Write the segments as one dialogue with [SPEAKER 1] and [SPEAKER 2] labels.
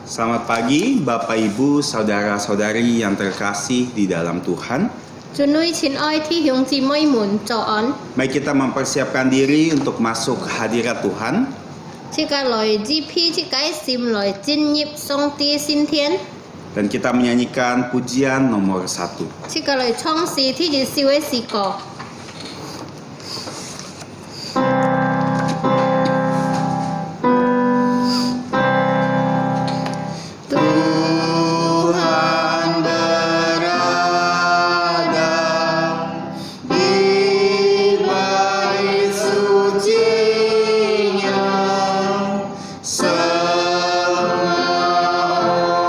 [SPEAKER 1] Selamat pagi Bapak Ibu Saudara-saudari yang terkasih di dalam Tuhan.
[SPEAKER 2] 尊女親愛弟兄姊妹們早安，
[SPEAKER 1] Mari kita mempersiapkan diri untuk masuk hadirat Tuhan.
[SPEAKER 2] 即個來自披即個心來進入上帝先天，
[SPEAKER 1] Dan kita menyanyikan pujian nomor 1.
[SPEAKER 2] 即個來創始天日少嘅時個。
[SPEAKER 1] Tuhan berada di bait suci-Nya. Semua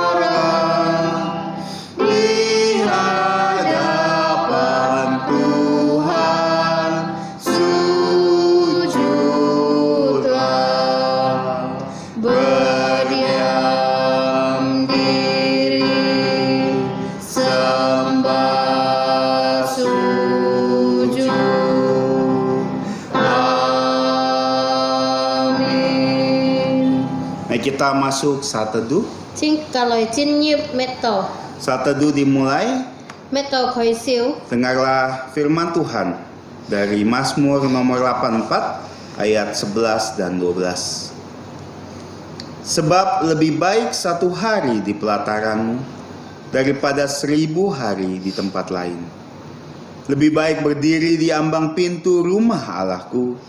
[SPEAKER 1] orang di hadapan Tuhan sujudlah. Berdiam diri, sembah sujud. Amin. Mari kita masuk saat teduh.
[SPEAKER 2] 即個來進入滅道，
[SPEAKER 1] Saat teduh dimulai,
[SPEAKER 2] 滅道開始，
[SPEAKER 1] dengarlah firman Tuhan dari Mazmur nomor 84 ayat 11 dan 12. Sebab lebih baik satu hari di pelataranmu daripada 1000 hari di tempat lain. Lebih baik berdiri di ambang pintu rumah Allahku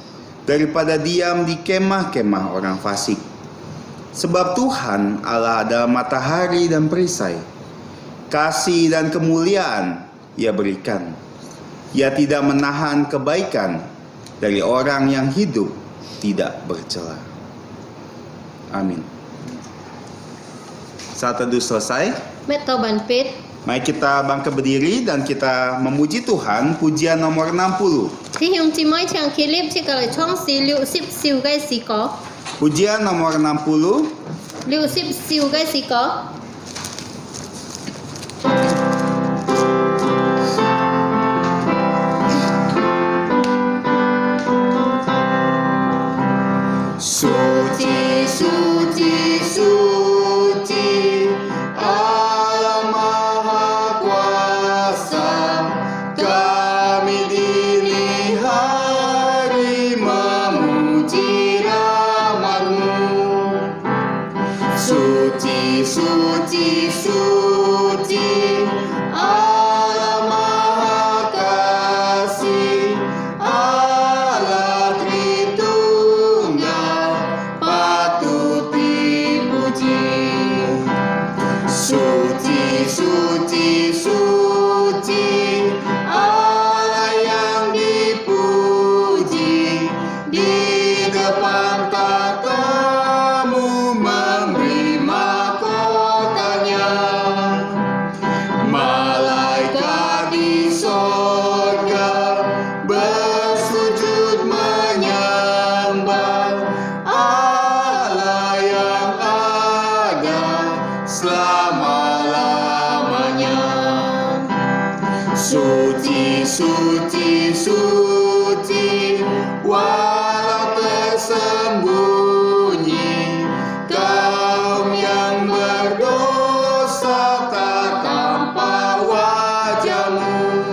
[SPEAKER 1] daripada diam di kemah-kemah orang fasik. Sebab Tuhan Allah adalah matahari dan perisai. Kasih dan kemuliaan Ia berikan. Ia tidak menahan kebaikan dari orang yang hidup tidak bercela. Amin. Saat teduh selesai,
[SPEAKER 2] 滅道完畢。
[SPEAKER 1] mari kita bangkit berdiri dan kita memuji Tuhan. Pujian nomor 60.
[SPEAKER 2] 弟兄姊妹請起立，即個來創始60少嘅時個，
[SPEAKER 1] Pujian nomor 60.
[SPEAKER 2] 60少嘅時個。 Suci, suci, suci, Allah Maha Kuasa. Kami dini hari memuji nama-Mu. Suci, suci, suci, Allah Maha Kasih. Allah Tritunggal patut dipuji. Suci, suci, suci, Allah yang dipuji. Di depan tatamu memberi mahkotanya. Malaikat di sorga bersujud menyembah Allah yang ada selama-lamanya. Suci, suci, suci, walau tersembunyi, kaum yang berdosa tak tampak wajah-Mu.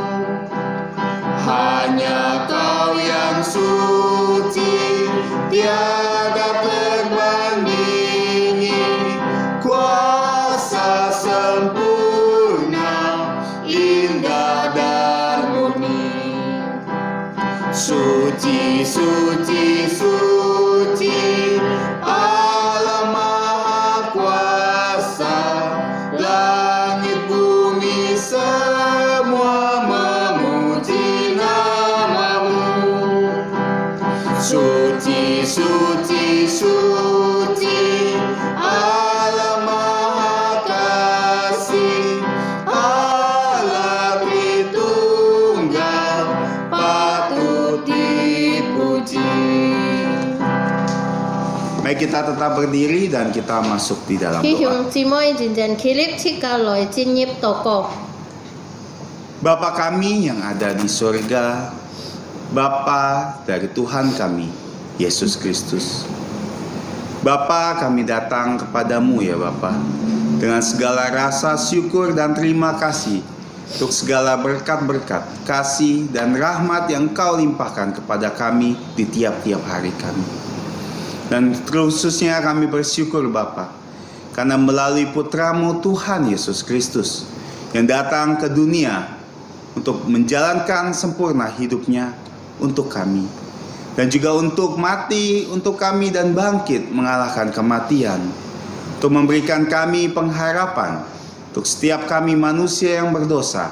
[SPEAKER 2] Hanya Kau yang suci, tiada terbandingi. Kuasa sempurna, indah dan murni. Suci, suci, suci, Allah Maha Kuasa. Langit bumi semua memuji nama-Mu. Suci, suci, suci, Allah Maha Kasih. Allah Tritunggal patut dipuji. Mari kita tetap berdiri dan kita masuk di dalam 弟
[SPEAKER 1] doa.
[SPEAKER 2] 兄姊妹認真起立，即個來進入禱告。
[SPEAKER 1] Bapa kami yang ada di surga, Bapa dari Tuhan kami, Yesus Kristus. Bapa, kami datang kepadamu ya Bapa, dengan segala rasa syukur dan terima kasih untuk segala berkat-berkat, kasih dan rahmat yang Kau limpahkan kepada kami di tiap-tiap hari kami. Dan khususnya kami bersyukur Bapa, karena melalui putramu Tuhan Yesus Kristus yang datang ke dunia untuk menjalankan sempurna hidupnya untuk kami, dan juga untuk mati untuk kami dan bangkit mengalahkan kematian, untuk memberikan kami pengharapan untuk setiap kami manusia yang berdosa,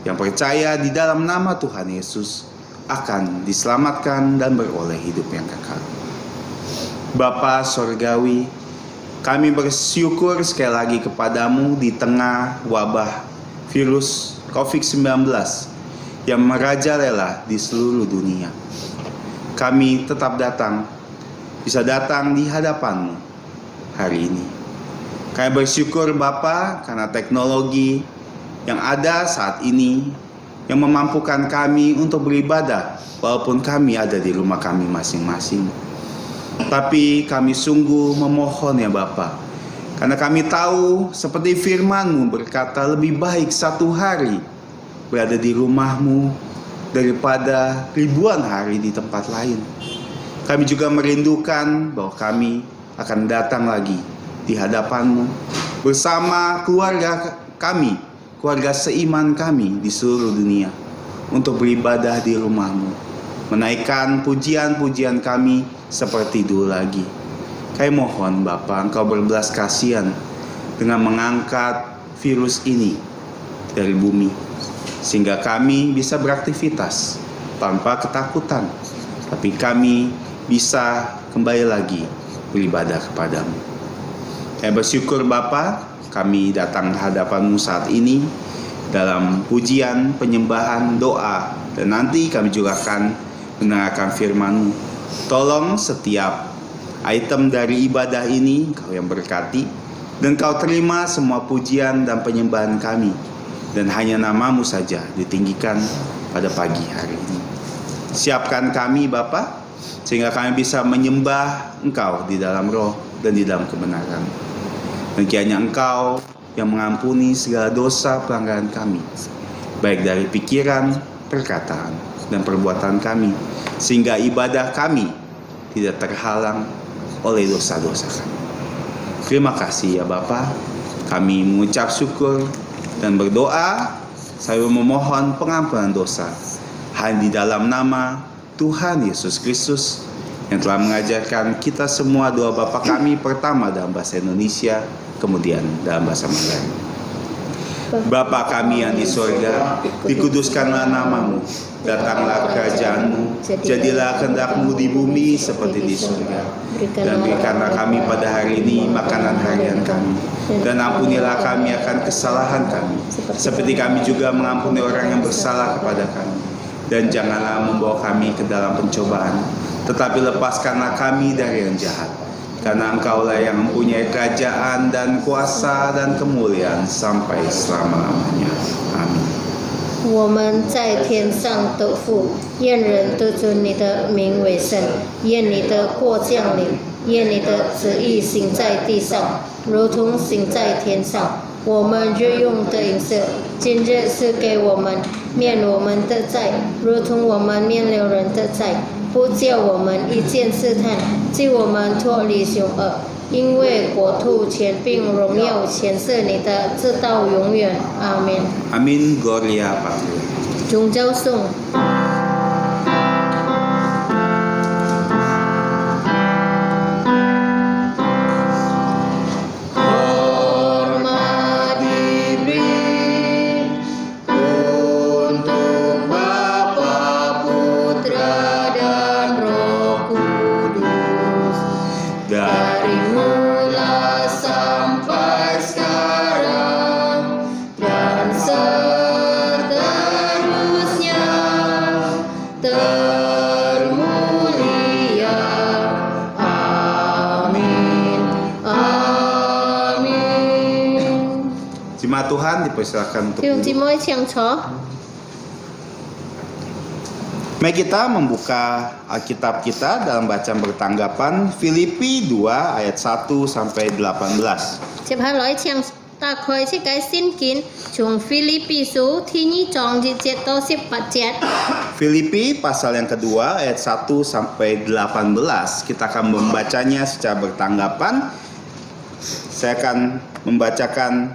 [SPEAKER 1] yang percaya di dalam nama Tuhan Yesus akan diselamatkan dan beroleh hidup yang kekal. Bapa Sorgawi, kami bersyukur sekali lagi kepadamu di tengah wabah virus COVID-19 yang merajalela di seluruh dunia. Kami tetap bisa datang di hadapanmu hari ini. Kami bersyukur Bapa karena teknologi yang ada saat ini yang memampukan kami untuk beribadah walaupun kami ada di rumah kami masing-masing. Tapi kami sungguh memohon ya Bapa, karena kami tahu seperti firman-Mu berkata lebih baik satu hari berada di rumah-Mu daripada ribuan hari di tempat lain. Kami juga merindukan bahwa kami akan datang lagi di hadapan-Mu bersama keluarga kami, keluarga seiman kami di seluruh dunia, untuk beribadah di rumah-Mu, menaikkan pujian-pujian kami seperti dulu lagi. Kami mohon Bapa, Engkau berbelas kasihan dengan mengangkat virus ini dari bumi, sehingga kami bisa beraktivitas tanpa ketakutan, tapi kami bisa kembali lagi beribadah kepadamu. Kami bersyukur Bapa, kami datang ke hadapan-Mu saat ini dalam pujian, penyembahan, doa, dan nanti kami juga akan mendengarkan firman-Mu. Tolong setiap item dari ibadah ini Kau yang berkati, dan Kau terima semua pujian dan penyembahan kami, dan hanya nama-Mu saja ditinggikan pada pagi hari ini. Siapkan kami Bapa, sehingga kami bisa menyembah Engkau di dalam roh dan di dalam kebenaran. Dan kiranya Engkau yang mengampuni segala dosa pelanggaran kami, baik dari pikiran, perkataan, dan perbuatan kami, sehingga ibadah kami tidak terhalang oleh dosa-dosa kami. Terima kasih ya Bapa. Kami mengucap syukur dan berdoa sambil memohon pengampunan dosa hanya di dalam nama Tuhan Yesus Kristus yang telah mengajarkan kita semua doa Bapa kami, pertama dalam bahasa Indonesia, kemudian dalam bahasa Mandarin. Bapa kami yang di sorga, dikuduskanlah nama-Mu, datanglah kerajaan-Mu, jadilah kehendak-Mu di bumi seperti di sorga. Dan berikanlah kami pada hari ini makanan harian kami, dan ampunilah kami akan kesalahan kami, seperti kami juga mengampuni orang yang bersalah kepada kami. Dan janganlah membawa kami ke dalam pencobaan, tetapi lepaskanlah kami dari yang jahat. Karena Engkaulah yang mempunyai kerajaan dan kuasa dan kemuliaan sampai selama-lamanya. Amin.
[SPEAKER 2] 我们在天上的父，愿人都尊你的名为圣，愿你的国降临，愿你的旨意行在地上，如同行在天上。我们日用的饮食，今日赐给我们，免我们的债，如同我们免了人的债，不叫我们一见试探，救我们脱离凶恶。因为国土、权柄、荣耀全是你的，直到永远。阿门。
[SPEAKER 1] Amin, Gloria Patri.
[SPEAKER 2] 宗教颂。
[SPEAKER 1] Jemaat Tuhan dipersilakan untuk
[SPEAKER 2] 弟兄姊
[SPEAKER 1] duduk.
[SPEAKER 2] 妹請坐。
[SPEAKER 1] Mari kita membuka Alkitab kita dalam bacaan bertanggapan Filipi 2 ayat 1 sampai 18.
[SPEAKER 2] 接下來請打開這個聖經，從腓立比書第2章1節到18節。
[SPEAKER 1] Filipi pasal yang kedua ayat 1 sampai 18. Kita akan membacanya secara bertanggapan. Saya akan membacakan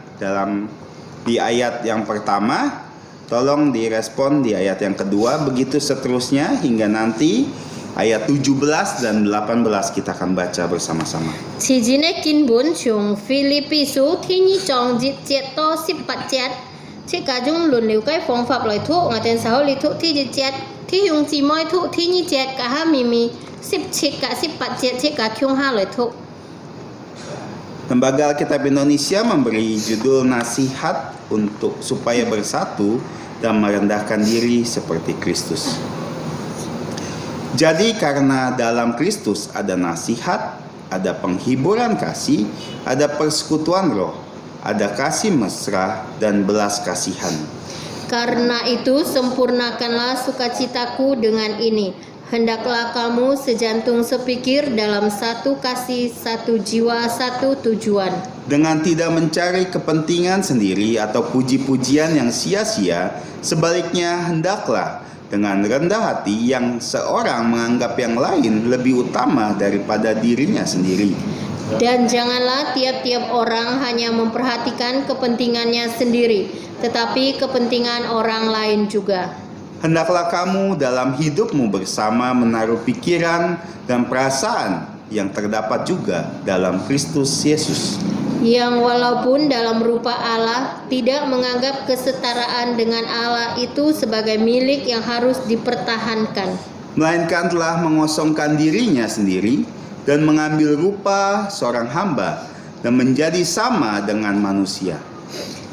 [SPEAKER 1] di ayat yang pertama. Tolong direspon di ayat yang kedua, begitu seterusnya hingga nanti ayat 17 dan 18 kita akan baca bersama-sama.
[SPEAKER 2] 此前嘅經本從腓立比書第2章1節到18節，即係種輪流嘅方法來讀，我哋稍嚟讀第1節，弟兄姊妹讀第2節，加下咪咪17กับ18節，即係強下來讀。
[SPEAKER 1] Lembaga Alkitab Indonesia memberi judul nasihat supaya bersatu dan merendahkan diri seperti Kristus. Jadi karena dalam Kristus ada nasihat, ada penghiburan kasih, ada persekutuan roh, ada kasih mesra dan belas kasihan.
[SPEAKER 2] Karena itu sempurnakanlah sukacitaku dengan ini. Hendaklah kamu sejantung sepikir dalam satu kasih, satu jiwa, satu tujuan.
[SPEAKER 1] Dengan tidak mencari kepentingan sendiri atau puji-pujian yang sia-sia, sebaliknya hendaklah dengan rendah hati yang seorang menganggap yang lain lebih utama daripada dirinya sendiri.
[SPEAKER 2] Dan janganlah tiap-tiap orang hanya memperhatikan kepentingannya sendiri, tetapi kepentingan orang lain juga.
[SPEAKER 1] Hendaklah kamu dalam hidupmu bersama menaruh pikiran dan perasaan yang terdapat juga dalam Kristus Yesus.
[SPEAKER 2] Yang walaupun dalam rupa Allah tidak menganggap kesetaraan dengan Allah itu sebagai milik yang harus dipertahankan,
[SPEAKER 1] melainkan telah mengosongkan dirinya sendiri dan mengambil rupa seorang hamba dan menjadi sama dengan manusia.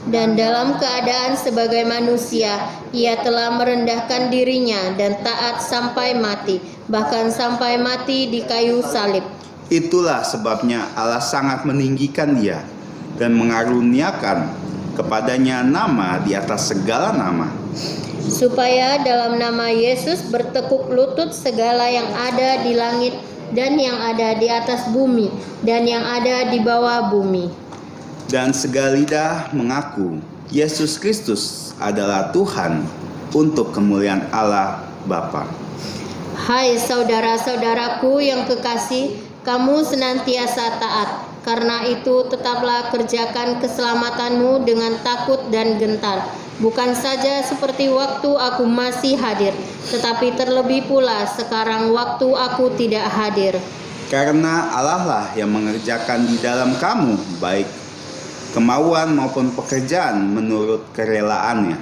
[SPEAKER 2] Dan dalam keadaan sebagai manusia, ia telah merendahkan dirinya dan taat sampai mati, bahkan sampai mati di kayu salib.
[SPEAKER 1] Itulah sebabnya Allah sangat meninggikan dia dan mengaruniakan kepadanya nama di atas segala nama.
[SPEAKER 2] Supaya dalam nama Yesus bertekuk lutut segala yang ada di langit dan yang ada di atas bumi dan yang ada di bawah bumi.
[SPEAKER 1] Dan segala lidah mengaku Yesus Kristus adalah Tuhan untuk kemuliaan Allah Bapa.
[SPEAKER 2] Hai saudara-saudaraku yang kekasih, kamu senantiasa taat. Karena itu tetaplah kerjakan keselamatanmu dengan takut dan gentar. Bukan saja seperti waktu aku masih hadir, tetapi terlebih pula sekarang waktu aku tidak hadir.
[SPEAKER 1] Karena Allah lah yang mengerjakan di dalam kamu baik kemauan maupun pekerjaan menurut kerelaannya.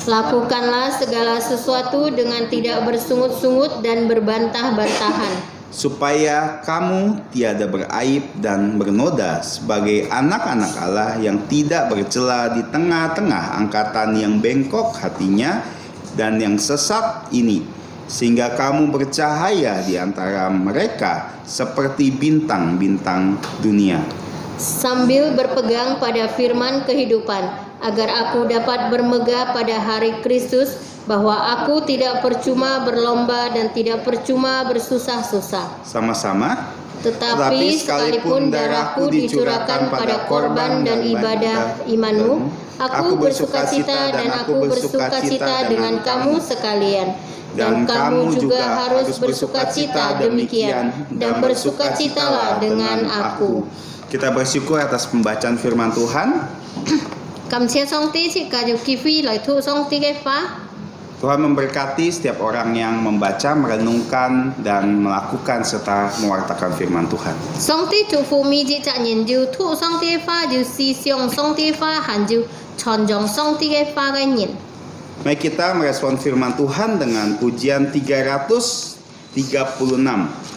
[SPEAKER 2] Lakukanlah segala sesuatu dengan tidak bersungut-sungut dan berbantah-bantahan,
[SPEAKER 1] supaya kamu tiada beraib dan bernoda sebagai anak-anak Allah yang tidak bercela di tengah-tengah angkatan yang bengkok hatinya dan yang sesat ini, sehingga kamu bercahaya di antara mereka seperti bintang-bintang dunia.
[SPEAKER 2] sambil berpegang pada firman kehidupan, agar aku dapat bermegah pada hari Kristus, bahwa aku tidak percuma berlomba dan tidak percuma bersusah-susah.
[SPEAKER 1] Sama-sama.
[SPEAKER 2] Tetapi sekalipun darahku dicurahkan pada korban dan ibadah imanmu, aku bersukacita dan aku bersukacita dengan kamu sekalian. Dan kamu juga harus bersukacita demikian, dan bersukacitalah dengan aku.
[SPEAKER 1] Kita bersyukur atas pembacaan firman Tuhan. Tuhan memberkati setiap orang yang membaca, merenungkan, dan melakukan serta mewartakan firman Tuhan. Mari kita merespon firman Tuhan dengan pujian 336.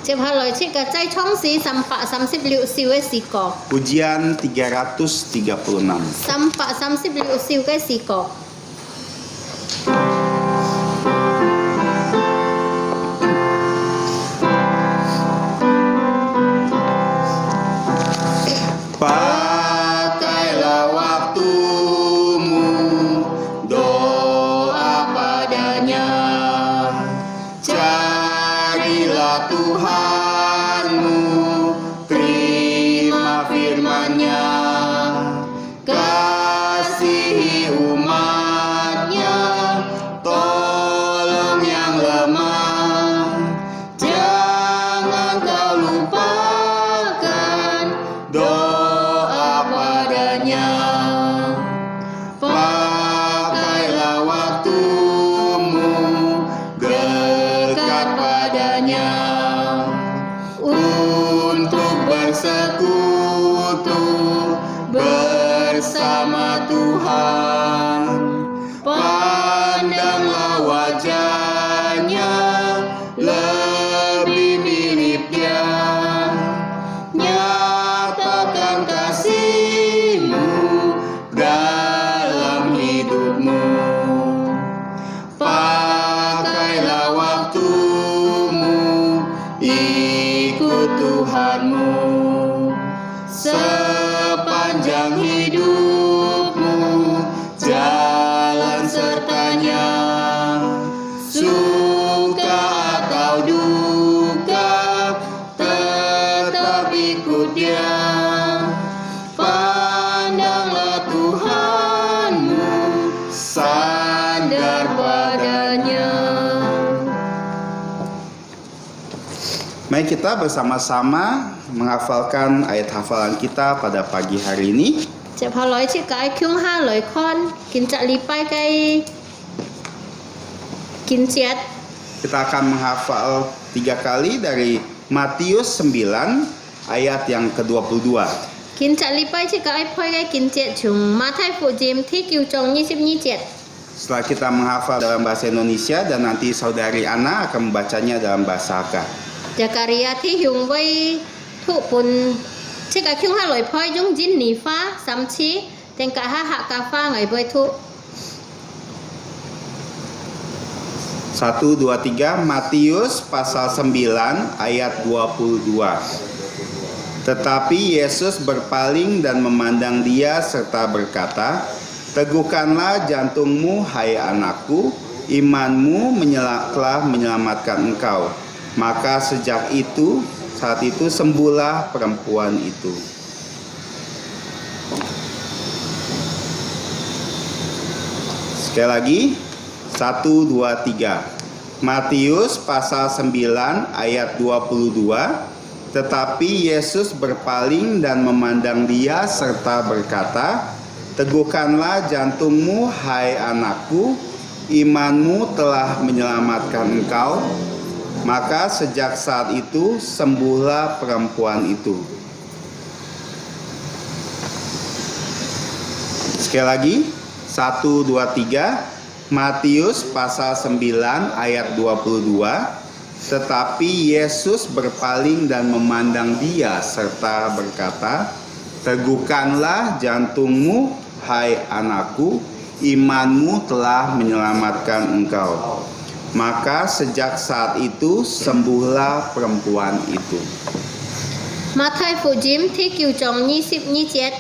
[SPEAKER 2] 接下來即係齋創始336兆嘅詩歌，
[SPEAKER 1] Pujian 336.
[SPEAKER 2] 336兆嘅詩歌。
[SPEAKER 1] Pakailah waktumu, doa padanya, bersama Tuhan. Pandanglah wajahnya, lebih mirip Dia. Nyatakan kasih-Mu dalam hidupmu. Pakailah waktumu, ikut Tuhanmu. Sepanjang hidupmu, jalan sertanya. Suka atau duka, tetap ikut Dia. Pandanglah Tuhanmu, sandar padanya. Mari kita bersama-sama menghafalkan ayat hafalan kita pada pagi hari ini.
[SPEAKER 2] Chép họ lối chỉ cái kyung ha lối con kín chặt li pai cái kín chết.
[SPEAKER 1] Kita akan menghafal 3 kali dari Matius 9 ayat yang ke-22.
[SPEAKER 2] Kín chặt li pai chỉ cái pai cái kín chết chung Ma Thai Phụ Jim thi kiu trong 22 chết.
[SPEAKER 1] Setelah kita menghafal dalam bahasa Indonesia dan nanti saudari Ana akan membacanya dalam bahasa Hakka.
[SPEAKER 2] Zakaria thi hùng với thụ bùn chỉ cái kyung ha lối pai dung jin ni pha sam chi tên cả ha hạ cà pha ngày với thụ.
[SPEAKER 1] 1, 2, 3 Matius pasal 9 ayat 22. Tetapi Yesus berpaling dan memandang dia serta berkata, "Teguhkanlah jantungmu, hai anakku, imanmu telah menyelamatkan engkau." Maka saat itu sembuhlah perempuan itu. Sekali lagi, 1, 2, 3. Matius pasal 9 ayat 22. Tetapi Yesus berpaling dan memandang dia serta berkata, "Teguhkanlah jantungmu, hai anakku, imanmu telah menyelamatkan engkau." Maka sejak saat itu sembuhlah perempuan itu. Sekali lagi, 1, 2, 3. Matius pasal 9 ayat 22. Tetapi Yesus berpaling dan memandang dia serta berkata, "Teguhkanlah jantungmu, hai anakku, imanmu telah menyelamatkan engkau." Maka sejak saat itu sembuhlah perempuan itu.
[SPEAKER 2] Ma Thai Phụ Jim thi kiu trong 22 chết.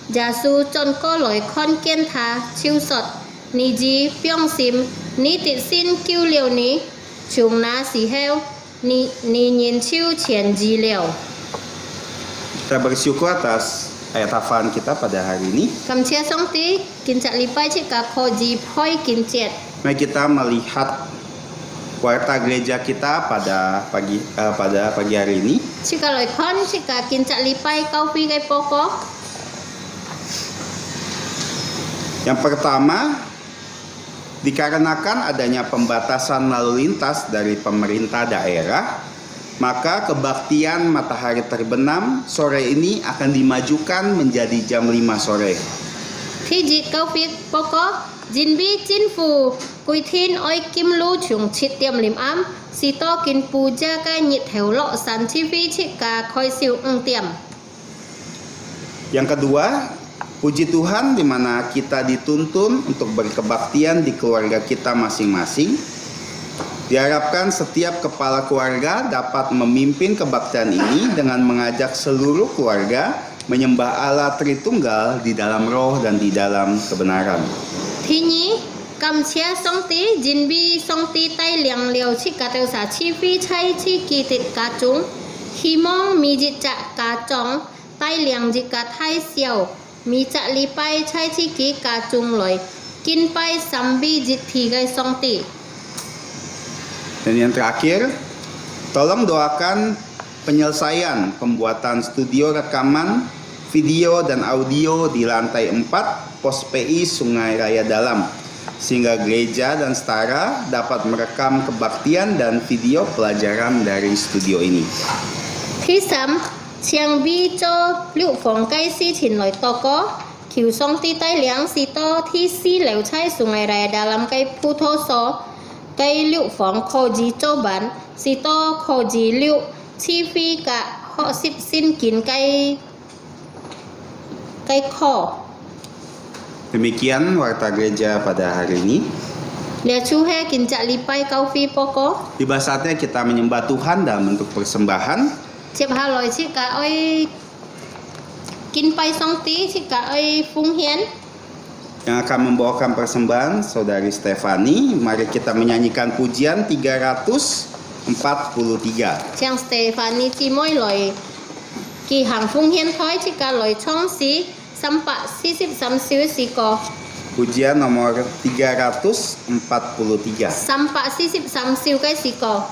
[SPEAKER 2] Giả su chọn có lối con kiên thà chiêu sọt ni ji pyong sim ni tịt xin kiu liều ni chung na si heo ni nhìn chiêu chien ji liều.
[SPEAKER 1] Kita bersyukur atas ayat hafalan kita pada hari ini.
[SPEAKER 2] Kam chia song ti kin chặt li pai chi ka kho ji phoi kin chết.
[SPEAKER 1] Mari kita melihat warta gereja kita pada pagi hari ini.
[SPEAKER 2] Chi ka lối con chi ka kin chặt li pai kau pi kai poko.
[SPEAKER 1] Yang pertama, dikarenakan adanya pembatasan lalu lintas dari pemerintah daerah, maka kebaktian matahari terbenam sore ini akan dimajukan menjadi jam 5 sore.
[SPEAKER 2] Thi ji kau pi poko jin bi jin fu kui thin oi kim lu chung chit tiam lim am si to kin puja ka nyit theo lo san chi vi chi ka khoi siu tiam.
[SPEAKER 1] Yang kedua, puji Tuhan di mana kita dituntun untuk berkebaktian di keluarga kita masing-masing. Diharapkan setiap kepala keluarga dapat memimpin kebaktian ini dengan mengajak seluruh keluarga menyembah Allah Tritunggal di dalam roh dan di dalam kebenaran.
[SPEAKER 2] Thi nhi kam chia song ti jin bi song ti tai liang liao chi ka teu sa chi phi chai chi ki tit ka chung hi mong mi ji cha ka chong tai liang ji ka thai siao mi cha li pai chai chi ki ka chung loi kin pai sam bi ji thi gai song ti.
[SPEAKER 1] Dan yang terakhir, tolong doakan penyelesaian pembuatan studio rekaman video dan audio di lantai 4 Pos PI Sungai Raya Dalam, sehingga gereja dan setara dapat merekam kebaktian dan video pelajaran dari studio ini.
[SPEAKER 2] Thi sam chiang bi cho liu phong kai si chin loi to ko Kiu Song Ti Tai Liang Si To Thi Si Liu Chai Sungai Raya dalam cây Pu Thô So cây liệu phóng khổ gì châu bản Si To khổ gì liệu chi phi cả họ xịp xin kín cây khổ.
[SPEAKER 1] Demikian warta gereja pada hari ini.
[SPEAKER 2] Lia chu he kin cak lipai kau phi poko.
[SPEAKER 1] Tiba saatnya kita menyembah Tuhan dalam bentuk persembahan.
[SPEAKER 2] Chip ha loi chi ka oi kin pai song ti chi ka oi phung hian.
[SPEAKER 1] Yang akan membawakan persembahan Saudari Stefani. Mari kita menyanyikan pujian 343.
[SPEAKER 2] Chang Stefani chi moi loi ki hang phung hian thoi chi ka loi chong si sampa si sip sam siu si ko.
[SPEAKER 1] Pujian nomor 343.
[SPEAKER 2] Sampa si sip sam siu kai si ko.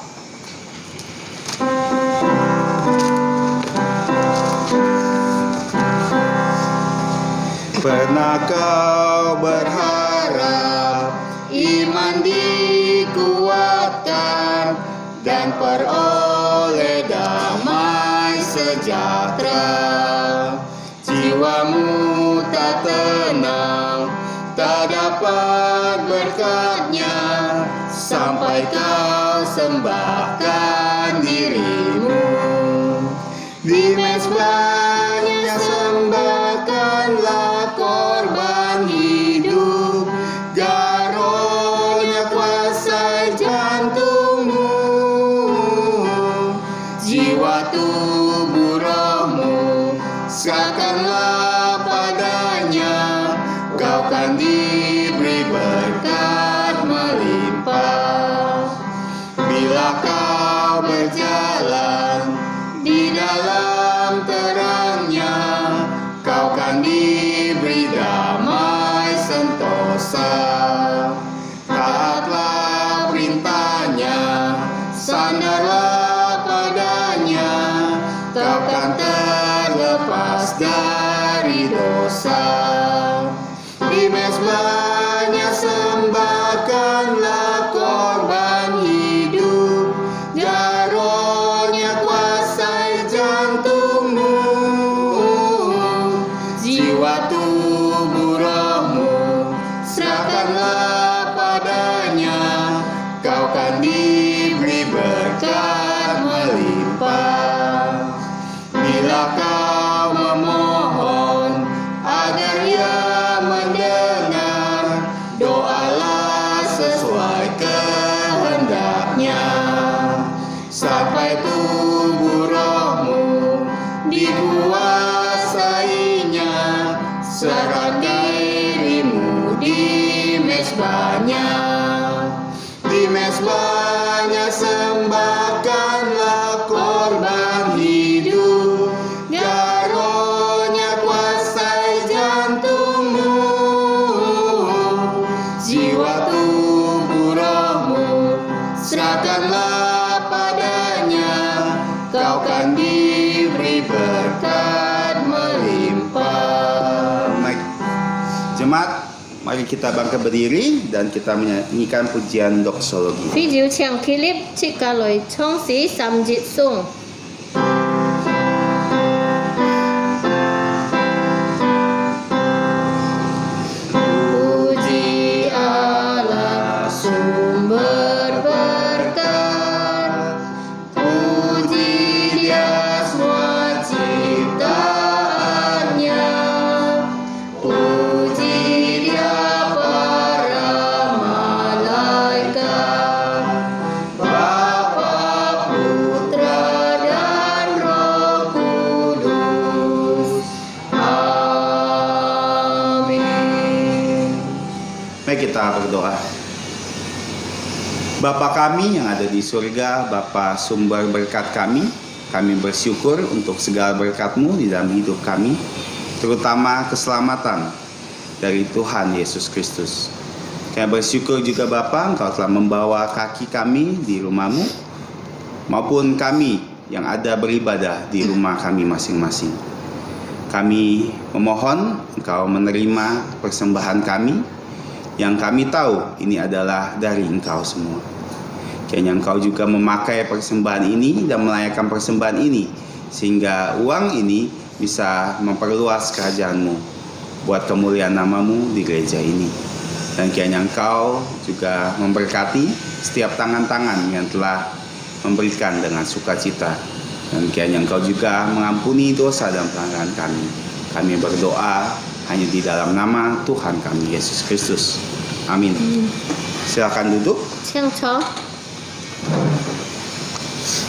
[SPEAKER 1] Pernah kau berharap iman dikuatkan dan peroleh damai sejahtera. Jiwamu tak tenang, tak dapat berkatnya sampai kau sembahkan dirimu. Di mezbahnya sembahkanlah korban hidup, garonya kuasai jantungmu. Jiwa tubuh rohmu serahkanlah padanya, kau kan diberi berkat melimpah. Bila kau berjalan di dalam terangnya, kau kan diberi damai sentosa. Taatlah perintahnya, sandarlah padanya, kau kan terlepas dari dosa. Di mezbahnya sembahkanlah korban hidup, garonya kuasai jantungmu. Jiwa tubuh rohmu serahkanlah padanya, kau kan diberi berkat melimpah. Bila kau memohon agar Ia mendengar, doalah sesuai kehendaknya. Sampai tubuh rohmu dikuasainya, serahkan dirimu di mezbahnya. Di mezbahnya sembahkanlah korban hidup, garonya kuasai jantungmu. Jiwa tubuh rohmu serahkanlah padanya, kau kan diberi berkat melimpah. Baik, jemaat, mari kita bangkit berdiri dan kita menyanyikan pujian doksologi.
[SPEAKER 2] Phi diu chang Philip chi ka loi chong si sam jit sung. Puji Allah sumber berkat, puji Dia semua ciptaannya, puji Dia para malaikat, Bapa, Putra, dan Roh Kudus. Amin.
[SPEAKER 1] Mari kita berdoa. Bapa kami yang ada di surga, Bapa sumber berkat kami bersyukur untuk segala berkat-Mu di dalam hidup kami, terutama keselamatan dari Tuhan Yesus Kristus. Kami bersyukur juga Bapa, Engkau telah membawa kaki kami di rumah-Mu, maupun kami yang ada beribadah di rumah kami masing-masing. Kami memohon Engkau menerima persembahan kami, yang kami tahu ini adalah dari Engkau semua. Kiranya Engkau juga memakai persembahan ini dan melayakkan persembahan ini, sehingga uang ini bisa memperluas kerajaan-Mu. buat kemuliaan nama-Mu di gereja ini. Dan kiranya Engkau juga memberkati setiap tangan-tangan yang telah memberikan dengan sukacita. Dan kiranya Engkau juga mengampuni dosa dan pelanggaran kami. Kami berdoa hanya di dalam nama Tuhan kami, Yesus Kristus. Amin. Silakan duduk.
[SPEAKER 2] 请坐。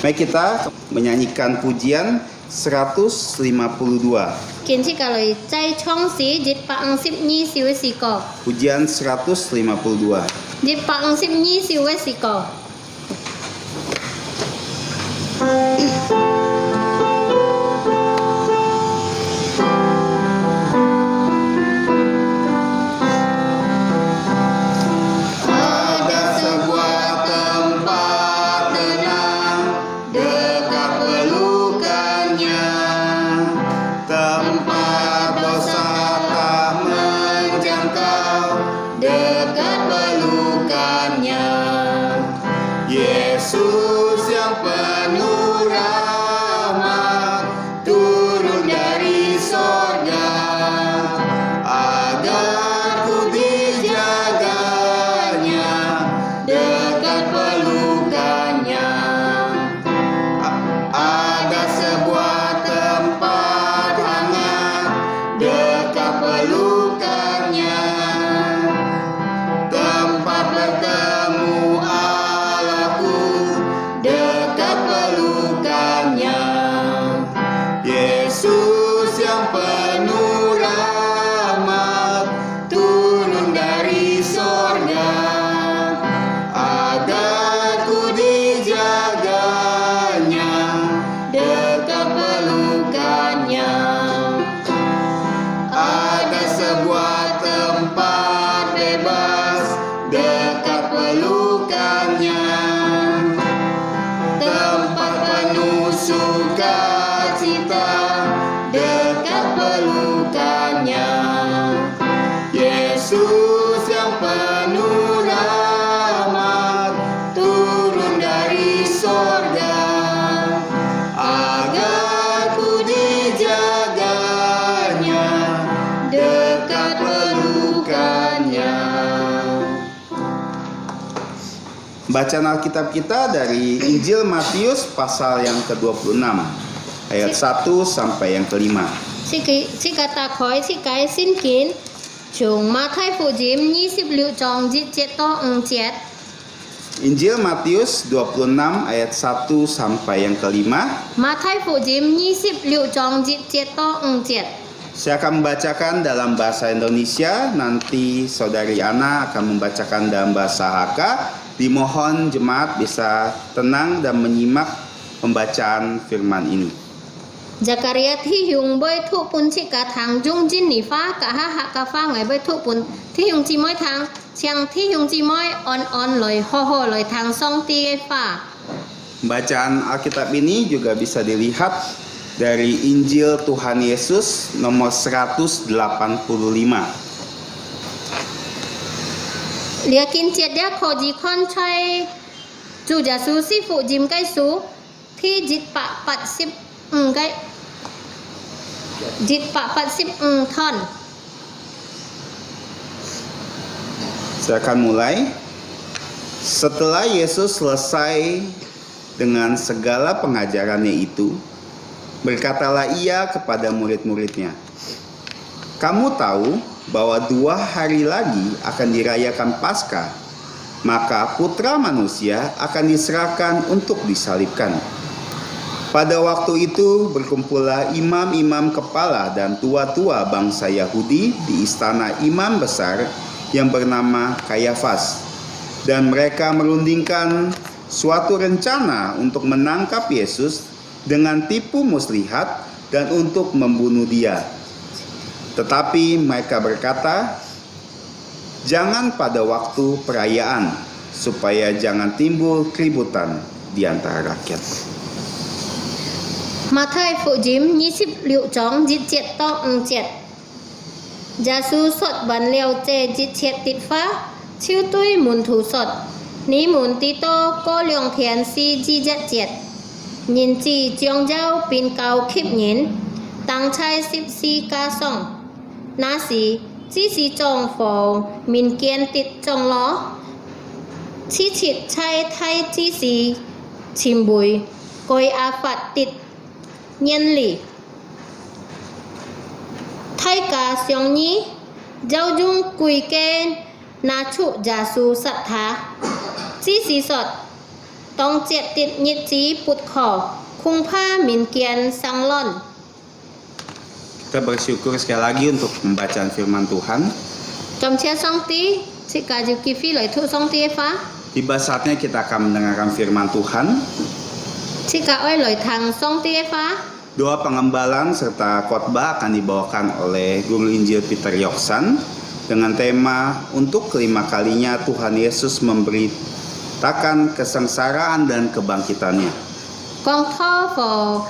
[SPEAKER 1] Mari kita menyanyikan pujian 152.
[SPEAKER 2] 建設教類在創始152兆嘅時個，
[SPEAKER 1] Pujian 152.
[SPEAKER 2] 152兆嘅時個。
[SPEAKER 1] Ada sebuah tempat tenang dekat pelukannya, tempat dosa tak menjangkau dekat pelukannya. Yesus yang penuh rahmat turun dari sorga agar ku dijaganya dekat pelukannya. Ada sebuah tempat hangat dekat pelukannya, tempat bertemu Allahku dekat pelukannya. Yesus yang penuh rahmat turun dari sorga agar ku dijaganya dekat pelukannya. Ada sebuah tempat bebas dekat pelukannya, tempat penuh sukacita dekat pelukannya. Yesus yang penuh rahmat turun dari sorga agar ku dijaganya dekat pelukannya. Bacaan Alkitab kita dari Injil Matius pasal yang ke-26 ayat 1 sampai yang ke-5.
[SPEAKER 2] 即個打開設計先見，從馬太福音26章1節到5節。
[SPEAKER 1] Injil Matius 26 ayat 1 sampai yang ke-5.
[SPEAKER 2] 馬太福音26章1節到5節。
[SPEAKER 1] Saya akan membacakan dalam bahasa Indonesia, nanti Saudari Ana akan membacakan dalam bahasa Hakka. Dimohon jemaat bisa tenang dan menyimak pembacaan firman ini.
[SPEAKER 2] Zakaria thi hùng bơi thụ bún chỉ cả tháng dung jin nỉ phá cả ha hạ cả phá ngày bơi thụ bún thi hùng chỉ mỗi tháng chàng thi hùng chỉ mỗi on lời ho lời tháng song ti phá.
[SPEAKER 1] Bacaan Alkitab ini juga bisa dilihat dari Injil Tuhan Yesus nomor 185.
[SPEAKER 2] Lia kin chiết đĩa khổ gì con trai chủ giả sú si phụ dìm cái sú thi dịch bạ bạt xếp cái dịch bạ bạt xếp thon.
[SPEAKER 1] Saya akan mulai. Setelah Yesus selesai dengan segala pengajarannya itu, berkatalah ia kepada murid-muridnya, "Kamu tahu bahwa 2 hari lagi akan dirayakan Paskah, maka Putra Manusia akan diserahkan untuk disalibkan." Pada waktu itu berkumpullah imam-imam kepala dan tua-tua bangsa Yahudi di istana imam besar yang bernama Kayafas, dan mereka merundingkan suatu rencana untuk menangkap Yesus dengan tipu muslihat dan untuk membunuh dia. Tetapi mereka berkata, "Jangan pada waktu perayaan, supaya jangan timbul keributan di antara rakyat."
[SPEAKER 2] Matthai phụ diếm 26 章1節到5節。耶穌說完了這1節的話，就對門徒說：你們知道過2天是逾越節，人子將要變交給人，當在十字架上，那時只是狀況面見跌中咯，此切猜睇只是前輩據阿法跌nhân lý thay cả xiong nhí giáo dung quỳ kê na trụ giả su sát thá chỉ sĩ sọt tông triệt tiết nhiệt trí bụt khổ khung pha min kian sang lon.
[SPEAKER 1] Kita bersyukur sekali lagi untuk pembacaan firman Tuhan.
[SPEAKER 2] Trong chia song tí chị cả dự kỳ phi lợi thu song tí phá.
[SPEAKER 1] Tiba saatnya kita akan mendengarkan firman Tuhan.
[SPEAKER 2] Chị cả ơi lợi thằng song tí phá.
[SPEAKER 1] Doa pengembalan serta khotbah akan dibawakan oleh Guru Injil Peter Yoksan dengan tema untuk kelima kalinya Tuhan Yesus memberitakan kesengsaraan dan kebangkitannya.
[SPEAKER 2] Con tho vào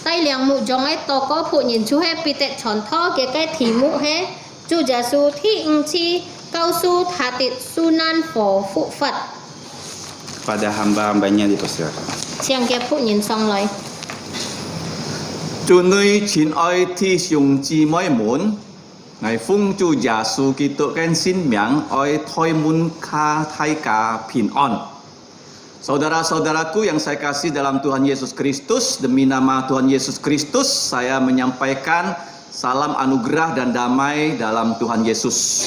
[SPEAKER 2] tay liang mụ trong ấy to có phụ nhìn chú hết bị tệ tròn tho cái thì mụ hết chú giả su thi ưng chi cao su thả tịt su nan phổ phụ Phật.
[SPEAKER 1] Pada hamba-hambanya dipersilakan.
[SPEAKER 2] Chiang kia phụ nhìn xong rồi.
[SPEAKER 3] Chủ nơi chín ơi thi dùng chi mỗi muốn ngày phung chủ giả su kỳ tự khen xin miệng ơi thôi mun kha thay cả pin on. Saudara-saudaraku yang saya kasih dalam Tuhan Yesus Kristus, demi nama Tuhan Yesus Kristus saya menyampaikan salam anugerah dan damai dalam Tuhan Yesus.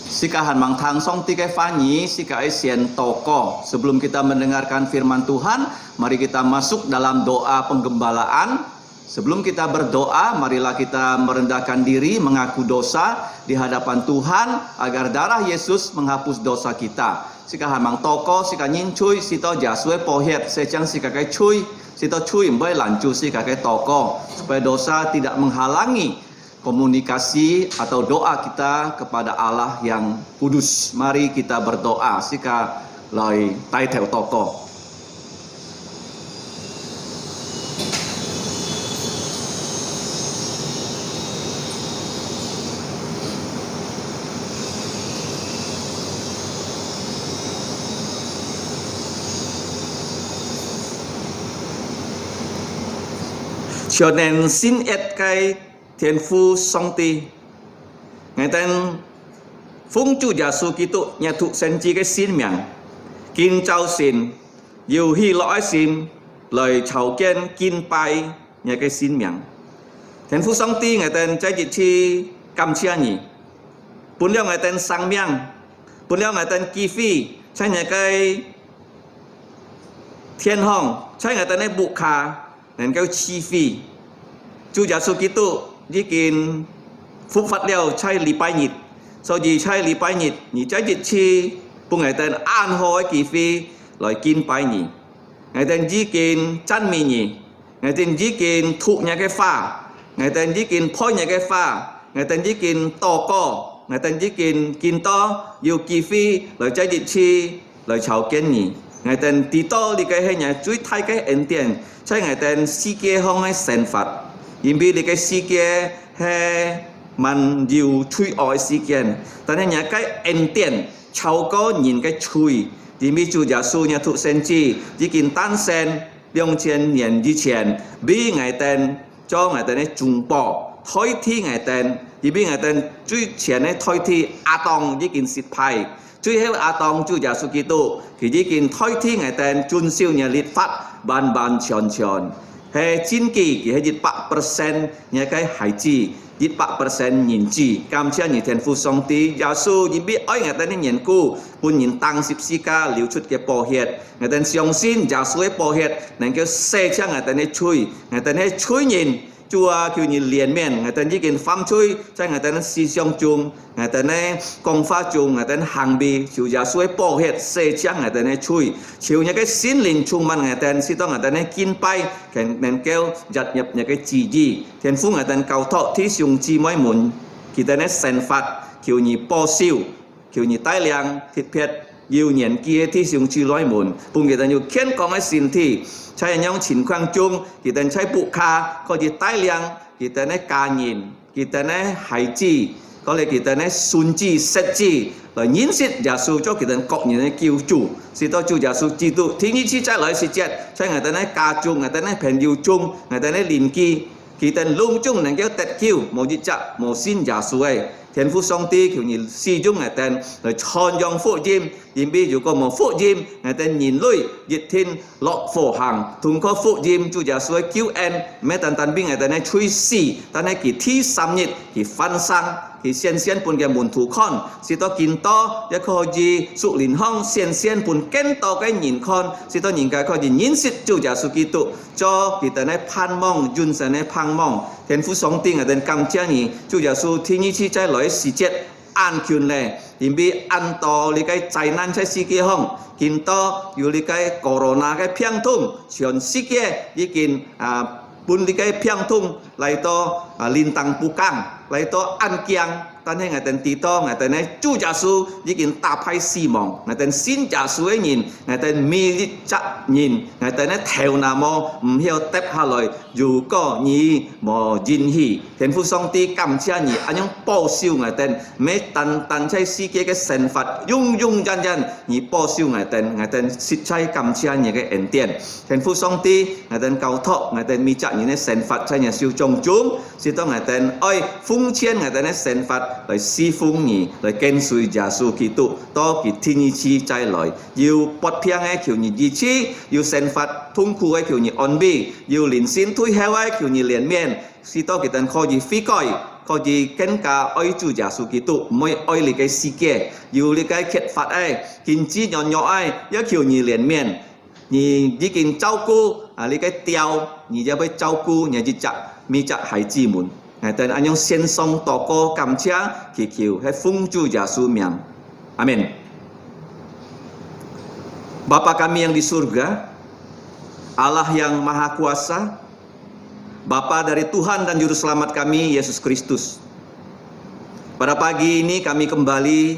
[SPEAKER 3] Sikahan mang thang song tiga fanyi sikai sien toko. Sebelum kita mendengarkan firman Tuhan, mari kita masuk dalam doa penggembalaan. Sebelum kita berdoa, marilah kita merendahkan diri, mengaku dosa di hadapan Tuhan agar darah Yesus menghapus dosa kita. Sika hamang toko, sika nyin chui, sito jasue pohet, secang sika kai chui, sito chui mbai lancu sika kai toko, supaya dosa tidak menghalangi komunikasi atau doa kita kepada Allah yang kudus. Mari kita berdoa, sika loi tai theo toko. Cho nên xin ết cái thiên phu song ti ngày tên phung chủ giả su ký tụ nhà thụ sen chi cái xin miệng kinh trao xin yêu hi lõi xin lời chào kiên kinh pai nhà cái xin miệng thiên phu song ti ngày tên trái dịch chi cam chia nhỉ bốn liao ngày tên sang miệng bốn liao ngày tên kỳ phi trái nhà cái thiên hong trái ngày tên này bụ khà nên cái chi phí chú giả số ký tụ đi kinh phúc phát liao chay lý bài nhịt sau gì chay lý bài nhịt nhị trái dịch chi bùng ngày tên an hoi kỳ phí loại kinh bài nhị ngày tên đi kinh chăn mì nhị ngày tên đi kinh thụ nhà cái pha ngày tên đi kinh phôi nhà cái pha ngày tên đi kinh to co ngày tên đi kinh to yêu kỳ phí loại trái dịch chi loại chào kiên nhị ngày tên tí to đi cái hay nhà chuối thay cái ấn tiền trái ngày tên si kia không hay sen phật因为你个世界系蛮要吹爱事件，但系人个恩典超过人个吹，因为主耶稣呢出生之已经诞生2000年之前，比我哋將我哋呢中保代替我哋，而比我哋最前呢代替亞當已經失敗，最後亞當主耶穌基督佢已經代替我哋遵守呢律法，完完全全。係真記，佢係100%嘅個孩子，100%人子。感謝你天父上帝，耶穌因為愛我哋嘅緣故，本人當十字架流出嘅寶血，我哋相信耶穌嘅寶血能夠洗清我哋嘅罪，我哋嘅罪人。Chúa kêu nhìn liền miền người ta chỉ cần phạm chui cho người ta nó si song chung người ta nó công pha chung người ta nó hàng bì chịu giá suy bỏ hết xe chắc người ta nó chui chịu những cái xin linh chung man người ta si to người ta nó kinh bay cái nên kêu giật nhập những cái chỉ gì thiên phú người ta cầu thọ thí dùng chi mỗi muốn người ta nó sen phạt kêu nhị bỏ siêu kêu nhị tai liang thịt phết yêu nhận kia thí dùng chi lối muốn bùng người ta nhiều khen con cái xin thìใช้ยังฉินควางจุงกีแต่ใช้ปุคาก็จีใต้เลียงกีแต่ในการยินกีแต่ในหายจีก็เลยกีแต่ในซุนจีเซจีแล้วยินสิยาสูจ้ากีแต่เกาะอยู่ในคิวจูสิต่อจูยาสูจีตุที่นี่ชี้ใจเลยสิเจ็ดใช้ไงแต่ในกาจุงไงแต่ในแผ่นยูจุงไงแต่ในลินกี Kỳ tên lung chung nàng kéo tết kiêu mô dị chạ mô xin giả suy Thiên父上帝求你始終係定來傳揚福音，而比如果冇福音，係定人類熱天落火行，通過福音就係所謂救恩，咩但邊係定係吹死，但係佢ที่3日佢翻生，佢先先半嘅門徒看，是到見到一個以屬靈康先先半見到嘅人看，是到人家可以認識就係屬基督，做佢哋係盼望，純神嘅盼望。天父上帝係定感謝你，就係屬天意之在來時節安全咧，因為安到你嘅災難在世界上，見到有你嘅 corona 嘅病痛，全世界已經半你嘅病痛嚟到lintang pukang，嚟到安疆。但係我哋知道，我哋呢主耶穌已經打敗死亡，我哋信耶穌嘅人，我哋มี責任，我哋呢頭那麼唔曉跌下來。如果你冇認識，天父上帝感謝你，咁樣保守我哋，每單在世界嘅神法，永永遠遠，你保守我哋實在感謝你嘅恩典。天父上帝，我哋交託，我哋มี責任嘅神法在你手中中，是當我哋愛奉獻我哋嘅神法。來侍奉你，來跟隨耶穌基督，到佢天意之再來，要不偏嘅求你支持，要神法痛苦嘅求你安慰，要連線退後嘅求你憐憫，是到佢哋可以悔改，可以更加愛主耶穌基督，唔會愛你嘅世界，要你嘅缺乏嘅，見之nhỏ nhỏ嘅，要求你憐憫，你已經照顧你嘅調，你就會照顧你嘅มี責孩子們。Dan anyong sensong toko kamcia kikiu he fungju Yesus miang. Amin. Bapa kami yang di surga, Allah yang Maha Kuasa, Bapa dari Tuhan dan Juru Selamat kami, Yesus Kristus. Pada pagi ini kami kembali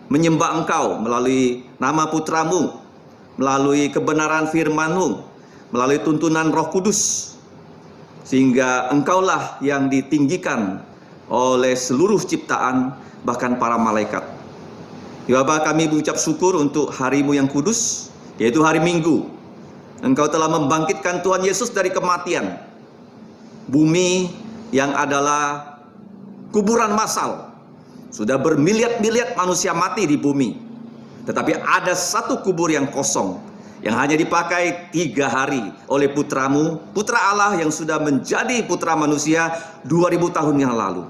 [SPEAKER 3] menyembah Engkau melalui nama Putramu, melalui kebenaran firman-Mu, melalui tuntunan Roh Kudus. Sehingga Engkaulah yang ditinggikan oleh seluruh ciptaan, bahkan para malaikat. Ya Bapa, kami mengucap syukur untuk hari-Mu yang kudus, yaitu hari Minggu. Engkau telah membangkitkan Tuhan Yesus dari kematian. Bumi yang adalah kuburan massal. Sudah bermiliat-miliat manusia mati di bumi. Tetapi ada satu kubur yang kosong, yang hanya dipakai 3 hari oleh putramu, putra Allah yang sudah menjadi putra manusia 2000 tahun yang lalu.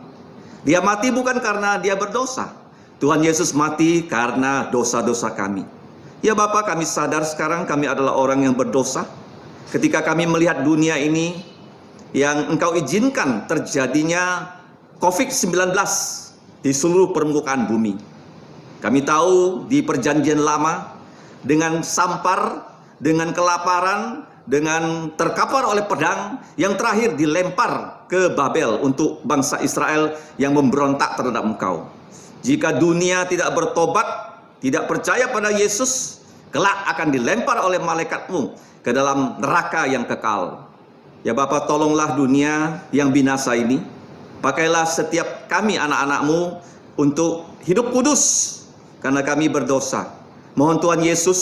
[SPEAKER 3] Dia mati bukan karena dia berdosa. Tuhan Yesus mati karena dosa-dosa kami. Ya Bapa, kami sadar sekarang kami adalah orang yang berdosa. Ketika kami melihat dunia ini yang Engkau izinkan terjadinya COVID-19 di seluruh permukaan bumi. Kami tahu di perjanjian lama, dengan sampar, dengan kelaparan, dengan terkapar oleh pedang, yang terakhir dilempar ke Babel untuk bangsa Israel yang memberontak terhadap Engkau. Jika dunia tidak bertobat, tidak percaya pada Yesus, kelak akan dilempar oleh malaikat-Mu ke dalam neraka yang kekal. Ya Bapa, tolonglah dunia yang binasa ini. Pakailah setiap kami anak-anak-Mu untuk hidup kudus, karena kami berdosa. Mohon Tuhan Yesus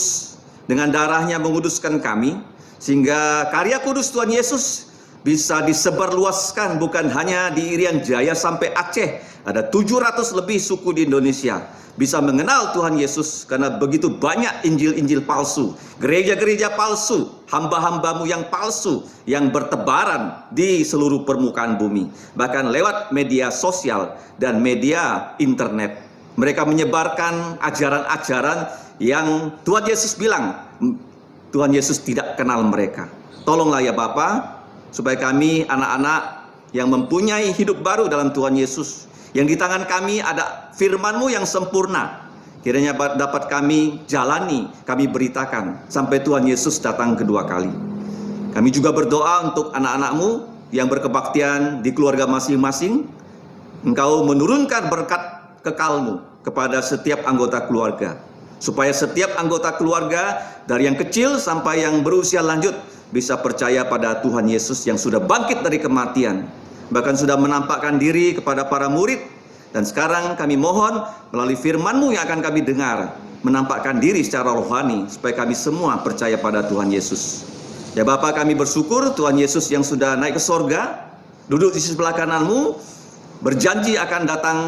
[SPEAKER 3] dengan darahnya menguduskan kami, sehingga karya kudus Tuhan Yesus bisa disebarluaskan bukan hanya di Irian Jaya sampai Aceh. Ada 700 lebih suku di Indonesia bisa mengenal Tuhan Yesus, karena begitu banyak Injil-Injil palsu, gereja-gereja palsu, hamba-hamba-Mu yang palsu yang bertebaran di seluruh permukaan bumi, bahkan lewat media sosial dan media internet. Mereka menyebarkan ajaran-ajaran yang Tuhan Yesus bilang Tuhan Yesus tidak kenal mereka. Tolonglah ya Bapa, supaya kami anak-anak yang mempunyai hidup baru dalam Tuhan Yesus, yang di tangan kami ada firman-Mu yang sempurna, kiranya dapat kami jalani, kami beritakan sampai Tuhan Yesus datang kedua kali. Kami juga berdoa untuk anak-anak-Mu yang berkebaktian di keluarga masing-masing. Engkau menurunkan berkat kekal-Mu kepada setiap anggota keluarga, supaya setiap anggota keluarga dari yang kecil sampai yang berusia lanjut bisa percaya pada Tuhan Yesus yang sudah bangkit dari kematian, bahkan sudah menampakkan diri kepada para murid. Dan sekarang kami mohon melalui firman-Mu yang akan kami dengar, menampakkan diri secara rohani supaya kami semua percaya pada Tuhan Yesus. Ya Bapa, kami bersyukur Tuhan Yesus yang sudah naik ke sorga, duduk di sebelah kananmu, berjanji akan datang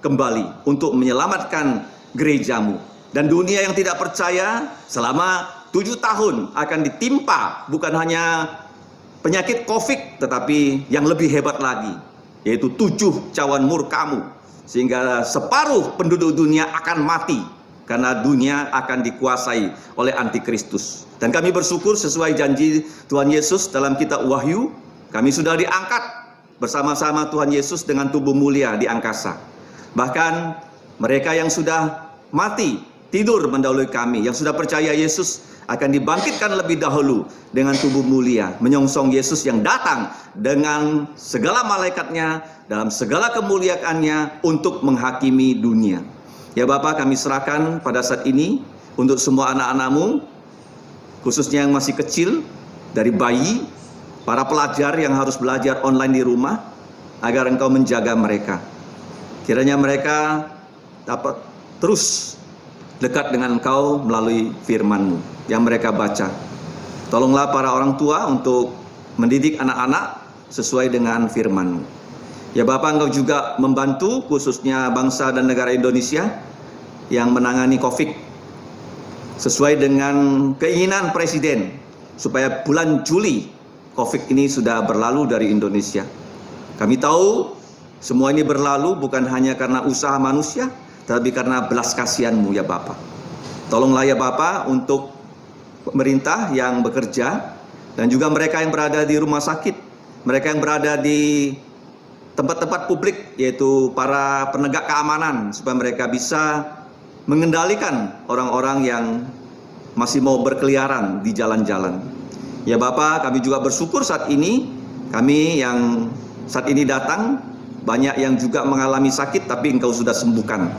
[SPEAKER 3] kembali untuk menyelamatkan gerejamu. Dan dunia yang tidak percaya selama 7 tahun akan ditimpa bukan hanya penyakit COVID, tetapi yang lebih hebat lagi, yaitu 7 cawan murkamu, sehingga separuh penduduk dunia akan mati karena dunia akan dikuasai oleh antikristus. Dan kami bersyukur sesuai janji Tuhan Yesus dalam kitab Wahyu, kami sudah diangkat bersama-sama Tuhan Yesus dengan tubuh mulia di angkasa. Bahkan mereka yang sudah mati, tidur mendahului kami, yang sudah percaya Yesus akan dibangkitkan lebih dahulu dengan tubuh mulia, menyongsong Yesus yang datang dengan segala malaikatnya dalam segala kemuliaannya untuk menghakimi dunia. Ya Bapa, kami serahkan pada saat ini untuk semua anak-anak-Mu, khususnya yang masih kecil, dari bayi, para pelajar yang harus belajar online di rumah, agar Engkau menjaga mereka. Kiranya mereka dapat terus dekat dengan Engkau melalui firman-Mu yang mereka baca. Tolonglah para orang tua untuk mendidik anak-anak sesuai dengan firman-Mu. Ya Bapa, Engkau juga membantu khususnya bangsa dan negara Indonesia yang menangani COVID sesuai dengan keinginan Presiden supaya bulan Juli COVID ini sudah berlalu dari Indonesia. Kami tahu semua ini berlalu bukan hanya karena usaha manusia, tetapi karena belas kasihan-Mu ya Bapa. Tolonglah ya Bapa untuk pemerintah yang bekerja dan juga mereka yang berada di rumah sakit, mereka yang berada di tempat-tempat publik, yaitu para penegak keamanan, supaya mereka bisa mengendalikan orang-orang yang masih mau berkeliaran di jalan-jalan. Ya Bapa, kami juga bersyukur saat ini, kami yang saat ini datang, banyak yang juga mengalami sakit tapi Engkau sudah sembuhkan.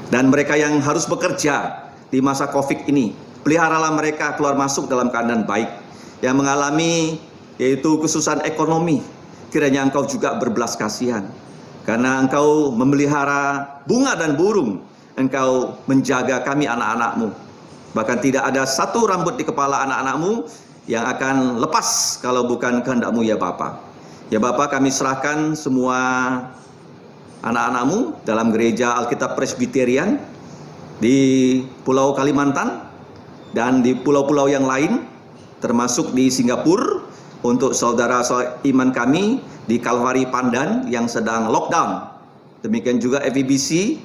[SPEAKER 3] Dan mereka yang harus bekerja di masa COVID ini, peliharalah mereka keluar masuk dalam keadaan baik. Yang mengalami yaitu kesusahan ekonomi, kiranya Engkau juga berbelas kasihan. Karena Engkau memelihara bunga dan burung, Engkau menjaga kami anak-anak-Mu. Bahkan tidak ada satu rambut di kepala anak-anak-Mu yang akan lepas kalau bukan kehendak-Mu ya Bapa. Ya Bapa, kami serahkan semua anak-anak-Mu dalam gereja Alkitab Presbyterian di Pulau Kalimantan dan di pulau-pulau yang lain, termasuk di Singapura, untuk saudara-saudara iman kami di Kalvari Pandan yang sedang lockdown. Demikian juga FEBC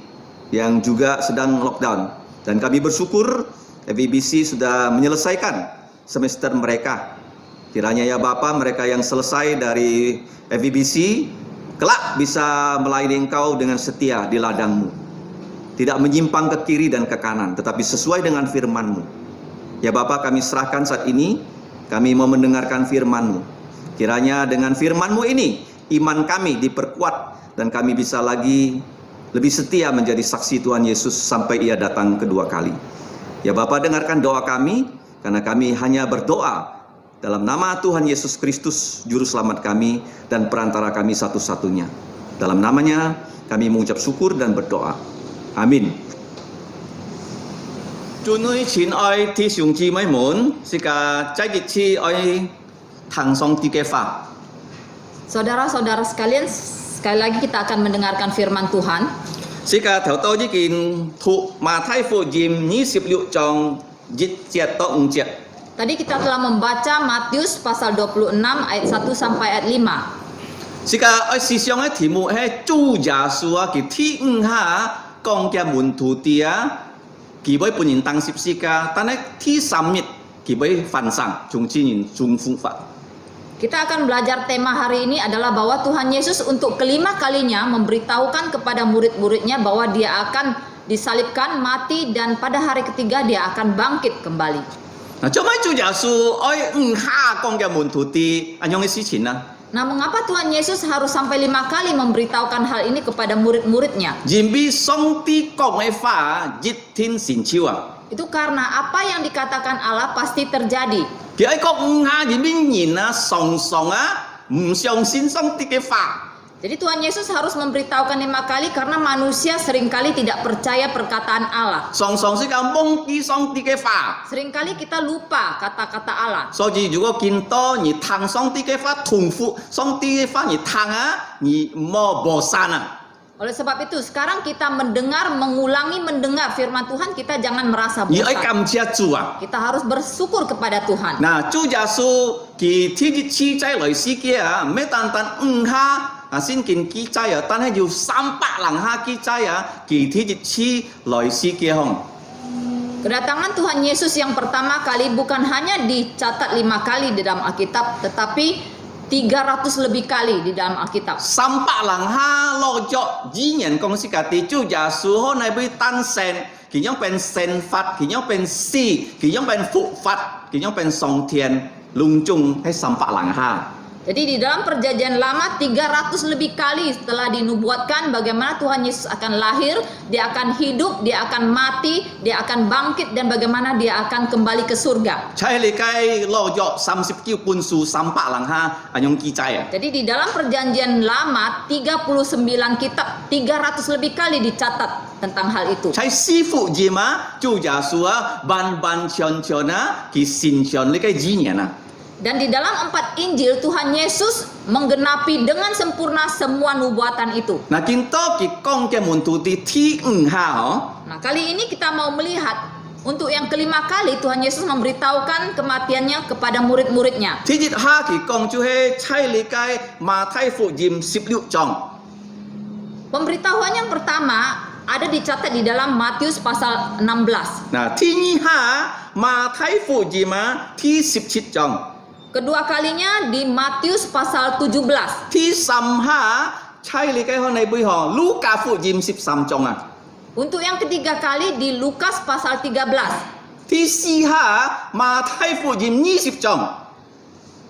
[SPEAKER 3] yang juga sedang lockdown. Dan kami bersyukur FEBC sudah menyelesaikan semester mereka. Kiranya ya Bapa, mereka yang selesai dari FEBC kelak bisa melayani Engkau dengan setia di ladang-Mu, tidak menyimpang ke kiri dan ke kanan, tetapi sesuai dengan firman-Mu. Ya Bapa, kami serahkan saat ini, kami mau mendengarkan firman-Mu. Kiranya dengan firman-Mu ini iman kami diperkuat dan kami bisa lagi lebih setia menjadi saksi Tuhan Yesus sampai Ia datang kedua kali. Ya Bapa, dengarkan doa kami, karena kami hanya berdoa dalam nama Tuhan Yesus Kristus, Juru Selamat kami dan perantara kami satu-satunya. Dalam namanya kami mengucap syukur dan berdoa. Amin. 尊位親愛弟兄姊妹們，是個在日期愛唐宋的法。
[SPEAKER 4] Saudara-saudara sekalian, sekali lagi kita akan mendengarkan firman Tuhan.
[SPEAKER 3] 是個頭到已經讀馬太福音26章1節到5節。
[SPEAKER 4] Tadi kita telah membaca Matius pasal 26 ayat 1 sampai ayat 5.
[SPEAKER 3] 是個愛思想嘅題目係主耶穌啊，佢天下講嘅門徒啲啊。 佢會本人當十字架，但係第三日佢會翻生，從今年中復活。
[SPEAKER 4] Kita akan belajar tema hari ini adalah bahwa Tuhan Yesus untuk kelima kalinya memberitahukan kepada murid-muridnya bahwa Dia akan disalibkan, mati, dan pada hari ketiga Dia akan bangkit kembali.
[SPEAKER 3] Nah, coba主耶穌愛下講嘅門徒啲，安樣嘅事情啊？
[SPEAKER 4] Nah, mengapa Tuhan Yesus harus sampai 5 kali memberitahukan hal ini kepada murid-muridnya?
[SPEAKER 3] 因為上帝講嘅話一定成就啊！
[SPEAKER 4] Itu karena apa yang dikatakan Allah pasti terjadi.
[SPEAKER 3] 佢喺講下入面人啊，常常啊唔相信上帝嘅話，
[SPEAKER 4] Jadi Tuhan Yesus harus memberitahukan 5 kali karena manusia seringkali tidak percaya perkataan Allah.
[SPEAKER 3] 常常是讲忘記上帝嘅話。
[SPEAKER 4] Seringkali kita lupa kata-kata Allah.
[SPEAKER 3] 所以如果見到你聽上帝嘅話，重複上帝嘅話，你聽啊，你冇bosan啊。
[SPEAKER 4] Oleh sebab itu sekarang kita mengulangi mendengar firman Tuhan, kita jangan merasa
[SPEAKER 3] 你愛
[SPEAKER 4] bosan.
[SPEAKER 3] 感謝主啊！
[SPEAKER 4] Kita harus bersyukur kepada Tuhan.
[SPEAKER 3] 嗱，主耶穌佢天日次仔來世界啊，唔係單單5下啊先見記載啊，但係要300人下記載啊，佢天日次來世界紅。
[SPEAKER 4] Kedatangan Tuhan Yesus yang pertama kali bukan hanya dicatat 5 kali di dalam Alkitab, tetapi 300 lebih kali di dalam Alkitab.
[SPEAKER 3] 300人下落咗語言公司嘅地，主耶穌可能會誕生，佢樣เป็น神法，佢樣เป็น死，佢樣เป็น復活，佢樣เป็น上天，隆重喺300人下。
[SPEAKER 4] Jadi di dalam perjanjian lama 300 lebih kali setelah dinubuatkan bagaimana Tuhan Yesus akan lahir, dia akan hidup, dia akan mati, dia akan bangkit dan bagaimana dia akan kembali ke surga.
[SPEAKER 3] ใช้理解落咗39本書300人下，用記載啊。
[SPEAKER 4] Jadi di dalam perjanjian lama 39 kitab 300 lebih kali dicatat tentang hal itu.
[SPEAKER 3] ใช้師傅字嘛，主耶穌啊，完完全全啊，佢成全呢個語言啊。
[SPEAKER 4] Dan di dalam 4 Injil Tuhan Yesus menggenapi dengan sempurna semua nubuatan itu.
[SPEAKER 3] 嗱，見到佢講嘅門徒啲天5下哦，
[SPEAKER 4] Nah, kali ini kita mau melihat untuk yang kelima kali Tuhan Yesus memberitahukan kematiannya kepada murid-muridnya.
[SPEAKER 3] 天日下佢講就係ใช้理解馬太福音16章。
[SPEAKER 4] Pemberitahuan yang pertama ada dicatat di dalam Matius pasal 16.
[SPEAKER 3] 嗱，天二下馬太福音啊，第17章。
[SPEAKER 4] Kedua kalinya di Matius pasal 17.
[SPEAKER 3] ที่3下ใช้理解喺ใน背後路加福音13章啊。
[SPEAKER 4] Untuk yang ketiga kali di Lukas pasal 13.
[SPEAKER 3] ที่4下馬太福音20章。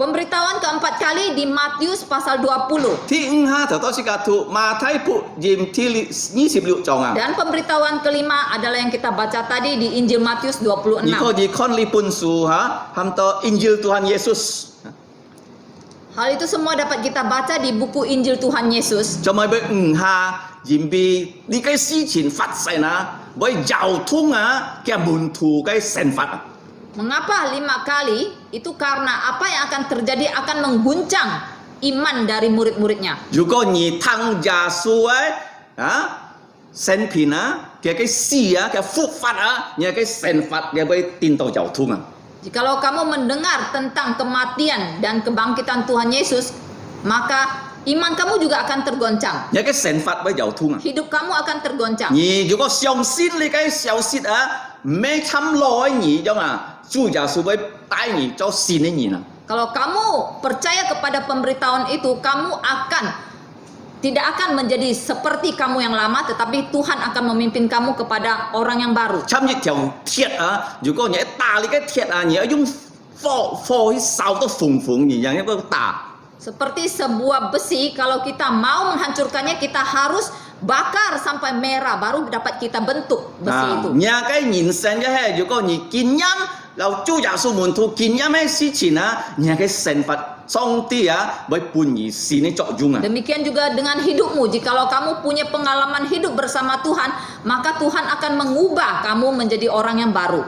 [SPEAKER 4] Pemberitahuan keempat kali di Matius pasal 20.
[SPEAKER 3] ที่5下就多是講到馬太福音ที่26章啊。
[SPEAKER 4] Dan pemberitahuan kelima adalah yang kita baca tadi di Injil Matius 26.
[SPEAKER 3] 你可以看呢本書嚇，含到 Injil Tuhan Yesus。
[SPEAKER 4] Hal itu semua dapat kita baca di buku Injil Tuhan Yesus.
[SPEAKER 3] 就咪俾5下，因為呢個事情發生啊，為交通啊嘅門徒嘅神法啊。
[SPEAKER 4] Mengapa 5 kali? Itu karena apa yang akan terjadi akan mengguncang iman dari murid-muridnya.
[SPEAKER 3] 如果你聽耶穌生平啊嘅死啊嘅復活啊，你嘅神法嘅會顛倒交通啊。
[SPEAKER 4] Jikalau kamu mendengar tentang kematian dan kebangkitan Tuhan Yesus, maka iman kamu juga akan tergoncang.
[SPEAKER 3] 你嘅神法會交通啊。
[SPEAKER 4] Hidup kamu akan tergoncang.
[SPEAKER 3] 你如果相信你嘅消息啊，沒參耐你咁啊，主耶穌會帶你做新嘅人啊。
[SPEAKER 4] Kalau kamu percaya kepada pemberitahuan itu, kamu tidak akan menjadi seperti kamu yang lama, tetapi Tuhan akan memimpin kamu kepada orang yang baru.
[SPEAKER 3] 參一條鐵啊，如果你打你嘅鐵啊，你要用火去燒到紅紅，你yang itu打。
[SPEAKER 4] Seperti sebuah besi, kalau kita mau menghancurkannya, kita harus bakar sampai merah, baru dapat kita bentuk besi itu.
[SPEAKER 3] 你嘅人生嘅係，如果你經驗，有主耶穌門徒經驗嘅事情啊，你嘅神法上帝啊，會伴你新嘅作用啊。
[SPEAKER 4] Demikian juga dengan hidupmu. Jikalau kamu punya pengalaman hidup bersama Tuhan, maka Tuhan akan mengubah kamu menjadi orang yang baru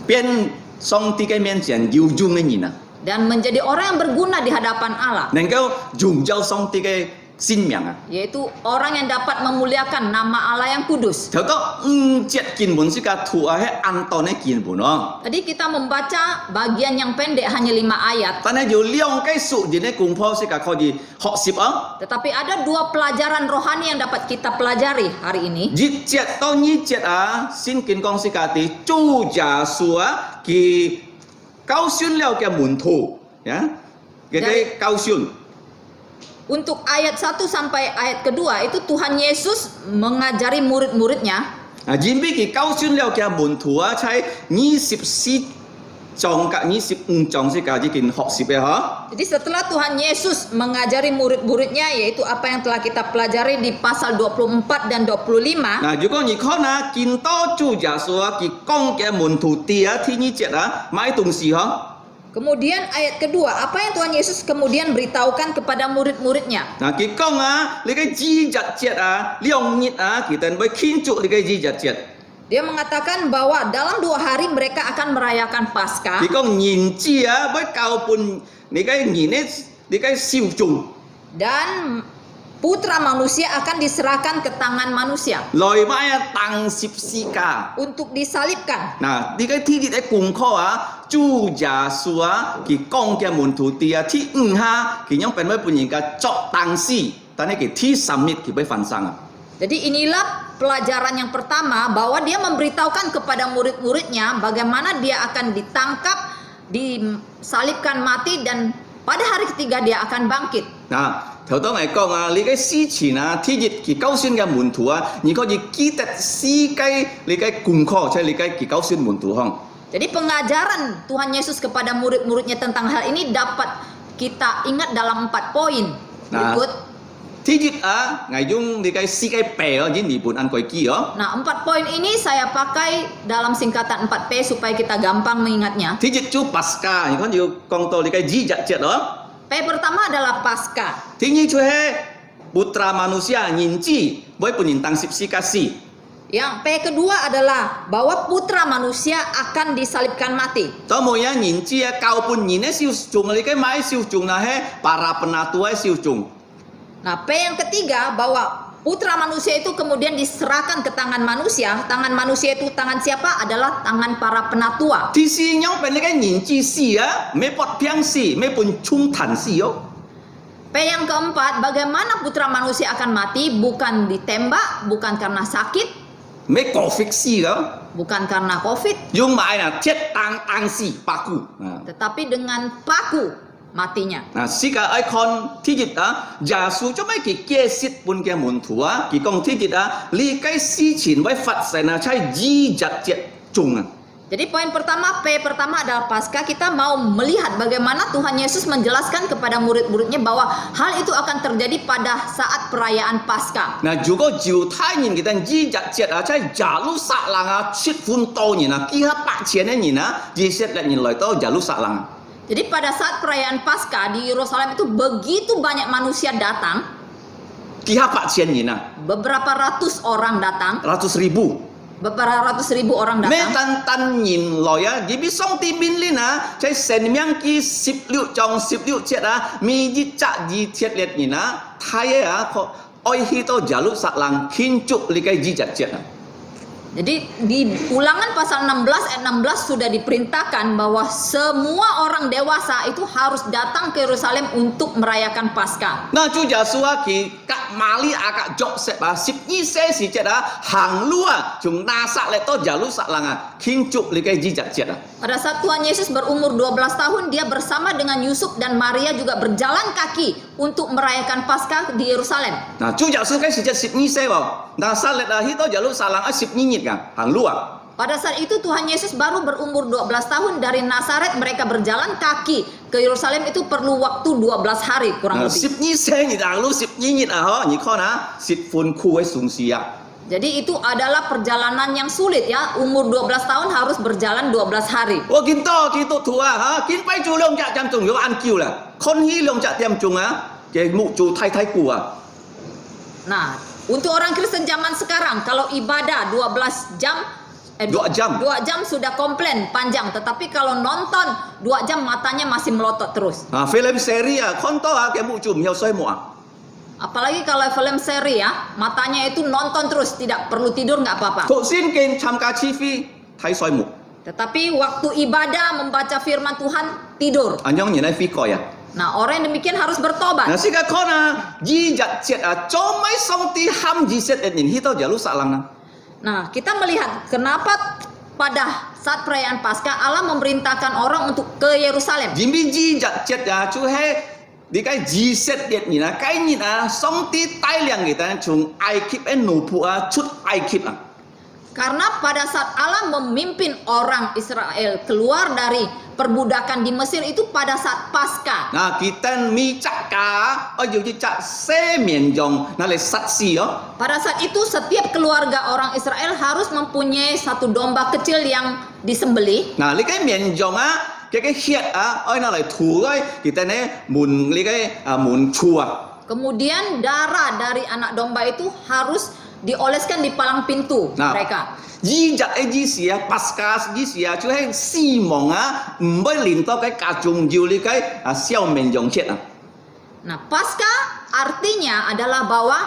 [SPEAKER 3] 變上帝嘅面前有用嘅人啊，
[SPEAKER 4] dan menjadi orang yang berguna di hadapan Allah,
[SPEAKER 3] 能夠榮耀上帝嘅生命啊。
[SPEAKER 4] yaitu orang yang dapat memuliakan nama Allah yang kudus.
[SPEAKER 3] 頭個5節經文是個圖啊，係按當嘅經文哦。
[SPEAKER 4] Tadi kita membaca bagian yang pendek hanya 5 ayat,
[SPEAKER 3] 但係有兩個數字嘅功課是個可以學習啊。
[SPEAKER 4] tetapi ada 2 pelajaran rohani yang dapat kita pelajari hari ini.
[SPEAKER 3] 1節到2節啊，聖經講是個啲主耶穌啊，佢教訓了嘅門徒呀，嘅教訓。
[SPEAKER 4] Untuk ayat 1 sampai ayat kedua itu Tuhan Yesus mengajari murid-muridnya.
[SPEAKER 3] 啊，因為佢教訓了嘅門徒啊，喺24章及25章是個已經學習嘅嗬。
[SPEAKER 4] Jadi setelah Tuhan Yesus mengajari murid-muridnya, yaitu apa yang telah kita pelajari di pasal 24 dan 25.
[SPEAKER 3] 嗱，如果你看啊，見到主耶穌啊，佢講嘅門徒第2節啊，買東西嗬。
[SPEAKER 4] Kemudian ayat kedua, apa yang Tuhan Yesus kemudian beritahukan kepada murid-muridnya?
[SPEAKER 3] Nah, kỳ công lý cái di giật chết liong nhịt kita boleh kincu lý cái di giật chết.
[SPEAKER 4] Dia mengatakan bahwa dalam 2 hari mereka akan merayakan Paskah.
[SPEAKER 3] Kỳ công nhìn chi với cao pun lý cái nhìn lý cái siêu trùng.
[SPEAKER 4] Dan putra manusia akan diserahkan ke tangan manusia
[SPEAKER 3] Lòi mai tăng sip sika.
[SPEAKER 4] untuk disalibkan.
[SPEAKER 3] Nah, lý cái thi dịch ấy cùng kho chu giả xua kỳ công kia môn thủ tia thi ha kỳ nhóm bên với punya cái chọc tăng si. Tadi kỳ thi summit kỳ với phản sang.
[SPEAKER 4] Jadi inilah pelajaran yang pertama, bahwa dia memberitahukan kepada murid-muridnya bagaimana dia akan ditangkap, disalibkan mati, dan pada hari ketiga dia akan bangkit.
[SPEAKER 3] Nah, theo tôi ngày con lý cái si chỉ thi dịch kỳ cao xuyên cái môn thủ những có gì kỹ tật si cái lý cái cùng kho chơi lý cái kỳ cao xuyên môn thủ không?
[SPEAKER 4] Jadi pengajaran Tuhan Yesus kepada murid-muridnya tentang hal ini dapat kita ingat dalam 4 poin berikut.
[SPEAKER 3] Thi dịch ngày dung lý cái si cái bè ở dưới buồn ăn quay kia.
[SPEAKER 4] Nah, 4 poin ini saya pakai dalam singkatan 4P supaya kita gampang mengingatnya.
[SPEAKER 3] Thi dịch chú Pasca những có nhiều con tôi lý cái di giật chết đó.
[SPEAKER 4] P pertama adalah Paskah.
[SPEAKER 3] Thứ nhất chú he putra manusia nhìn chi với punya tăng sip si kasih.
[SPEAKER 4] Yang P kedua adalah bahwa putra manusia akan disalibkan mati.
[SPEAKER 3] Tao mau ya nhìn chi cao pun nhìn siêu trùng lý cái máy siêu trùng là he para penatua siêu trùng.
[SPEAKER 4] Nah, P yang ketiga bahwa putra manusia itu kemudian diserahkan ke tangan manusia. Tangan manusia itu tangan siapa? Adalah tangan para penatua.
[SPEAKER 3] Thì si nhau bên cái nhìn chi si mấy bọt piang si mấy pun chung thần si
[SPEAKER 4] P yang keempat, bagaimana putra manusia akan mati? Bukan ditembak, bukan karena sakit,
[SPEAKER 3] mấy cổ phích si đó.
[SPEAKER 4] bukan karena COVID,
[SPEAKER 3] Dùng mãi là chết tăng si paku.
[SPEAKER 4] tetapi dengan paku matinya.
[SPEAKER 3] Nah, si cả ai con thi dịch giả sử cho mấy cái kia xịt bún kia môn thủ kỳ công thi dịch lý cái si chín với Phật sẽ là chạy di giật chết trùng
[SPEAKER 4] Jadi poin pertama, P pertama adalah Paskah. Kita mau melihat bagaimana Tuhan Yesus menjelaskan kepada murid-muridnya bahwa hal itu akan terjadi pada saat perayaan Paskah.
[SPEAKER 3] Nah, juga Jiu Thai nhìn kita di giật chết chạy giả lúc xạ lăng chết phun tàu nhìn kia bạc chiến ấy nhìn di xét lại nhìn lời tao giả lúc xạ lăng.
[SPEAKER 4] Jadi pada saat perayaan Paskah di Yerusalem itu begitu banyak manusia datang.
[SPEAKER 3] Kia bạc chiến nhìn
[SPEAKER 4] Beberapa ratus orang datang.
[SPEAKER 3] ratus ribu.
[SPEAKER 4] Beberapa ratus ribu orang
[SPEAKER 3] Mấy
[SPEAKER 4] datang.
[SPEAKER 3] tan nhìn lời chỉ biết xong tìm bin lên chạy sen miang kia sip liệu trong sip liệu chết mi di chạ di chết liệt nhìn Thai oi hi to giả lúc xạ lăng kinh chụp lý cái di giật chết.
[SPEAKER 4] Jadi di Ulangan pasal 16 ayat 16 sudah diperintahkan bahwa semua orang dewasa itu harus datang ke Yerusalem untuk merayakan Paskah.
[SPEAKER 3] Nah, chú giả sử kỳ các Mali các dọc sẽ sip nhi xe si chết hàng lúa chúng ta xạ lại to giả lúc xạ lăng kinh chụp lý cái di giật chết.
[SPEAKER 4] Pada saat Tuhan Yesus berumur 12 tahun, dia bersama dengan Yusuf dan Maria juga berjalan kaki untuk merayakan Paskah di Yerusalem.
[SPEAKER 3] Nah, chú giả sử cái si chết sip nhi xe vào. Nah, xạ lại hi to giả lúc xạ lăng sip nhi nhịt hàng lúa.
[SPEAKER 4] Pada saat itu Tuhan Yesus baru berumur 12 tahun. Dari Nazaret mereka berjalan kaki ke Yerusalem itu perlu waktu 12 hari kurang lebih.
[SPEAKER 3] Sip nhi xe nhịt hàng lúa sip nhi nhịt nhị kho sip phun khu ấy xuống xì
[SPEAKER 4] Jadi itu adalah perjalanan yang sulit ya. Umur 12 tahun harus berjalan 12 hari.
[SPEAKER 3] Kita thua kin pai chu long cha cham chung yo an kiu la. Kon hi long cha tiam chung ke mu chu thai ku
[SPEAKER 4] Nah, untuk orang Kristen zaman sekarang kalau ibadah 12 jam 2 jam sudah komplain panjang, tetapi kalau nonton 2 jam matanya masih melotot terus.
[SPEAKER 3] Film seri kon to ke mu chu miao soi mu
[SPEAKER 4] Apalagi kalau film seri ya, matanya itu nonton terus, tidak perlu tidur nggak apa-apa.
[SPEAKER 3] Thụ xin kin tham ca chi phi thai soi mu.
[SPEAKER 4] Tetapi waktu ibadah membaca firman Tuhan tidur.
[SPEAKER 3] Anyong nhìn ai phi coi
[SPEAKER 4] Nah, orang yang demikian harus bertobat.
[SPEAKER 3] Nah, si ka kon ji jat chet cho mai song ti ham ji set nhìn hi to ja lu sa lang
[SPEAKER 4] Nah, kita melihat kenapa pada saat perayaan Paskah Allah memerintahkan orang untuk ke Yerusalem.
[SPEAKER 3] Jimbi ji jat chet chu he đi cái gì xét điện nhỉ cái nhỉ song tí tai liang người ta chung ai kip nụ pu chút ai kip
[SPEAKER 4] Karena pada saat Allah memimpin orang Israel keluar dari perbudakan di Mesir itu pada saat Paskah.
[SPEAKER 3] Nah, kita mi cak ka, jadi cak se mian jong, nah le saksi yo.
[SPEAKER 4] Pada saat itu setiap keluarga orang Israel harus mempunyai satu domba kecil yang disembelih.
[SPEAKER 3] Nah, le cái mian jong cái hiệt oi nó lại thủ oi kita ne mun li cái mun chua.
[SPEAKER 4] Kemudian darah dari anak domba itu harus dioleskan di palang pintu mereka.
[SPEAKER 3] Di giật ấy di xìa Pasca di xìa chú hay xì mong mới liền to cái cả chung diu li cái xiao men dòng chết
[SPEAKER 4] Nah, pasca artinya adalah bahwa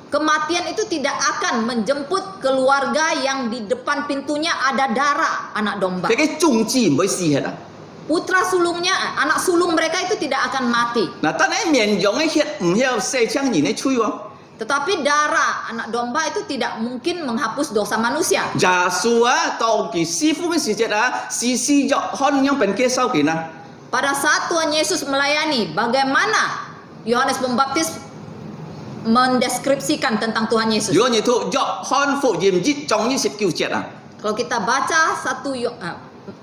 [SPEAKER 4] kematian itu tidak akan menjemput keluarga yang di depan pintunya ada darah anak domba.
[SPEAKER 3] cái chung chi mới xì hết
[SPEAKER 4] Putra sulungnya, anak sulung mereka itu tidak akan mati.
[SPEAKER 3] Nah, ta ấy men dòng ấy hiện hiao xe chang nhìn ấy chui không?
[SPEAKER 4] Tetapi darah anak domba itu tidak mungkin menghapus dosa manusia.
[SPEAKER 3] Giả sử tàu kỳ si phu mới xì chết si dọc hon yang pen kia sau kỳ na.
[SPEAKER 4] Pada saat Tuhan Yesus melayani, bagaimana Yohanes Pembaptis mendeskripsikan tentang Tuhan Yesus?
[SPEAKER 3] Nếu như thụ dọc hon phụ diêm dít trong như xịt kiêu chết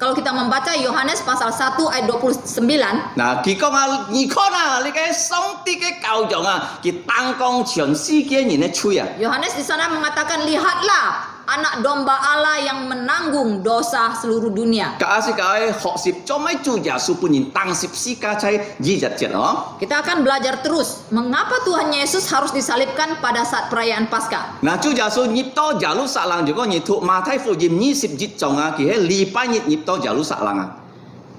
[SPEAKER 4] Kalau kita membaca Yohanes pasal 1 ayat 29,
[SPEAKER 3] Nah, kỳ con nhị con li cái sống tí cái cầu trọng kỳ tăng công trường si kia nhìn nó chui
[SPEAKER 4] Yohanes di sana mengatakan, lihatlah anak domba Allah yang menanggung dosa seluruh dunia.
[SPEAKER 3] Cả si cái học sip cho mấy chủ giả su pun nhìn tăng sip si ca chay gì giật chết đó.
[SPEAKER 4] Kita akan belajar terus mengapa Tuhan Yesus harus disalibkan pada saat perayaan Paskah.
[SPEAKER 3] Nah, chủ giả su nhịp to giả lu xạ lang juga nhị thụ mà thay phụ diêm nhị sip jit trọng kỳ hay li pa nhịp to giả lu xạ lang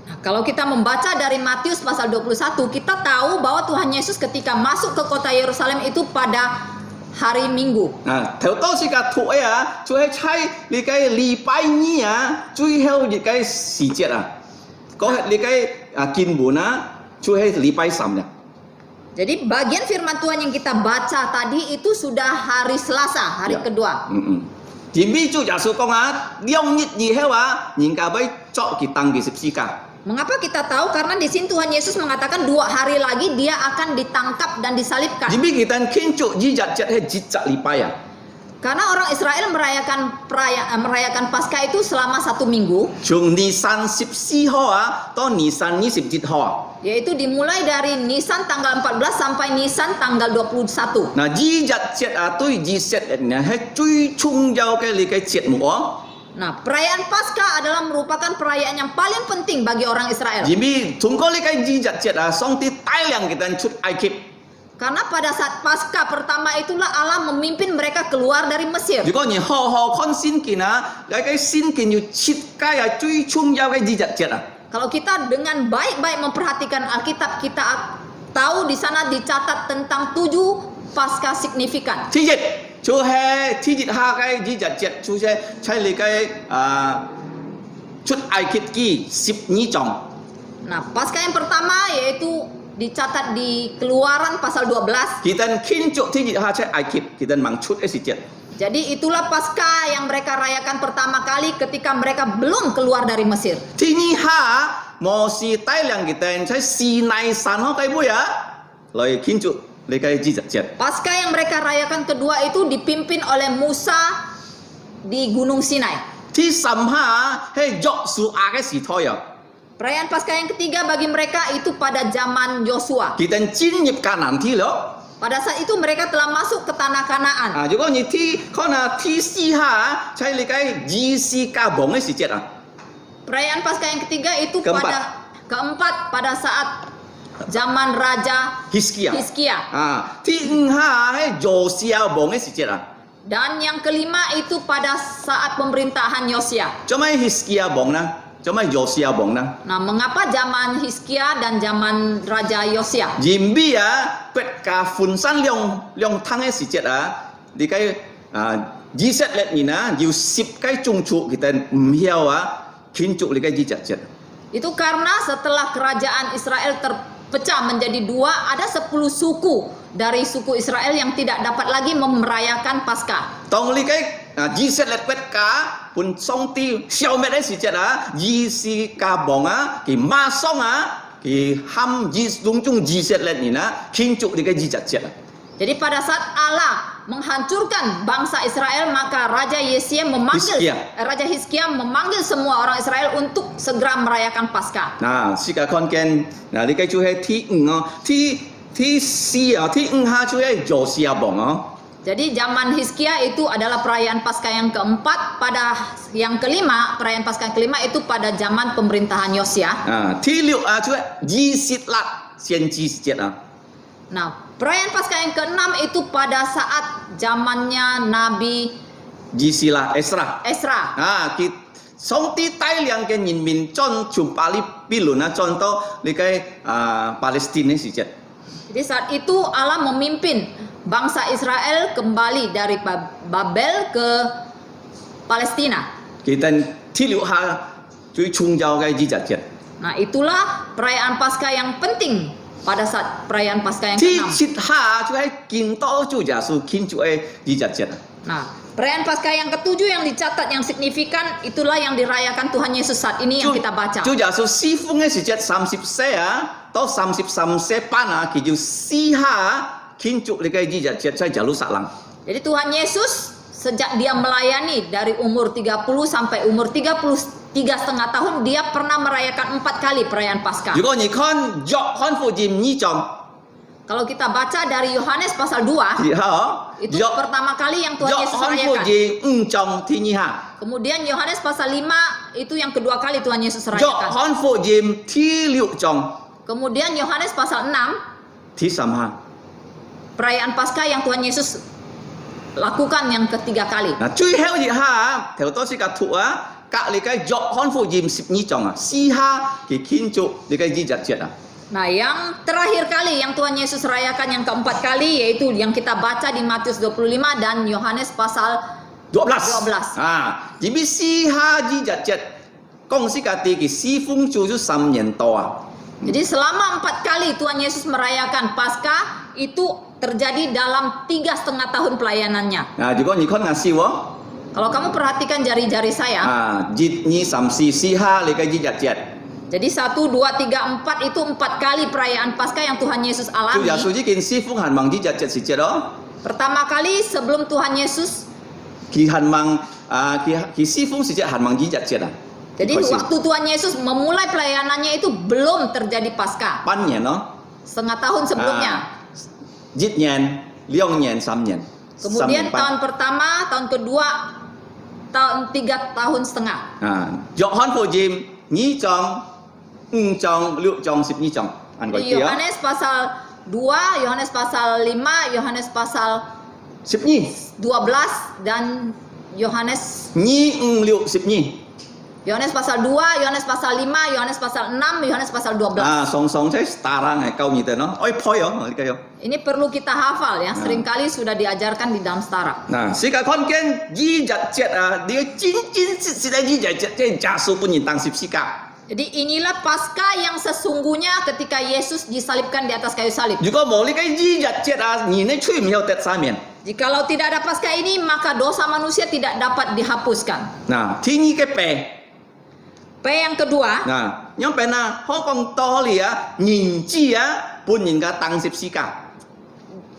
[SPEAKER 4] Nah, kalau kita membaca dari Matius pasal 21, kita tahu bahwa Tuhan Yesus ketika masuk ke kota Yerusalem itu pada hari Minggu.
[SPEAKER 3] Theo tôi si cả thụ ấy chú hay chay li cái li pa nhị chui heo gì cái xì chết có hết li cái kim bún chú hay li pa sam
[SPEAKER 4] Jadi bagian firman Tuhan yang kita baca tadi itu sudah hari Selasa, hari kedua.
[SPEAKER 3] Chỉ vì chủ giả sử con điong nhịt gì heo nhìn cả bây chọn kỳ tăng kỳ sip si cả.
[SPEAKER 4] Mengapa kita tahu? Karena di sini Tuhan Yesus mengatakan 2 hari lagi dia akan ditangkap dan disalibkan.
[SPEAKER 3] Jadi kita kincu jijat jat he jijat lipai
[SPEAKER 4] Karena orang Israel merayakan Paskah itu selama 1 minggu.
[SPEAKER 3] Chung Nisan sip si ho to Nisan ni sip jit ho.
[SPEAKER 4] Yaitu dimulai dari Nisan tanggal 14 sampai Nisan tanggal 21.
[SPEAKER 3] Nah jijat jat tui jiset nya he cui chung jauh ke li kai jiet mu
[SPEAKER 4] Nah, perayaan Paskah adalah merupakan perayaan yang paling penting bagi orang Israel.
[SPEAKER 3] Jadi tunggu li kai jijat jat song ti tai liang kita cut ai kip.
[SPEAKER 4] Karena pada saat Paskah pertama itulah Allah memimpin mereka keluar dari Mesir.
[SPEAKER 3] Jadi ni ho kon sin kina, kai sin kin yu chit kai cui chung jauh kai jijat jat
[SPEAKER 4] Kalau kita dengan baik-baik memperhatikan Alkitab, kita tahu di sana dicatat tentang 7 Paskah signifikan.
[SPEAKER 3] Tijit chú he tijit ha cái gì giật giật chú sẽ chạy lấy cái chút ai kít ki sip ni chong.
[SPEAKER 4] Nah, Paskah yang pertama yaitu dicatat di Keluaran pasal 12.
[SPEAKER 3] Kita kincu tijit ha chạy ai kít kita mang chút esi jet.
[SPEAKER 4] Jadi itulah Paskah yang mereka rayakan pertama kali ketika mereka belum keluar dari Mesir.
[SPEAKER 3] Tini ha mo si tai liang kita chạy si nai san ho kai bu Lai kincu lấy cái gì giật jet.
[SPEAKER 4] Paskah yang mereka rayakan kedua itu dipimpin oleh Musa di Gunung Sinai.
[SPEAKER 3] Ti sam ha he jok su cái si thôi
[SPEAKER 4] Perayaan Paskah yang ketiga bagi mereka itu pada zaman Yosua.
[SPEAKER 3] Kita chin nhịp kanan ti lo.
[SPEAKER 4] Pada saat itu mereka telah masuk ke tanah Kanaan.
[SPEAKER 3] Juga ni ti kona ti si ha chạy lấy cái gì si ka bong esi jet
[SPEAKER 4] Perayaan Paskah yang ketiga itu keempat pada saat zaman Raja
[SPEAKER 3] Hizkia. Ti ha he Josia bong esi jet
[SPEAKER 4] Dan yang kelima itu pada saat pemerintahan Yosia.
[SPEAKER 3] Cuma Hizkia bong cuma Josia bong
[SPEAKER 4] Nah, mengapa zaman Hizkia dan zaman Raja Yosia?
[SPEAKER 3] Jimbi pet ka funsan leong tang esi jet di cái jiset let ni yu sip cái chung chu kita hiao kincu li cái jiset jet.
[SPEAKER 4] Itu karena setelah kerajaan Israel terpecah menjadi 2, ada 10 suku dari suku Israel yang tidak dapat lagi merayakan Paskah.
[SPEAKER 3] Tong li cái jiset let pet ka pun song ti xiao met esi jet ji si ka bong ki ma song ki ham ji dung chung jiset let ni kincu li cái jiset jet.
[SPEAKER 4] Jadi pada saat Allah menghancurkan bangsa Israel, maka Raja Hizkia memanggil semua orang Israel untuk segera merayakan Paskah.
[SPEAKER 3] Nah, si ka kon ken li cái chú he ti si ti ha chú he Josia bong
[SPEAKER 4] Jadi zaman Hizkia itu adalah perayaan Paskah yang keempat. Pada yang kelima, perayaan Paskah yang kelima itu pada zaman pemerintahan Yosia.
[SPEAKER 3] ที่六啊，就係20粒先知節啊。
[SPEAKER 4] Nah, perayaan Paskah yang keenam itu pada saat zamannya Nabi
[SPEAKER 3] 20啦，Esra。
[SPEAKER 4] Esra.
[SPEAKER 3] kita 上帝帶領嘅人民將從巴比倫啊，將到你嘅Palestina時節。
[SPEAKER 4] Jadi saat itu Allah memimpin bangsa Israel kembali dari Babel ke Palestina.
[SPEAKER 3] 其實ที่六下最重要嘅20節。
[SPEAKER 4] Nah, itulah perayaan Paskah yang penting pada saat perayaan Paskah yang
[SPEAKER 3] ที่
[SPEAKER 4] keenam.
[SPEAKER 3] 7下就係見到主耶穌慶祝嘅20節。
[SPEAKER 4] Nah, perayaan Paskah yang ketujuh yang dicatat yang signifikan itulah yang dirayakan Tuhan Yesus saat ini yang kita baca.
[SPEAKER 3] 主耶穌施封嘅時節34啊，到33班啊，佢就私下慶祝你嘅20節喺耶路撒冷。
[SPEAKER 4] Jadi Tuhan Yesus sejak dia melayani dari umur 30 sampai umur 33,5 tahun dia pernah merayakan 4 kali perayaan Paskah.
[SPEAKER 3] 如果你看約翰福音2章，
[SPEAKER 4] Kalau kita baca dari Yohanes pasal 2,
[SPEAKER 3] 然後
[SPEAKER 4] itu
[SPEAKER 3] 約
[SPEAKER 4] pertama kali yang Tuhan
[SPEAKER 3] 約
[SPEAKER 4] Yesus
[SPEAKER 3] 翰福
[SPEAKER 4] rayakan.
[SPEAKER 3] 音5章第2下，
[SPEAKER 4] Kemudian Yohanes pasal 5 itu yang kedua kali Tuhan Yesus
[SPEAKER 3] 約
[SPEAKER 4] rayakan.
[SPEAKER 3] 翰福音第6章
[SPEAKER 4] Kemudian Yohanes pasal 6
[SPEAKER 3] 第3下。
[SPEAKER 4] perayaan Paskah yang Tuhan Yesus lakukan yang ketiga kali.
[SPEAKER 3] 嗱，最後一下頭多時個圖啊，隔離嘅約翰福音12章啊，私下佢慶祝你嘅20節啊。
[SPEAKER 4] Nah, yang terakhir kali yang Tuhan Yesus rayakan yang keempat kali yaitu yang kita baca di Matius 25 dan Yohanes pasal
[SPEAKER 3] 12
[SPEAKER 4] 12.
[SPEAKER 3] 啊，而邊私下20節，公司嘅地嘅施封做咗3年多啊。
[SPEAKER 4] Jadi selama 4 kali Tuhan Yesus merayakan Paskah itu terjadi dalam 3,5 tahun pelayanannya.
[SPEAKER 3] 嗱，如果你看下笑喎，
[SPEAKER 4] Kalau kamu perhatikan jari-jari saya,
[SPEAKER 3] 啊，1、2、3、4私下你嘅20節，
[SPEAKER 4] jadi 1, 2, 3, 4 itu 4 kali perayaan Paskah yang Tuhan Yesus
[SPEAKER 3] 主
[SPEAKER 4] alami.
[SPEAKER 3] 耶穌已經施封限望20節時節咯，
[SPEAKER 4] Pertama kali sebelum Tuhan Yesus,
[SPEAKER 3] 佢限望佢施封時節限望20節啊。
[SPEAKER 4] jadi waktu Tuhan Yesus memulai pelayanannya itu belum terjadi Paskah.
[SPEAKER 3] 8年咯，
[SPEAKER 4] Setengah tahun sebelumnya.
[SPEAKER 3] 1年、2年、3年，
[SPEAKER 4] Kemudian
[SPEAKER 3] 3年半
[SPEAKER 4] tahun pertama, tahun kedua, tahun 3 tahun setengah.
[SPEAKER 3] 啊，約翰福音2章、5章、6章、12章，按個
[SPEAKER 4] Di
[SPEAKER 3] 字啊，
[SPEAKER 4] Yohanes pasal 2, Yohanes pasal 5, Yohanes pasal
[SPEAKER 3] 12、
[SPEAKER 4] 12 dan Yohanes
[SPEAKER 3] 2、5、6、12。
[SPEAKER 4] Yohanes pasal 2, Yohanes pasal 5, Yohanes pasal 6, Yohanes pasal 12.
[SPEAKER 3] 啊，上即係starang係夠熱嘅咯，愛配哦，呢個樣。
[SPEAKER 4] Ini perlu kita hafal ya, seringkali sudah diajarkan di dalam setara.
[SPEAKER 3] 嗱，世界看見20節啊，你要真實嘅20節，即係耶穌本人當十字架。
[SPEAKER 4] Jadi inilah Paskah yang sesungguhnya ketika Yesus disalibkan di atas kayu salib.
[SPEAKER 3] 如果冇呢個20節啊，人呢吹唔有得赦免。
[SPEAKER 4] Jikalau tidak ada Paskah ini, maka dosa manusia tidak dapat dihapuskan.
[SPEAKER 3] 嗱，天意嘅病。
[SPEAKER 4] P yang kedua,
[SPEAKER 3] 嗱，因為啊，香港多嚟啊，人子啊，本人嘅當十字架。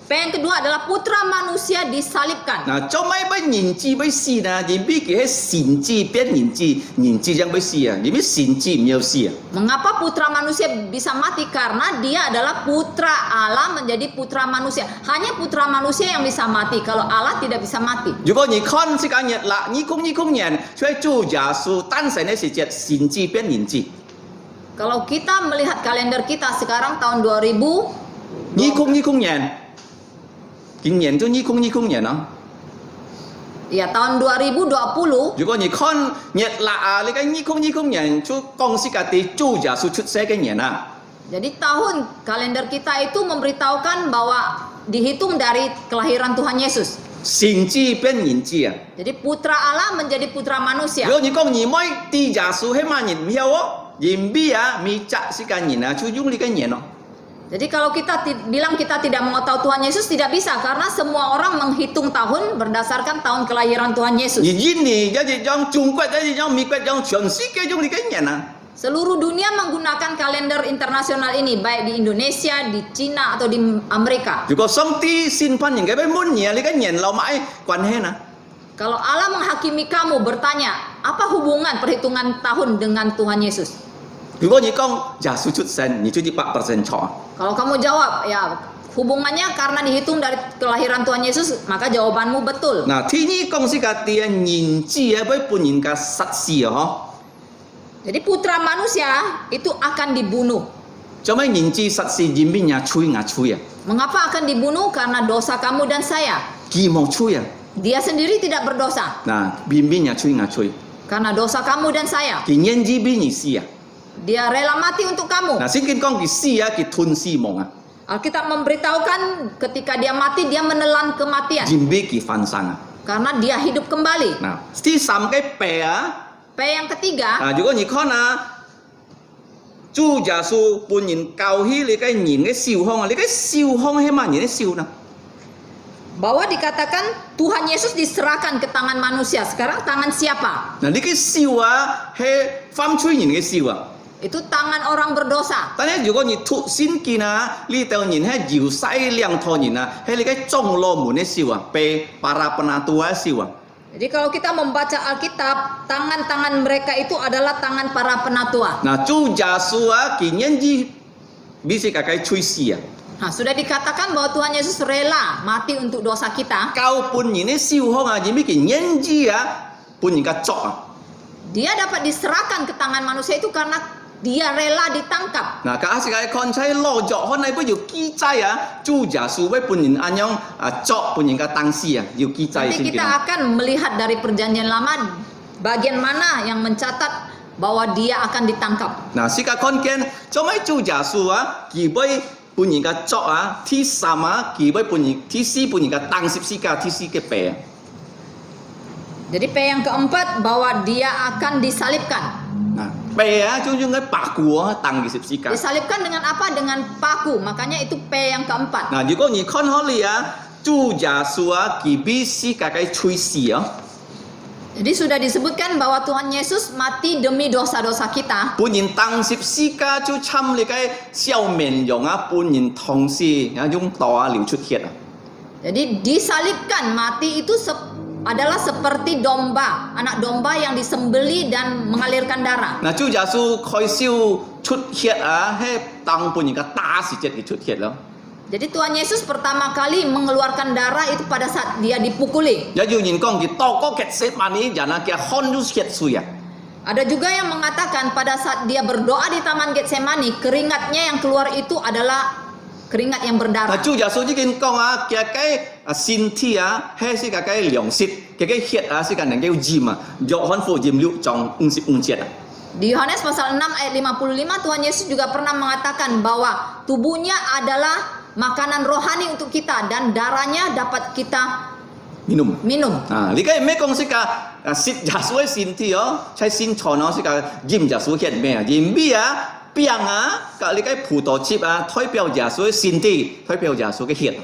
[SPEAKER 4] P yang kedua adalah putra manusia disalibkan.
[SPEAKER 3] 嗱，做咩俾人子俾死啊？而俾佢係神子變人子，人子將俾死啊？而俾神子唔要死啊？
[SPEAKER 4] Mengapa putra manusia bisa mati? Karena dia adalah putra Allah menjadi putra manusia. Hanya putra manusia yang bisa mati. Kalau Allah tidak bisa mati.
[SPEAKER 3] 如果你看這個日啦，2020年，所以主耶穌誕生嘅時節，神子變人子。
[SPEAKER 4] Kalau kita melihat kalender kita sekarang tahun 2000,
[SPEAKER 3] 2020年，今年就2020年咯。
[SPEAKER 4] ya tahun 2020,
[SPEAKER 3] 如果你看日啦啊，你嘅2020年就講是個啲主耶穌出世嘅年啊。
[SPEAKER 4] jadi tahun kalender kita itu memberitahukan bahwa dihitung dari kelahiran Tuhan Yesus.
[SPEAKER 3] 神子變人子啊！
[SPEAKER 4] Jadi putra Allah menjadi putra manusia.
[SPEAKER 3] 如果你講你妹啲耶穌係乜人唔曉喎？人比啊，咪責是個人啊，就用呢個人咯。
[SPEAKER 4] Jadi kalau kita bilang kita tidak mau tahu Tuhan Yesus, tidak bisa karena semua orang menghitung tahun berdasarkan tahun kelahiran Tuhan
[SPEAKER 3] 而
[SPEAKER 4] Yesus.
[SPEAKER 3] 印尼有一種，中國有一種，美國有一種，全世界用呢個人啊。
[SPEAKER 4] Seluruh dunia menggunakan kalender internasional ini, baik di Indonesia, di Cina atau di Amerika.
[SPEAKER 3] 如果上帝審判人嘅咩乜嘢，呢個人留埋關係啊？
[SPEAKER 4] Kalau Allah menghakimi kamu bertanya, apa hubungan perhitungan tahun dengan Tuhan Yesus?
[SPEAKER 3] 如果你講耶穌出生，你就100%錯。
[SPEAKER 4] Kalau kamu jawab, ya hubungannya karena dihitung dari kelahiran Tuhan Yesus, maka jawabanmu betul.
[SPEAKER 3] 嗱，天意講是家啲人子啊，要本人家殺死啊，
[SPEAKER 4] Jadi putra manusia itu akan dibunuh.
[SPEAKER 3] 做咩人子殺死人邊也吹啊吹啊，
[SPEAKER 4] Mengapa akan dibunuh? Karena dosa kamu dan saya.
[SPEAKER 3] 佢冇吹啊，
[SPEAKER 4] Dia sendiri tidak berdosa.
[SPEAKER 3] 嗱邊邊也吹啊吹，
[SPEAKER 4] Karena dosa kamu dan saya.
[SPEAKER 3] 佢人子邊而死啊，
[SPEAKER 4] Dia rela mati untuk kamu.
[SPEAKER 3] 嗱聖經講佢死啊，佢吞死亡啊，
[SPEAKER 4] Alkitab memberitahukan ketika dia mati, dia menelan kematian.
[SPEAKER 3] 人俾佢翻生啊，
[SPEAKER 4] Karena dia hidup kembali.
[SPEAKER 3] 嗱第三個病啊。
[SPEAKER 4] P yang ketiga,
[SPEAKER 3] 啊，如果你看啊，主耶穌本人教起你嘅人嘅燒香啊，你嘅燒香係乜人嘅燒呢？
[SPEAKER 4] bahwa dikatakan Tuhan Yesus diserahkan ke tangan manusia. Sekarang tangan siapa?
[SPEAKER 3] 嗱，你嘅燒啊係犯罪人嘅燒啊。
[SPEAKER 4] Itu tangan orang berdosa.
[SPEAKER 3] 但係如果你脱先見啊，呢度人係搖西兩套人啊，係你嘅眾羅門嘅燒啊，被para penatua燒啊。
[SPEAKER 4] Jadi kalau kita membaca Alkitab, tangan-tangan mereka itu adalah tangan para penatua.
[SPEAKER 3] 嗱，主耶穌啊，佢人子bisa kakak吹死啊。
[SPEAKER 4] Nah, sudah dikatakan bahwa Tuhan Yesus rela mati untuk dosa kita.
[SPEAKER 3] 教本人嘅燒香啊，因為佢人子啊，本人嘅作啊。
[SPEAKER 4] Dia dapat diserahkan ke tangan manusia itu karena dia rela ditangkap.
[SPEAKER 3] 嗱，假設係看在攞咗，可能不要記載啊，主耶穌為本人安樣啊作本人嘅當時啊，要記載
[SPEAKER 4] Nanti
[SPEAKER 3] 先
[SPEAKER 4] kita
[SPEAKER 3] 嘅。
[SPEAKER 4] akan melihat dari perjanjian lama bagian mana yang mencatat bahwa dia akan ditangkap.
[SPEAKER 3] 嗱，世界看見做咩主耶穌啊，佢為本人嘅作啊，第三啊，佢為本人第四本人嘅當十字架，第四嘅病。
[SPEAKER 4] Jadi P yang keempat bahwa dia akan disalibkan.
[SPEAKER 3] 嗱，病啊，種種嘅白骨啊，當嘅十字架。
[SPEAKER 4] Disalibkan dengan apa? Dengan paku. Makanya itu P yang keempat.
[SPEAKER 3] 嗱，如果你看好你啊，主耶穌啊，佢必須嘅吹死啊。
[SPEAKER 4] Jadi sudah disebutkan bahwa Tuhan Yesus mati demi dosa-dosa kita.
[SPEAKER 3] 本人當十字架就參你嘅笑面容啊，本人同時啊用刀啊流出血啊。
[SPEAKER 4] Jadi disalibkan mati itu adalah seperti domba, anak domba yang disembeli dan mengalirkan darah.
[SPEAKER 3] 嗱，主耶穌開燒出血啊，係當本人嘅打時節嘅出血咯。
[SPEAKER 4] Jadi Tuhan Yesus pertama kali mengeluarkan darah itu pada saat dia dipukuli.
[SPEAKER 3] 有人講佢多個嘅血萬年人啊，佢看咗血水啊。
[SPEAKER 4] Ada juga yang mengatakan pada saat dia berdoa di Taman Getsemani, keringatnya yang keluar itu adalah keringat yang
[SPEAKER 3] 嗱，
[SPEAKER 4] berdarah.
[SPEAKER 3] 主耶穌已經講啊，佢嘅身體啊，係是佢嘅糧食，佢嘅血啊是佢能夠鹽啊，約翰福音6章55節啊。
[SPEAKER 4] Di Yohanes pasal 6 ayat 55 Tuhan Yesus juga pernah mengatakan bahwa tubuhnya adalah makanan rohani untuk kita dan darahnya dapat kita
[SPEAKER 3] minum。
[SPEAKER 4] minum.
[SPEAKER 3] 啊，你嘅咩講是個食耶穌嘅身體哦，在身材哦是個鹽耶穌血咩啊？鹽味啊，餅啊，個你嘅葡萄汁啊，代表耶穌嘅身體，代表耶穌嘅血。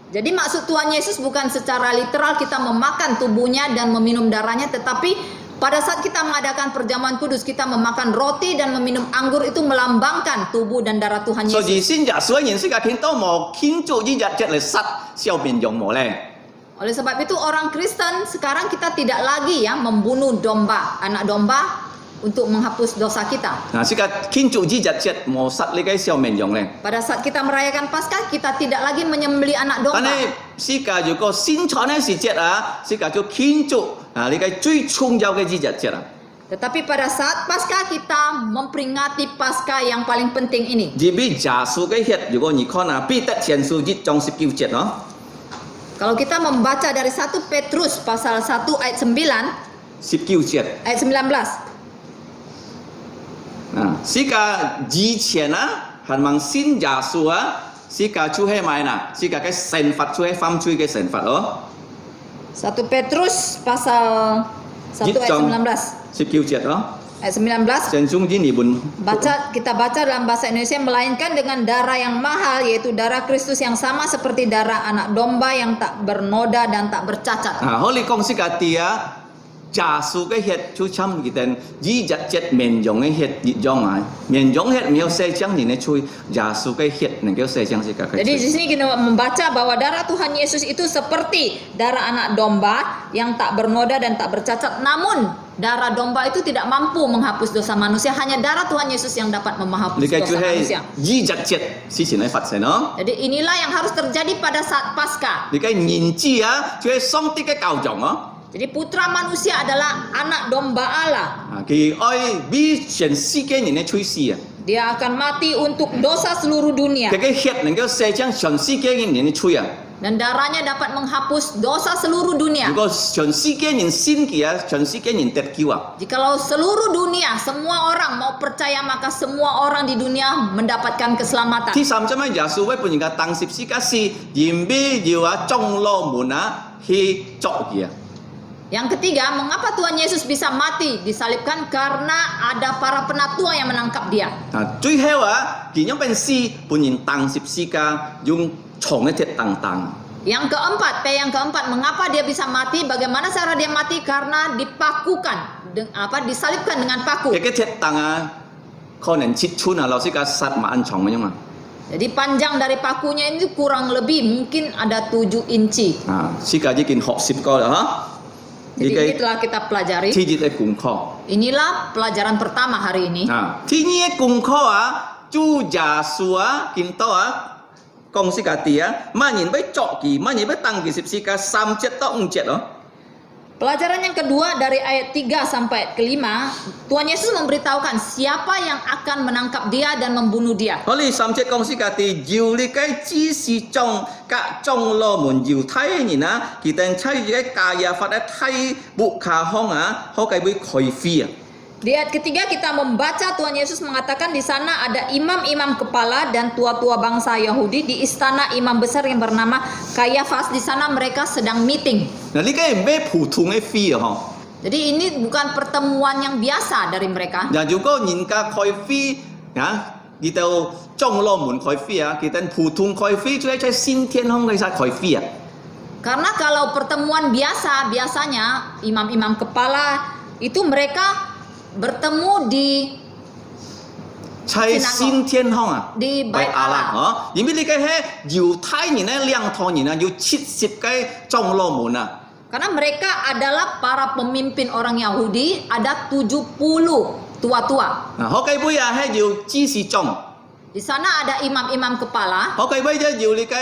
[SPEAKER 4] Jadi maksud Tuhan Yesus bukan secara literal kita memakan tubuhnya dan meminum darahnya, tetapi pada saat kita mengadakan perjamuan kudus, kita memakan roti dan meminum anggur itu melambangkan tubuh dan darah Tuhan
[SPEAKER 3] 所
[SPEAKER 4] Yesus.
[SPEAKER 3] 以信耶穌嘅人是個聽到冇慶祝呢日節嚟殺笑面容冇咧。
[SPEAKER 4] Oleh sebab itu orang Kristen sekarang kita tidak lagi ya membunuh domba, anak domba untuk menghapus dosa kita.
[SPEAKER 3] 嗱，是個慶祝呢日節冇殺你嘅笑面容咧。
[SPEAKER 4] Pada saat kita merayakan Paskah, kita tidak lagi menyembelih anak
[SPEAKER 3] 但
[SPEAKER 4] domba.
[SPEAKER 3] 係是個如果先財嘅時節啊，是個叫慶祝啊，你嘅最重要嘅呢日節啊。
[SPEAKER 4] Tetapi pada saat Paskah kita memperingati Paskah yang paling penting ini.
[SPEAKER 3] 因為耶穌嘅血，如果你看啊，彼得前書1章19節咯。
[SPEAKER 4] Kalau kita membaca dari 1 Petrus pasal 1 ayat 9,
[SPEAKER 3] 19節
[SPEAKER 4] ayat 19.
[SPEAKER 3] 啊，是個以前啊，係問信耶穌啊，是個就係咩呐？是個嘅懲罰，就係犯罪嘅懲罰咯。
[SPEAKER 4] 1 Petrus pasal 1 ayat 19.
[SPEAKER 3] 19節咯。
[SPEAKER 4] Ayat 19.
[SPEAKER 3] 正中間你本
[SPEAKER 4] Kita baca dalam bahasa Indonesia, melainkan dengan darah yang mahal, yaitu darah Kristus yang sama seperti darah anak domba yang tak bernoda dan tak bercacat.
[SPEAKER 3] 啊，可你講是個啲啊，耶穌嘅血就參佢哋以日節面容嘅血一樣啊，面容血沒有寫將人嘅吹，耶穌嘅血能夠寫將是個嘅
[SPEAKER 4] Jadi di
[SPEAKER 3] 吹。
[SPEAKER 4] sini kita membaca bahwa darah Tuhan Yesus itu seperti darah anak domba yang tak bernoda dan tak bercacat. Namun darah domba itu tidak mampu menghapus dosa manusia, hanya darah Tuhan Yesus yang dapat menghapus
[SPEAKER 3] 你嘅
[SPEAKER 4] dosa
[SPEAKER 3] 就係
[SPEAKER 4] manusia.
[SPEAKER 3] 二日節之前嘅發生咯。
[SPEAKER 4] Jadi inilah yang harus terjadi pada saat Paskah.
[SPEAKER 3] 你嘅兒子啊，就係上帝嘅教眾咯。
[SPEAKER 4] Jadi putra manusia adalah anak domba Allah.
[SPEAKER 3] 啊，佢愛比全世界人嘅趨勢啊，
[SPEAKER 4] Dia akan mati untuk dosa seluruh dunia.
[SPEAKER 3] 佢嘅血能夠射將全世界人嘅吹啊。
[SPEAKER 4] Dan darahnya dapat menghapus dosa seluruh dunia.
[SPEAKER 3] 如果全世界人信佢啊，全世界人得救啊。
[SPEAKER 4] Jikalau seluruh dunia, semua orang mau percaya, maka semua orang di dunia mendapatkan keselamatan.
[SPEAKER 3] 第三章咧，耶穌為本人嘅當十字架是因為要啊眾羅門啊去作嘅。
[SPEAKER 4] Yang ketiga, mengapa Tuhan Yesus bisa mati disalibkan? Karena ada para penatua yang menangkap dia.
[SPEAKER 3] 啊，最後啊，佢因為是本人當十字架用長嘅鐵當當。
[SPEAKER 4] Yang keempat, mengapa dia bisa mati? Bagaimana cara dia mati? Karena dipakukan, disalibkan dengan paku.
[SPEAKER 3] 佢嘅鐵當啊，可能切穿啊，老師講殺萬長嘅嘛。
[SPEAKER 4] Jadi panjang dari pakunya ini kurang lebih mungkin ada 7 inci.
[SPEAKER 3] 啊，世界已經學習過啦，嚇。
[SPEAKER 4] Jadi ini telah kita pelajari.
[SPEAKER 3] 第一嘅功課。
[SPEAKER 4] Inilah pelajaran pertama hari ini.
[SPEAKER 3] 啊，第二嘅功課啊，主耶穌啊，見到啊，講世界啲啊，乜人要作佢，乜人要當佢十字架3節到5節咯。
[SPEAKER 4] Pelajaran yang kedua dari ayat 3 sampai ke 5, Tuhan Yesus memberitahukan siapa yang akan menangkap dia dan membunuh dia.
[SPEAKER 3] 我哋3節講世界啲，要你嘅指示中，各種羅門猶太人啊，佢哋猜住嘅加亞法嘅睇不卡康啊，可計會開飛啊。
[SPEAKER 4] Di ayat ketiga kita membaca Tuhan Yesus mengatakan di sana ada imam-imam kepala dan tua-tua bangsa Yahudi di istana imam besar yang bernama Kayafas. Di sana mereka sedang meeting.
[SPEAKER 3] 嗱，呢個係咩普通嘅飛啊？嗬？
[SPEAKER 4] Jadi ini bukan pertemuan yang biasa dari mereka.
[SPEAKER 3] 嗱，如果人家開飛啊，佢就眾羅門開飛啊，佢哋普通開飛，就係在新天空嘅曬開飛啊。
[SPEAKER 4] Karena kalau pertemuan biasanya imam-imam kepala itu mereka bertemu di
[SPEAKER 3] 在新天空啊，
[SPEAKER 4] di Bait
[SPEAKER 3] 阿拉
[SPEAKER 4] Allah.
[SPEAKER 3] 哦，因為呢個係猶太人咧，兩堂人啊，要70嘅眾羅門啊。
[SPEAKER 4] Karena mereka adalah para pemimpin orang Yahudi, ada 70 tua-tua.
[SPEAKER 3] 嗱，好計杯啊，係要指示眾，
[SPEAKER 4] Di sana ada imam-imam kepala,
[SPEAKER 3] 好計杯就要你嘅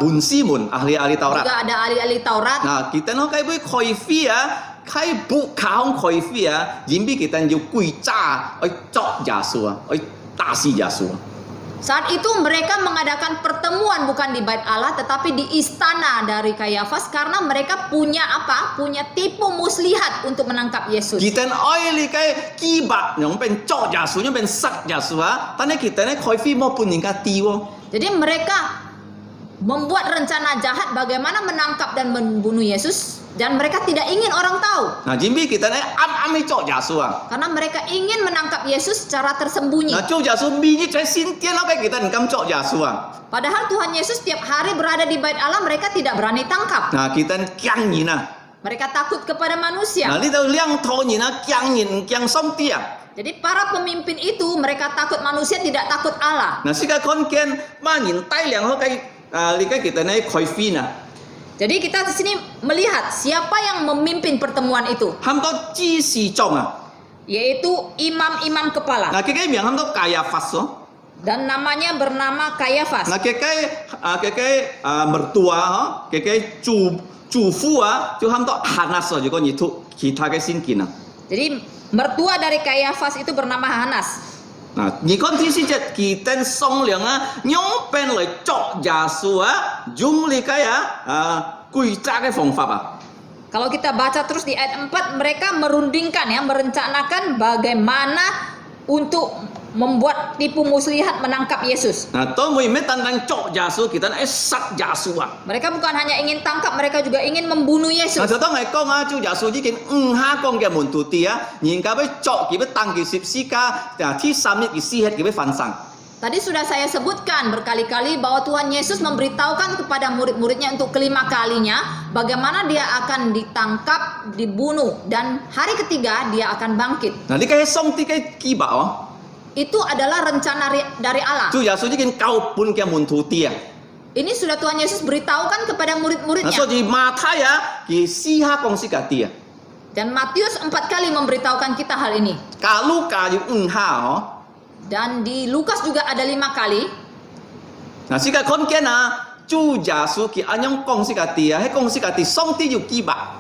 [SPEAKER 3] 門師們ahli Taurat。
[SPEAKER 4] juga ada ahli-ahli Taurat.
[SPEAKER 3] 嗱，kita好計杯開飛啊，開不靠開飛啊，因為kita要跪炸去作耶穌啊，去打死耶穌啊。
[SPEAKER 4] Saat itu mereka mengadakan pertemuan bukan di Bait Allah tetapi di istana dari Kayafas karena mereka punya apa? Punya tipu muslihat untuk menangkap Yesus.
[SPEAKER 3] kita愛你嘅基白，用變作耶穌，用變殺耶穌啊，但係kita咧開飛冇半人家啲喎。
[SPEAKER 4] Jadi mereka membuat rencana jahat bagaimana menangkap dan membunuh Yesus dan mereka tidak ingin orang tahu
[SPEAKER 3] 嗱，因為kita咧啱去作耶穌啊。
[SPEAKER 4] karena mereka ingin menangkap Yesus secara tersembunyi.
[SPEAKER 3] 嗱，做耶穌明日在新天咯，嘅kita唔敢作耶穌啊。
[SPEAKER 4] Padahal Tuhan Yesus setiap hari berada di Bait Allah mereka tidak berani tangkap.
[SPEAKER 3] 嗱，kita驚人啊。
[SPEAKER 4] Mereka takut kepada manusia.
[SPEAKER 3] 嗱，呢度兩堂人啊，驚人驚上帝啊。
[SPEAKER 4] Jadi para pemimpin itu mereka takut manusia tidak takut Allah.
[SPEAKER 3] 嗱，世界看見乜人低量好計呢個kita咧開飛啊。
[SPEAKER 4] Jadi kita di sini melihat siapa yang memimpin pertemuan itu,
[SPEAKER 3] 喊到指示眾啊。
[SPEAKER 4] yaitu imam-imam kepala
[SPEAKER 3] 嗱，佢嘅名喊到加亞法咯。
[SPEAKER 4] dan namanya bernama Kayafas.
[SPEAKER 3] 嗱，佢嘅mertua 嗬，佢嘅祖父啊，就喊到Hanas咯。如果你讀其他嘅先見啊。
[SPEAKER 4] Jadi mertua dari Kayafas itu bernama Hanas.
[SPEAKER 3] 嗱，你看第四節，佢哋商量啊，用邊嚟作耶穌啊，用呢個詭詐嘅方法啊。
[SPEAKER 4] Kalau kita baca terus di ayat 4 mereka merundingkan ya, merencanakan bagaimana untuk membuat tipu muslihat menangkap Yesus.
[SPEAKER 3] 嗱，當我哋咩單單作耶穌，佢哋殺耶穌啊。
[SPEAKER 4] Mereka bukan hanya ingin tangkap, mereka juga ingin membunuh
[SPEAKER 3] 嗱，
[SPEAKER 4] Yesus.
[SPEAKER 3] 就當係講啊，做耶穌已經下講嘅門徒啲啊，人家要作，佢要當佢十字架，第三日佢死hết，佢要翻生。
[SPEAKER 4] Tadi sudah saya sebutkan berkali-kali bahwa Tuhan Yesus memberitahukan kepada murid-muridnya untuk kelima kalinya bagaimana dia akan ditangkap, dibunuh, dan hari ketiga dia akan bangkit.
[SPEAKER 3] 嗱，呢個係上帝嘅計劃哦。
[SPEAKER 4] Itu adalah rencana dari Allah.
[SPEAKER 3] 做耶穌已經交本嘅門徒啲啊。
[SPEAKER 4] Ini sudah Tuhan Yesus beritahukan kepada
[SPEAKER 3] 嗱，
[SPEAKER 4] murid-muridnya.
[SPEAKER 3] 所以馬太啊，佢私下講世界啲啊。
[SPEAKER 4] Dan Matius 4 kali memberitahukan kita hal ini.
[SPEAKER 3] 假如加要5下哦，
[SPEAKER 4] Dan di Lukas juga ada 5 kali.
[SPEAKER 3] 嗱，世界看見啊，主耶穌佢安樣講世界地啊，喺講世界地上帝要記吧。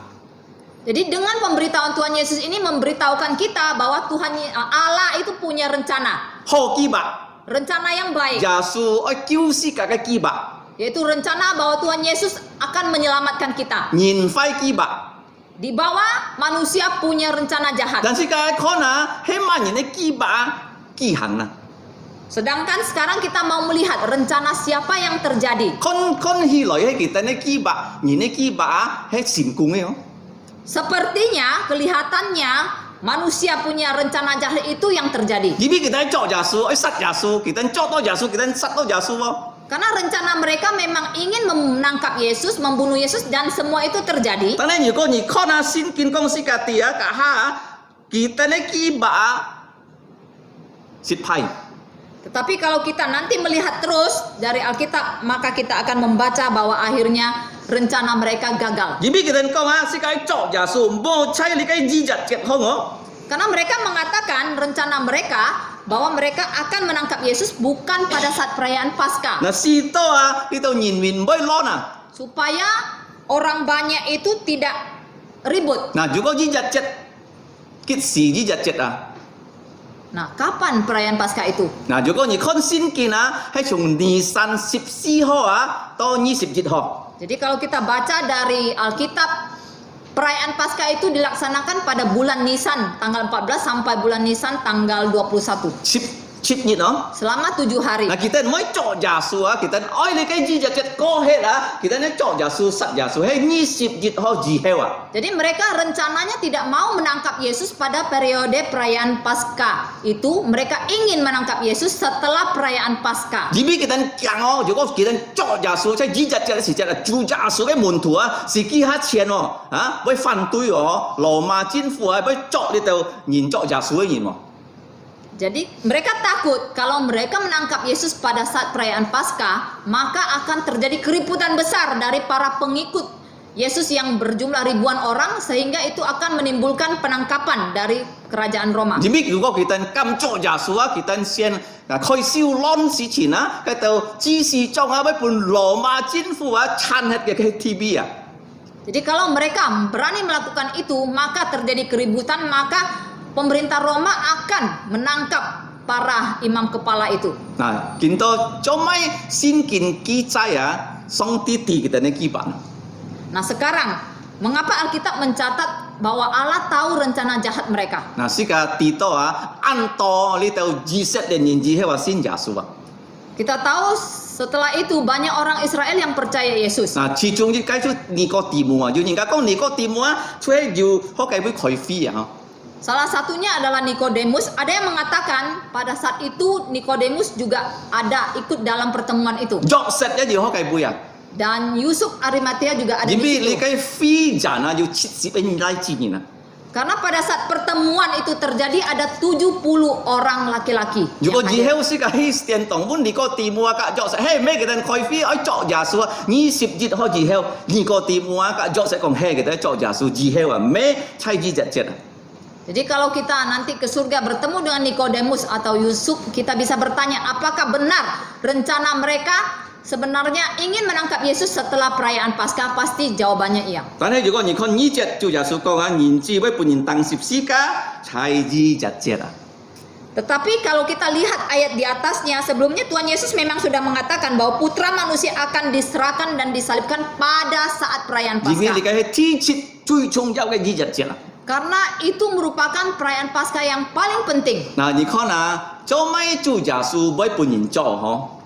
[SPEAKER 4] Jadi dengan pemberitahuan Tuhan Yesus ini memberitahukan kita bahwa Allah itu punya rencana.
[SPEAKER 3] 好記吧，
[SPEAKER 4] Rencana yang baik.
[SPEAKER 3] 耶穌愛救世界嘅記吧，
[SPEAKER 4] Yaitu rencana bahwa Tuhan Yesus akan menyelamatkan kita.
[SPEAKER 3] 人快記吧。
[SPEAKER 4] Di bawah manusia punya rencana jahat.
[SPEAKER 3] 但世界看啊，喺萬人嘅記吧記行啊，
[SPEAKER 4] Sedangkan sekarang kita mau melihat rencana siapa yang terjadi.
[SPEAKER 3] 看起來喺kita嘅記吧，人嘅記吧啊，係成功嘅哦。
[SPEAKER 4] Sepertinya kelihatannya manusia punya rencana jahat itu yang terjadi.
[SPEAKER 3] Jadi kita cok Yesus, sát Yesus, kita cok to Yesus, kita sát to Yesus oh.
[SPEAKER 4] Karena rencana mereka memang ingin menangkap Yesus, membunuh Yesus, dan semua itu terjadi.
[SPEAKER 3] 但係如果你看下聖經講世界地啊，家下kita嘅記吧失敗。
[SPEAKER 4] Tetapi kalau kita nanti melihat terus dari Alkitab, maka kita akan membaca bahwa akhirnya rencana mereka gagal.
[SPEAKER 3] Jadi kita講啊，世界作耶穌，冇猜你嘅意日結好我。
[SPEAKER 4] Karena mereka mengatakan rencana mereka bahwa mereka akan menangkap Yesus bukan pada saat perayaan Paskah.
[SPEAKER 3] 嗱，試到啊，呢度人民唔會攞啊。
[SPEAKER 4] Supaya orang banyak itu tidak ribut.
[SPEAKER 3] 嗱，如果意日節，幾時意日節啊？
[SPEAKER 4] Nah, kapan perayaan Paskah itu?
[SPEAKER 3] 嗱，如果你看聖經啊，係從尼散14號啊到21號。
[SPEAKER 4] Jadi kalau kita baca dari Alkitab, perayaan Paskah itu dilaksanakan pada bulan Nisan, tanggal 14 sampai bulan Nisan tanggal 21.
[SPEAKER 3] 17日哦。
[SPEAKER 4] Selama 7 hari.
[SPEAKER 3] Nah kita mới chọn giả sử á, kita oi lấy cái gì chết có hết á, kita nói chọn giả sử sát giả sử hay 20 dịch ho gì heo à.
[SPEAKER 4] Jadi mereka rencananya tidak mau menangkap Yesus pada periode perayaan Paskah. Itu mereka ingin menangkap Yesus setelah perayaan Paskah.
[SPEAKER 3] Chỉ biết kita càng ho,如果kita chọn giả sử hay gì chết thì chết là chủ giả sử cái môn thủ á,是幾下錢哦，啊，會反對哦，羅馬政府啊，會chọn đi tàu nhìn chọn giả sử nhìn mà.
[SPEAKER 4] Jadi mereka takut kalau mereka menangkap Yesus pada saat perayaan Paskah, maka akan terjadi keributan besar dari para pengikut Yesus yang berjumlah ribuan orang, sehingga itu akan menimbulkan penangkapan dari kerajaan Roma.
[SPEAKER 3] Chỉ biết如果kita cầm chọn giả sử á, kita先開燒lõn事前啊，cái tàu chỉ是trong á, với phần羅馬政府啊，찬 hết cái TV à.
[SPEAKER 4] Jadi kalau mereka berani melakukan itu, maka terjadi keributan, maka pemerintah Roma akan menangkap para imam kepala itu.
[SPEAKER 3] Nah, kita cuma singkin kijaya song titi kita ne kiban.
[SPEAKER 4] Nah sekarang, mengapa Alkitab mencatat bahwa Allah tahu rencana jahat mereka?
[SPEAKER 3] Nah, sika tito anto li tau jiset dan yinji hewa sin Yesus.
[SPEAKER 4] Kita tahu setelah itu banyak orang Israel yang percaya Yesus.
[SPEAKER 3] Nah,其中一個就尼哥底母啊，就人家講尼哥底母啊，出嚟要學計會開飛啊。
[SPEAKER 4] Salah satunya adalah Nikodemus. Ada yang mengatakan pada saat itu Nikodemus juga ada ikut dalam pertemuan itu.
[SPEAKER 3] Joseph ya juga學計會啊。
[SPEAKER 4] Dan Yusuf Arimatea juga ada di
[SPEAKER 3] Jadi li
[SPEAKER 4] situ.
[SPEAKER 3] cái phi giả na yêu chít xí bên lai chi na.
[SPEAKER 4] Karena pada saat pertemuan itu terjadi ada 70 orang laki-laki.
[SPEAKER 3] Dù có
[SPEAKER 4] yang
[SPEAKER 3] gì
[SPEAKER 4] hadir.
[SPEAKER 3] heo xí cái tiền tổng vốn đi có tìm mua cả Joseph hey mấy cái tên khai phi ở chọ giả số 20 dịch ho gì heo đi có tìm mua cả Joseph còn hey cái tên chọ giả số gì heo à mấy chai gì chết chết à.
[SPEAKER 4] Jadi kalau kita nanti ke surga bertemu dengan Nikodemus atau Yusuf, kita bisa bertanya apakah benar rencana mereka sebenarnya ingin menangkap Yesus setelah perayaan Paskah. Pasti jawabannya iya.
[SPEAKER 3] 但係如果你看呢隻就耶穌講啊，人子會本人當十字架，才知日節啊。
[SPEAKER 4] Tetapi kalau kita lihat ayat di atasnya, sebelumnya Tuhan Yesus memang sudah mengatakan bahwa putra manusia akan diserahkan dan disalibkan pada saat perayaan
[SPEAKER 3] 而家你
[SPEAKER 4] Paskah.
[SPEAKER 3] 嘅係天設最重要嘅呢日節啊。
[SPEAKER 4] Karena itu merupakan perayaan Paskah yang paling penting.
[SPEAKER 3] 嗱，你看啊，做咩就耶穌會本人做嗬？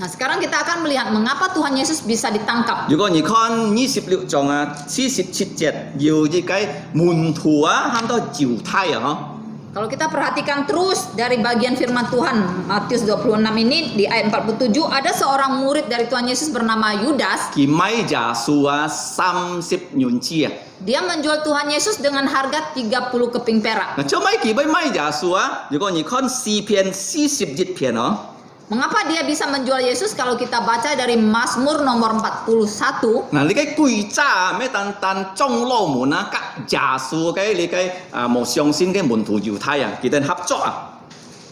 [SPEAKER 4] Nah, sekarang kita akan melihat mengapa Tuhan Yesus bisa ditangkap.
[SPEAKER 3] 如果你看26章啊，47節要呢個門徒啊，喊到猶太啊，
[SPEAKER 4] Kalau kita perhatikan terus dari bagian firman Tuhan Matius 26 ini di ayat 47, ada seorang murid dari Tuhan Yesus bernama Yudas.
[SPEAKER 3] 佢買耶穌啊30元紙啊。
[SPEAKER 4] Dia menjual Tuhan Yesus dengan harga 30 keping perak.
[SPEAKER 3] 嗱，做咩佢會買耶穌啊？如果你看詩篇40節篇哦。
[SPEAKER 4] Mengapa dia bisa menjual Yesus? Kalau kita baca dari Mazmur nomor 41,
[SPEAKER 3] 嗱，你嘅貴渣咩？但中路門啊，格耶穌嘅你嘅冇相信嘅門徒猶太啊，佢哋合作啊。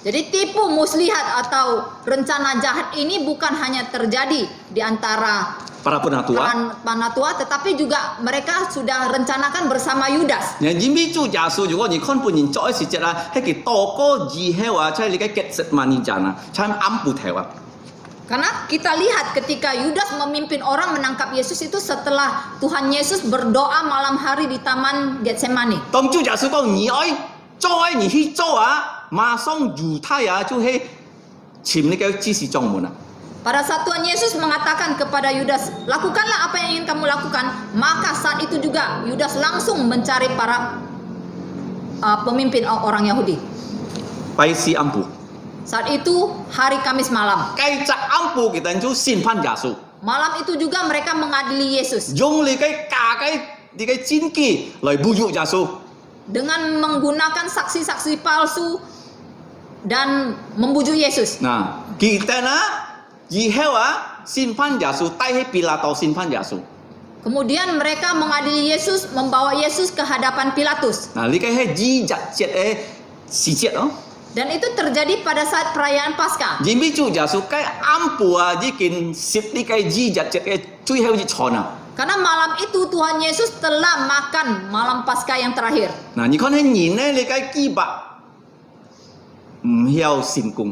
[SPEAKER 4] jadi tipu muslihat atau rencana jahat ini bukan hanya terjadi di antara
[SPEAKER 3] Para penatua.
[SPEAKER 4] penatua, tetapi juga mereka sudah rencanakan bersama Yudas.
[SPEAKER 3] 人因為做耶穌，如果你看本人做嘅時節啊，係佢多個以後啊，即係你嘅結實萬年陣啊，差暗不頭啊。
[SPEAKER 4] Karena kita lihat ketika Yudas memimpin orang menangkap Yesus itu setelah Tuhan Yesus berdoa malam hari di Taman Getsemani.
[SPEAKER 3] 當做耶穌講你愛做你去做啊，馬上猶太啊就係簽你嘅指示中門啊。
[SPEAKER 4] Pada saat Tuhan Yesus mengatakan kepada Yudas, lakukanlah apa yang ingin kamu lakukan, maka saat itu juga Yudas langsung mencari para pemimpin orang Yahudi.
[SPEAKER 3] 拜師暗部，
[SPEAKER 4] Saat itu hari Kamis malam.
[SPEAKER 3] 繼續暗部佢哋就審判耶穌，
[SPEAKER 4] Malam itu juga mereka mengadili Yesus
[SPEAKER 3] 用你嘅假嘅你嘅戰機來侮辱耶穌。
[SPEAKER 4] dengan menggunakan saksi-saksi palsu dan membujuk Yesus.
[SPEAKER 3] 嗱，佢哋啊以後啊審判耶穌，帶去比拉多審判耶穌。
[SPEAKER 4] Kemudian mereka mengadili Yesus, membawa Yesus ke hadapan Pilatus.
[SPEAKER 3] 嗱，你嘅係二日節嘅時節咯。
[SPEAKER 4] Dan itu terjadi pada saat perayaan Paskah.
[SPEAKER 3] 因為做耶穌嘅暗部啊已經攝你嘅二日節嘅最後一餐啊。
[SPEAKER 4] Karena malam itu Tuhan Yesus telah makan malam Paskah yang terakhir.
[SPEAKER 3] 嗱，你看啲人咧，你嘅基白唔曉善功。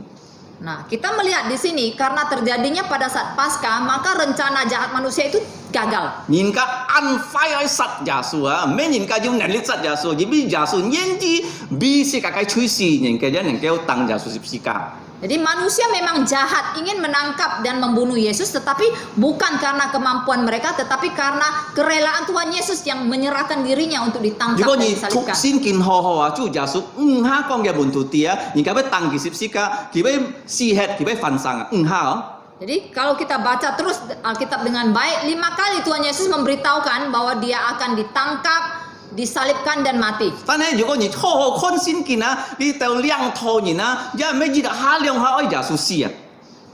[SPEAKER 4] Nah, kita melihat di sini karena terjadinya pada saat Paskah, maka rencana jahat manusia itu gagal.
[SPEAKER 3] 人家按快去殺耶穌啊，咩人家要能力殺耶穌，因為耶穌因之比世界嘅趨勢，人家能夠當耶穌十字架。
[SPEAKER 4] Jadi manusia memang jahat, ingin menangkap dan membunuh Yesus, tetapi bukan karena kemampuan mereka, tetapi karena kerelaan Tuhan Yesus yang menyerahkan dirinya untuk
[SPEAKER 3] 如
[SPEAKER 4] ditangkap
[SPEAKER 3] 果
[SPEAKER 4] dan
[SPEAKER 3] 你ทุก
[SPEAKER 4] disalibkan.
[SPEAKER 3] 先見好好啊，做耶穌唔下講嘅門徒啲啊，人家要當佢十字架，佢要施血，佢要焚生啊，唔下哦。
[SPEAKER 4] Jadi kalau kita baca terus Alkitab dengan baik, 5 kali Tuhan Yesus memberitahukan bahwa dia akan ditangkap, disalibkan dan mati.
[SPEAKER 3] 但係如果你好好看先見啊，你就兩套人啊，一咩熱下兩下愛耶穌死啊。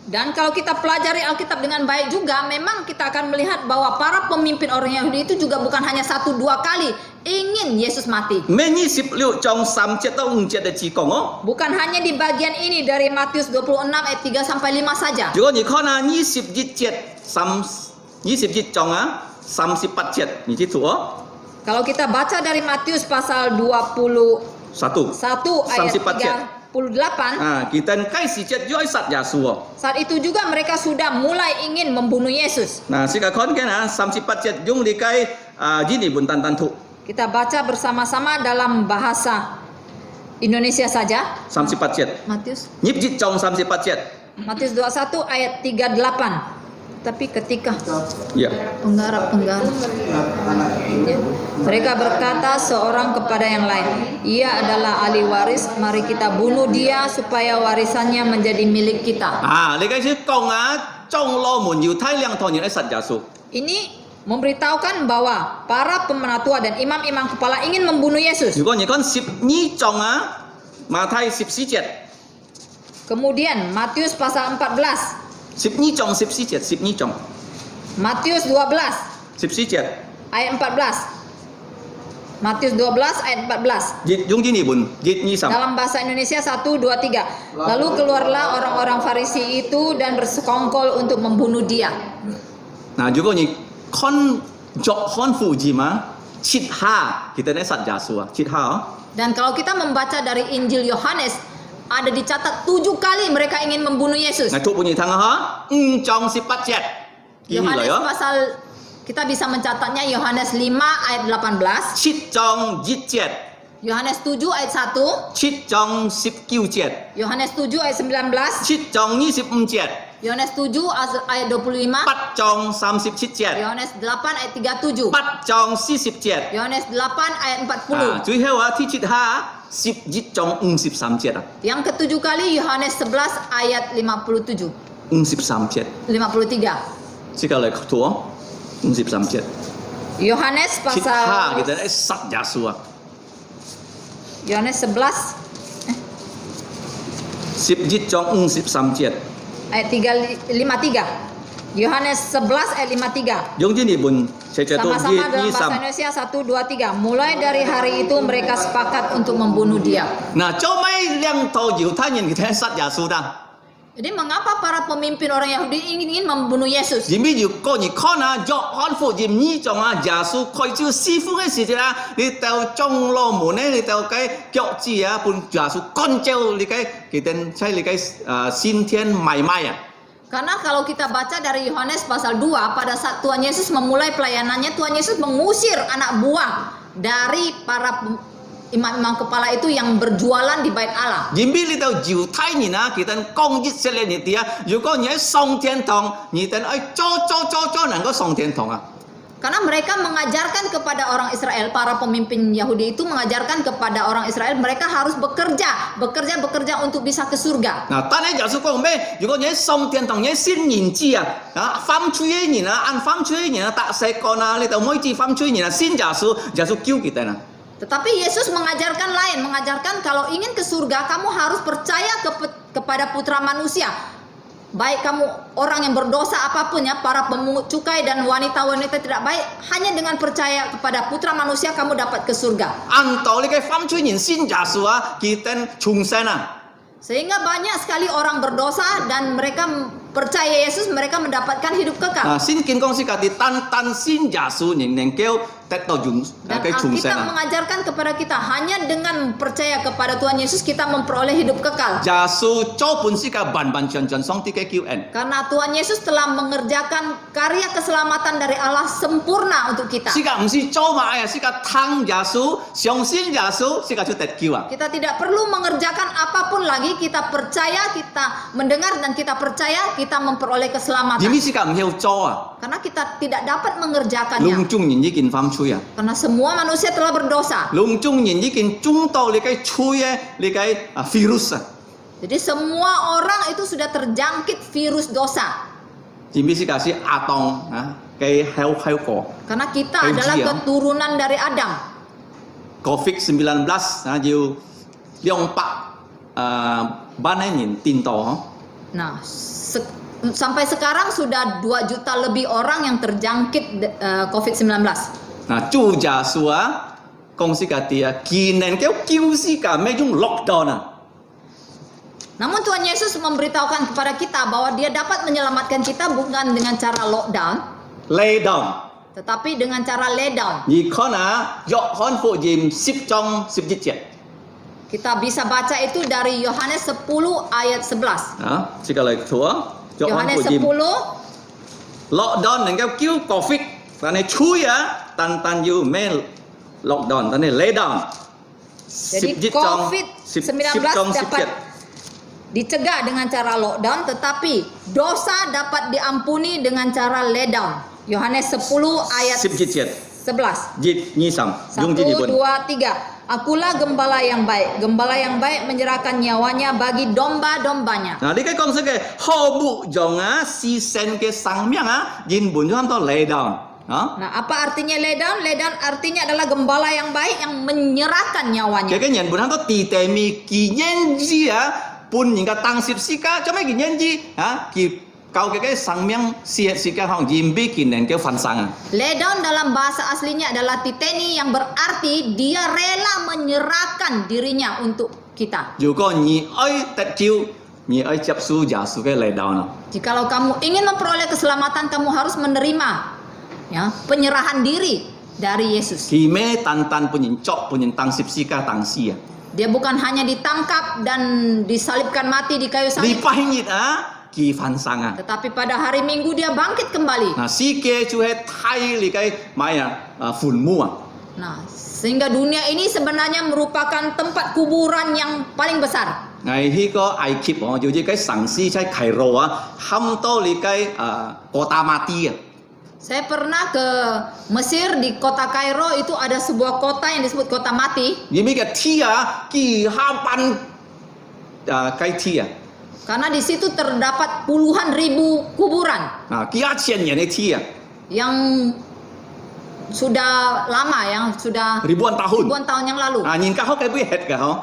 [SPEAKER 4] Dan kalau kita pelajari Alkitab dengan baik juga, memang kita akan melihat bahwa para pemimpin orang Yahudi itu juga bukan hanya 1-2 kali ingin Yesus mati.
[SPEAKER 3] 咩26章3節到5節嘅字講哦。
[SPEAKER 4] Bukan hanya di bagian ini dari Matius 26 ayat 3 sampai 5 saja.
[SPEAKER 3] 如果你看啊21節21章啊38節，你記住哦。
[SPEAKER 4] Kalau kita baca dari Matius pasal 21
[SPEAKER 3] 1
[SPEAKER 4] ayat
[SPEAKER 3] 38
[SPEAKER 4] 38,
[SPEAKER 3] 啊，kita 開始節要殺耶穌哦。
[SPEAKER 4] saat itu juga mereka sudah mulai ingin membunuh Yesus.
[SPEAKER 3] 嗱，試下看見啊38節用你嘅ini pun tantantu
[SPEAKER 4] Kita baca bersama-sama dalam bahasa Indonesia saja.
[SPEAKER 3] 38節，
[SPEAKER 4] Matius
[SPEAKER 3] 21章38節，
[SPEAKER 4] Matius 21 ayat 38. Tapi ketika
[SPEAKER 3] ya.
[SPEAKER 4] penggarap-penggarap ya, mereka berkata seorang kepada yang lain, ia adalah ahli waris, mari kita bunuh dia supaya warisannya menjadi milik kita.
[SPEAKER 3] 啊，你繼續講啊，中羅門要睇兩堂人嚟殺耶穌。
[SPEAKER 4] Ini memberitahukan bahwa para pemenatua dan imam-imam kepala ingin membunuh Yesus.
[SPEAKER 3] 如果你看12章啊，馬太14節，
[SPEAKER 4] Kemudian Matius pasal 14,
[SPEAKER 3] 12章14節，12章
[SPEAKER 4] Matius 12
[SPEAKER 3] 14節，
[SPEAKER 4] ayat 14. Matius 12 ayat 14.
[SPEAKER 3] 用英文20。
[SPEAKER 4] Dalam bahasa Indonesia 1, 2, 3. Lalu keluarlah orang-orang Farisi itu dan bersekongkol untuk membunuh dia.
[SPEAKER 3] 嗱，如果你看父字嘛，7下kita nak sát耶穌啊，7下哦。
[SPEAKER 4] Dan kalau kita membaca dari Injil Yohanes, ada dicatat 7 kali mereka ingin membunuh Yesus.
[SPEAKER 3] 嗱，讀本兒睇下5章18節，記起來
[SPEAKER 4] Yohanes
[SPEAKER 3] 哦。
[SPEAKER 4] pasal, kita bisa mencatatnya Yohanes 5 ayat 18,
[SPEAKER 3] 7章1節，
[SPEAKER 4] Yohanes 7 ayat 1,
[SPEAKER 3] 7章19節，
[SPEAKER 4] Yohanes 7 ayat 19,
[SPEAKER 3] 7章25節，
[SPEAKER 4] Yohanes 7 ayat 25,
[SPEAKER 3] 8章37節，
[SPEAKER 4] Yohanes 8 ayat 37,
[SPEAKER 3] 8章40節。
[SPEAKER 4] Yohanes 8 ayat
[SPEAKER 3] 啊，
[SPEAKER 4] 40.
[SPEAKER 3] 最後啊，第7下11章53節啊，
[SPEAKER 4] Yang ketujuh kali Yohanes 11 ayat 57,
[SPEAKER 3] 53節，
[SPEAKER 4] 53.
[SPEAKER 3] 即刻嚟讀哦，53節。
[SPEAKER 4] Yohanes
[SPEAKER 3] 7下
[SPEAKER 4] pasal
[SPEAKER 3] kita nak sát耶穌啊。
[SPEAKER 4] Yohanes 11
[SPEAKER 3] 11章53節，
[SPEAKER 4] ayat 53. Yohanes 11 ayat 53.
[SPEAKER 3] 用这里本写着到
[SPEAKER 4] Sama-sama dalam
[SPEAKER 3] 一
[SPEAKER 4] bahasa
[SPEAKER 3] 三。
[SPEAKER 4] Indonesia 1, 2, 3. Mulai dari hari itu mereka sepakat untuk membunuh dia.
[SPEAKER 3] 嗱，做咩兩套猶太人佢睇殺耶穌的？
[SPEAKER 4] Jadi mengapa para pemimpin orang Yahudi ingin membunuh Yesus?
[SPEAKER 3] 前面要個你看啊，約翰福音呢種啊，耶穌開招師傅嘅時節啊，你到中羅門咧，你到嘅腳趾啊，半耶穌乾招你嘅佢哋喺你嘅先天買賣啊。
[SPEAKER 4] Karena kalau kita baca dari Yohanes pasal 2, pada saat Tuhan Yesus memulai pelayanannya, Tuhan Yesus mengusir anak buah dari para imam-imam kepala itu yang berjualan di bait Allah.
[SPEAKER 3] 前面你到猶太人啊，佢哋講以色列人哋啊，如果你喺上天堂，你哋愛做能夠上天堂啊。
[SPEAKER 4] Karena mereka mengajarkan kepada orang Israel, para pemimpin Yahudi itu mengajarkan kepada orang Israel mereka harus bekerja untuk bisa ke surga.
[SPEAKER 3] 嗱，但係耶穌講咩？如果你喺上天堂，你喺先人子啊，犯罪嘅人啊，按犯罪嘅人啊，打死個啊，你就每次犯罪人啊，先耶穌救佢哋啦。
[SPEAKER 4] Tetapi Yesus mengajarkan lain, mengajarkan kalau ingin ke surga kamu harus percaya kepada Putra Manusia. Baik kamu orang yang berdosa apapun ya, para pemungut cukai dan wanita-wanita tidak baik, hanya dengan percaya kepada Putra Manusia kamu dapat ke surga.
[SPEAKER 3] 按道理嘅犯罪人先耶穌啊，佢哋重生啊。
[SPEAKER 4] Sehingga banyak sekali orang berdosa dan mereka percaya Yesus, mereka mendapatkan hidup kekal.
[SPEAKER 3] 先見講是家己單先耶穌仍能夠得到重
[SPEAKER 4] Dan
[SPEAKER 3] 嘅重生
[SPEAKER 4] Alkitab
[SPEAKER 3] 啊。
[SPEAKER 4] mengajarkan kepada kita hanya dengan percaya kepada Tuhan Yesus kita memperoleh hidup kekal.
[SPEAKER 3] 耶穌做本是個完全上帝嘅救恩。
[SPEAKER 4] Karena Tuhan Yesus telah mengerjakan karya keselamatan dari Allah sempurna untuk kita.
[SPEAKER 3] 是個唔是做埋啊，是個聽耶穌、相信耶穌，是個就得救啊。
[SPEAKER 4] Kita tidak perlu mengerjakan apapun lagi, kita percaya, kita mendengar dan kita percaya kita memperoleh
[SPEAKER 3] 而
[SPEAKER 4] keselamatan.
[SPEAKER 3] 呢是個唔要做啊，
[SPEAKER 4] Karena kita tidak dapat mengerjakannya.
[SPEAKER 3] 籠中人已經犯罪啊。
[SPEAKER 4] Karena semua manusia telah berdosa.
[SPEAKER 3] 籠中人已經中到你嘅吹嘅你嘅virus啊。
[SPEAKER 4] Jadi semua orang itu sudah terjangkit virus dosa.
[SPEAKER 3] 而呢是個是亞當啊嘅後果。
[SPEAKER 4] Karena kita
[SPEAKER 3] Haji,
[SPEAKER 4] adalah
[SPEAKER 3] ya.
[SPEAKER 4] keturunan dari Adam.
[SPEAKER 3] COVID-19 啊要200人顛倒。
[SPEAKER 4] Nah, sampai sekarang sudah 2 juta lebih orang yang terjangkit COVID-19.
[SPEAKER 3] 嗱，主耶穌啊，講是個啲啊，既能夠救世界咩用 lockdown 啊。
[SPEAKER 4] Namun Tuhan Yesus memberitahukan kepada kita bahwa Dia dapat menyelamatkan kita bukan dengan cara lockdown,
[SPEAKER 3] lay down，
[SPEAKER 4] tetapi dengan cara lay down.
[SPEAKER 3] 而看啊，約翰福音10章11節
[SPEAKER 4] Kita bisa baca itu dari Yohanes 10 ayat 11.
[SPEAKER 3] 啊，這個嚟讀啊，約翰
[SPEAKER 4] Yohanes
[SPEAKER 3] 福音
[SPEAKER 4] 10
[SPEAKER 3] lockdown 能夠救 COVID，但係吹啊，但要咩 lockdown，但係 lay down。
[SPEAKER 4] Jadi
[SPEAKER 3] 11章
[SPEAKER 4] COVID-19
[SPEAKER 3] 10章
[SPEAKER 4] dapat
[SPEAKER 3] 17
[SPEAKER 4] dicegah dengan cara lockdown, tetapi dosa dapat diampuni dengan cara lay down. Yohanes 10 ayat
[SPEAKER 3] 17節
[SPEAKER 4] 11.
[SPEAKER 3] 23用這
[SPEAKER 4] 1,
[SPEAKER 3] 啲本。
[SPEAKER 4] 2, 3. Akulah gembala yang baik. Gembala yang baik menyerahkan nyawanya bagi domba-dombanya.
[SPEAKER 3] 嗱，你嘅講式嘅好不用啊，犧牲嘅生命啊，原本就咁多 lay down 啊。
[SPEAKER 4] Nah, apa artinya lay down? Lay down artinya adalah gembala yang baik yang menyerahkan nyawanya.
[SPEAKER 3] 嘅原本咁多地地面見人知啊，半年嘅當十字架，做咩見人知啊？佢救嘅生命事件可能現俾見人嘅分散啊。
[SPEAKER 4] Lay down dalam bahasa aslinya adalah titeni yang berarti dia rela menyerahkan dirinya untuk kita.
[SPEAKER 3] 如果你愛得救，你愛接受耶穌嘅 lay down 啊。
[SPEAKER 4] Jikalau kamu ingin memperoleh keselamatan, kamu harus menerima ya, penyerahan diri dari Yesus.
[SPEAKER 3] 佢咩單單半年作，半年當十字架當死啊。
[SPEAKER 4] Dia bukan hanya ditangkap dan disalibkan mati di kayu
[SPEAKER 3] 禮
[SPEAKER 4] salib,
[SPEAKER 3] 拜日啊，佢分散啊。
[SPEAKER 4] tetapi pada hari Minggu dia bangkit kembali.
[SPEAKER 3] 嗱，世界就係睇你嘅咩墳墓啊。
[SPEAKER 4] Nah, sehingga dunia ini sebenarnya merupakan tempat kuburan yang paling besar.
[SPEAKER 3] 喺呢個埃及哦，就係嘅城市喺開羅啊，冚到你嘅kota mati啊。
[SPEAKER 4] Saya pernah ke Mesir, di kota Kairo itu ada sebuah kota yang disebut kota mati.
[SPEAKER 3] 而呢個鐵啊，幾下班雞鐵啊，
[SPEAKER 4] Karena di situ terdapat puluhan ribu kuburan
[SPEAKER 3] 幾千年嘅鐵啊，
[SPEAKER 4] yang sudah lama, yang sudah
[SPEAKER 3] ribuan tahun。
[SPEAKER 4] ribuan tahun yang lalu.
[SPEAKER 3] 人家好嘅會hết㗎嗬，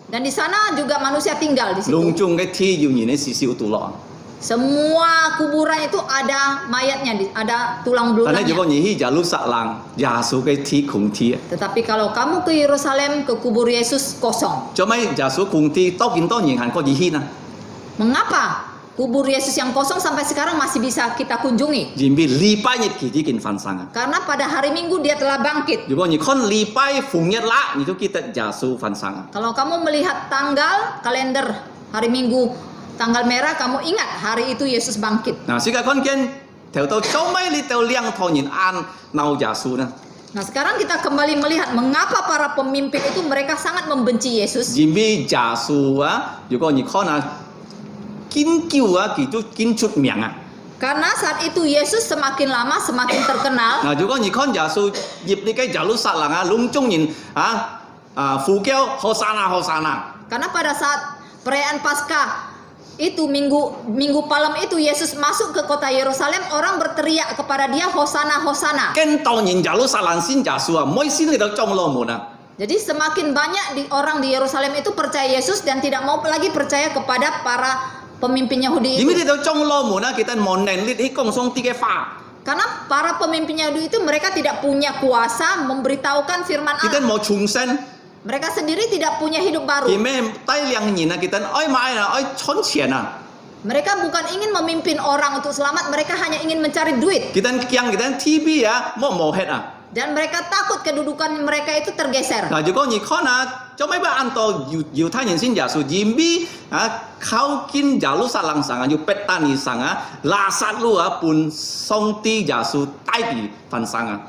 [SPEAKER 4] Dan di sana juga manusia tinggal di situ.
[SPEAKER 3] 隆重嘅鐵要人嘅少少度落。
[SPEAKER 4] Semua kuburan itu ada mayatnya, ada tulang
[SPEAKER 3] 但係如果
[SPEAKER 4] belulangnya.
[SPEAKER 3] 你去耶路撒冷，耶穌嘅天空天，
[SPEAKER 4] Tetapi kalau kamu ke Yerusalem, ke kubur Yesus kosong.
[SPEAKER 3] 做咩耶穌空天多見多人行過熱軒啊？
[SPEAKER 4] Mengapa kubur Yesus yang kosong sampai sekarang masih bisa kita kunjungi?
[SPEAKER 3] 因為禮拜日佢已經翻生啊！
[SPEAKER 4] Karena pada hari Minggu dia telah bangkit.
[SPEAKER 3] 如果你看禮拜逢日啦，你就記得耶穌翻生啊！
[SPEAKER 4] Kalau kamu melihat tanggal kalender hari Minggu, tanggal merah, kamu ingat hari itu Yesus bangkit.
[SPEAKER 3] 嗱，世界看見條到做咩你到兩套人按鬧耶穌呢？
[SPEAKER 4] Nah sekarang kita kembali melihat mengapa para pemimpin itu mereka sangat membenci Yesus.
[SPEAKER 3] 因為耶穌啊，如果你看啊，堅叫啊，佢都堅出名啊！
[SPEAKER 4] Karena saat itu Yesus semakin lama semakin terkenal.
[SPEAKER 3] 嗱，如果你看耶穌入你嘅耶路撒冷啊，隆中人呼叫何沙那何沙那。
[SPEAKER 4] Karena pada saat perayaan Paskah itu minggu malam itu Yesus masuk ke kota Yerusalem, orang berteriak kepada dia Hosana Hosana.
[SPEAKER 3] 跟當然耶路撒冷先耶穌啊，唔可以先嚟到中羅門啊！
[SPEAKER 4] Jadi semakin banyak orang di Yerusalem itu percaya Yesus dan tidak mau lagi percaya kepada para pemimpin Yahudi
[SPEAKER 3] 點解
[SPEAKER 4] itu.
[SPEAKER 3] 嚟到中羅門啊？其實冇能力去講上啲嘅話，
[SPEAKER 4] Karena para pemimpin Yahudi itu mereka tidak punya kuasa memberitahukan firman
[SPEAKER 3] 佢哋
[SPEAKER 4] Allah.
[SPEAKER 3] 冇重生，
[SPEAKER 4] Mereka sendiri tidak punya hidup
[SPEAKER 3] 佢
[SPEAKER 4] baru.
[SPEAKER 3] 咩低兩年啊？佢哋愛買啊，愛存錢啊！
[SPEAKER 4] Mereka bukan ingin memimpin orang untuk selamat, mereka hanya ingin mencari duit.
[SPEAKER 3] 佢哋yang佢哋 TV 啊，冇hết啊！
[SPEAKER 4] Dan mereka takut kedudukan mereka itu tergeser.
[SPEAKER 3] 嗱，如果你看啊，做咩不按到猶太人先耶穌，因為啊靠近耶路撒冷上啊，要伯大尼上啊，拉撒路啊，伴上帝耶穌帶住翻生啊！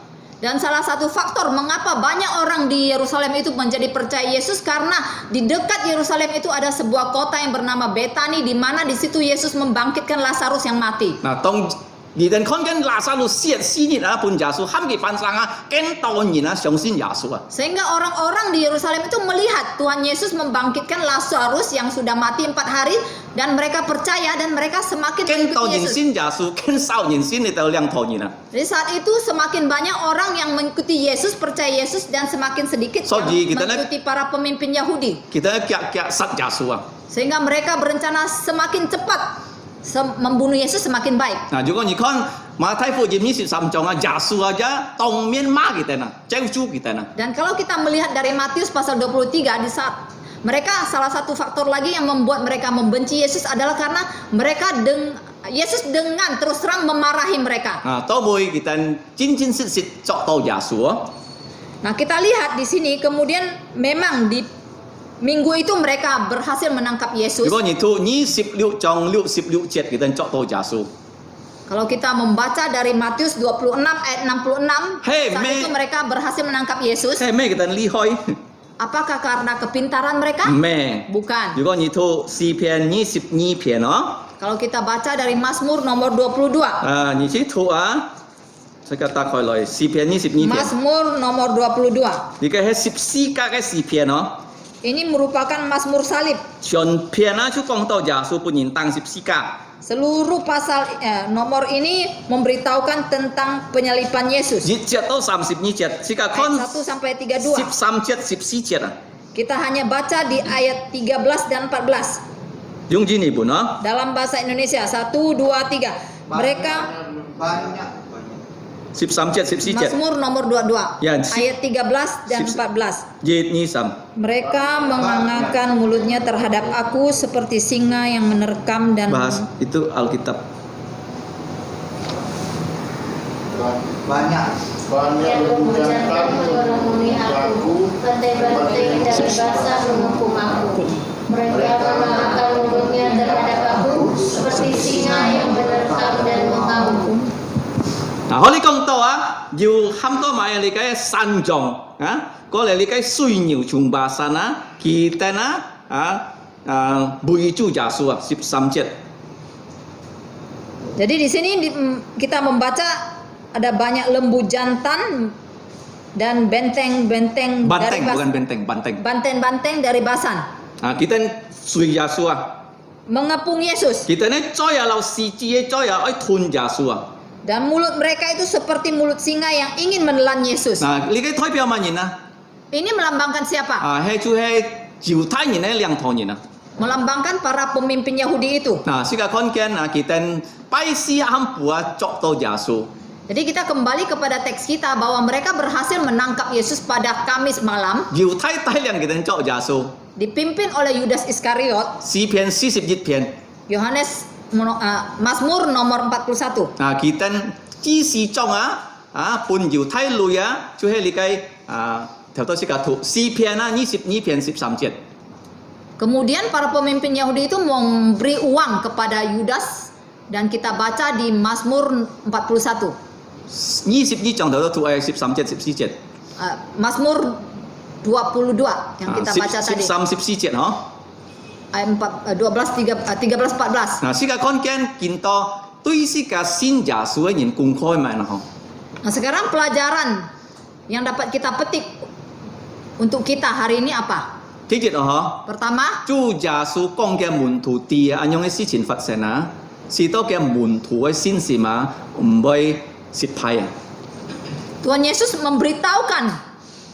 [SPEAKER 4] Dan salah satu faktor mengapa banyak orang di Yerusalem itu menjadi percaya Yesus karena di dekat Yerusalem itu ada sebuah kota yang bernama Betani di mana di situ Yesus membangkitkan Lazarus yang mati.
[SPEAKER 3] 嗱，當而人看見拉撒路死日啊，伴耶穌喊佢翻生啊，跟當然啊相信耶穌啊！
[SPEAKER 4] Sehingga orang-orang di Yerusalem itu melihat Tuhan Yesus membangkitkan Lazarus yang sudah mati 4 hari dan mereka percaya dan mereka semakin
[SPEAKER 3] 跟當
[SPEAKER 4] mengikuti
[SPEAKER 3] 然
[SPEAKER 4] Yesus.
[SPEAKER 3] 信耶穌，跟少年先嚟到兩套人啊！
[SPEAKER 4] Jadi saat itu semakin banyak orang yang mengikuti Yesus, percaya Yesus dan semakin sedikit
[SPEAKER 3] So,
[SPEAKER 4] yang
[SPEAKER 3] kita
[SPEAKER 4] mengikuti para pemimpin Yahudi.
[SPEAKER 3] kita kiak sát耶穌啊！
[SPEAKER 4] Sehingga mereka berencana semakin cepat membunuh Yesus semakin baik.
[SPEAKER 3] 嗱，如果你看馬太福音23章啊，耶穌啊，當面罵佢哋啊，咒詛佢哋啊！
[SPEAKER 4] Dan kalau kita melihat dari Matius pasal 23 di saat mereka salah satu faktor lagi yang membuat mereka membenci Yesus adalah karena mereka Yesus dengan terus terang memarahi mereka.
[SPEAKER 3] 啊，都會佢哋真真實實作到耶穌啊！
[SPEAKER 4] Nah, kita lihat di sini kemudian memang di minggu itu mereka berhasil menangkap Yesus.
[SPEAKER 3] 如果你讀26章66節，佢哋作到耶穌。
[SPEAKER 4] Kalau kita membaca dari Matius 26 ayat 66,
[SPEAKER 3] Hey,
[SPEAKER 4] saat
[SPEAKER 3] me-
[SPEAKER 4] itu mereka berhasil menangkap Yesus.
[SPEAKER 3] 係咩？佢哋厲害？
[SPEAKER 4] Apakah karena kepintaran mereka?
[SPEAKER 3] 唔係。
[SPEAKER 4] Bukan.
[SPEAKER 3] 如果你讀詩篇22篇哦，
[SPEAKER 4] Kalau kita baca dari Mazmur nomor 22.
[SPEAKER 3] 你去讀啊，即刻打開來詩篇22篇。
[SPEAKER 4] Mazmur nomor 22.
[SPEAKER 3] 呢個係14格嘅詩篇哦，
[SPEAKER 4] Ini merupakan Mazmur salib.
[SPEAKER 3] 全篇啊就講到耶穌本人當14格。
[SPEAKER 4] Seluruh pasal nomor ini memberitahukan tentang penyalipan Yesus.
[SPEAKER 3] 1節到32節，即刻看
[SPEAKER 4] Ayat 1 sampai 32.
[SPEAKER 3] 13節、14節啊，
[SPEAKER 4] Kita hanya baca di ayat 13 dan 14.
[SPEAKER 3] 用這呢本啊，
[SPEAKER 4] Dalam bahasa Indonesia 1, 2, 3. Mereka
[SPEAKER 3] 13節、14節，
[SPEAKER 4] Mazmur nomor 22
[SPEAKER 3] Ya,
[SPEAKER 4] ayat 13 dan 14.
[SPEAKER 3] 1, 2, 3。
[SPEAKER 4] Mereka mengangkat mulutnya terhadap aku seperti singa yang menerkam dan
[SPEAKER 3] Bahas itu Alkitab.
[SPEAKER 5] banyak
[SPEAKER 2] Yang mengucapkan mengerumuni aku, bantai-bantai dari basah menghukum aku. Mereka mengangkat mulutnya terhadap aku seperti singa yang menerkam dan mengamuk.
[SPEAKER 3] 嗱，我哋講到啊，要冚多買你嘅山狀啊，過嚟你嘅水牛從巴山啊，佢哋背住耶穌啊，13節。
[SPEAKER 4] Jadi di sini kita membaca ada banyak lembu jantan dan benteng-benteng dari
[SPEAKER 3] Banteng bukan
[SPEAKER 4] Basan.
[SPEAKER 3] benteng, banteng.
[SPEAKER 4] Banteng-banteng dari Basan
[SPEAKER 3] Ah, kita suy Yesus ah.
[SPEAKER 4] mengepung Yesus
[SPEAKER 3] Kita ni coy lau si cie coy ai thun Yesus ah.
[SPEAKER 4] dan mulut mereka itu seperti mulut singa yang ingin menelan Yesus.
[SPEAKER 3] Nah, li cái thói biểu mà nhìn à.
[SPEAKER 4] Ini melambangkan siapa?
[SPEAKER 3] À, hay chú hay chịu thái nhìn này liang thọ nhìn à.
[SPEAKER 4] melambangkan para pemimpin Yahudi itu.
[SPEAKER 3] 嗱，世界看見啊，佢哋拜師暗部啊，捉到耶穌。
[SPEAKER 4] Jadi kita kembali kepada teks kita bahwa mereka berhasil menangkap Yesus pada Kamis malam,
[SPEAKER 3] 猶太大量嘅人捉耶穌，
[SPEAKER 4] dipimpin oleh Yudas Iskariot.
[SPEAKER 3] 詩篇41篇，
[SPEAKER 4] Mazmur nomor 41.
[SPEAKER 3] 啊，佢哋只是捉啊，判猶太類啊，就係你嘅頭多詩嘅圖，詩篇啊，22篇13節。
[SPEAKER 4] Kemudian para pemimpin Yahudi itu memberi uang kepada Yudas dan kita baca di Mazmur 41.
[SPEAKER 3] 22章頭都圖係13節、14節。
[SPEAKER 4] Mazmur 22 yang kita baca tadi.
[SPEAKER 3] 13、14節嗬。
[SPEAKER 4] Ayat 13, 14.
[SPEAKER 3] 嗱，世界看見見到對世界信耶穌嘅人公開埋啦嗬。
[SPEAKER 4] Nah, sekarang pelajaran yang dapat kita petik untuk kita hari ini apa?
[SPEAKER 3] 第一嗬，
[SPEAKER 4] Pertama,
[SPEAKER 3] 主耶穌講嘅門徒啲啊，咁樣嘅事情發生啊，是到嘅門徒嘅信心啊，唔會失敗啊。
[SPEAKER 4] Tuhan Yesus memberitahukan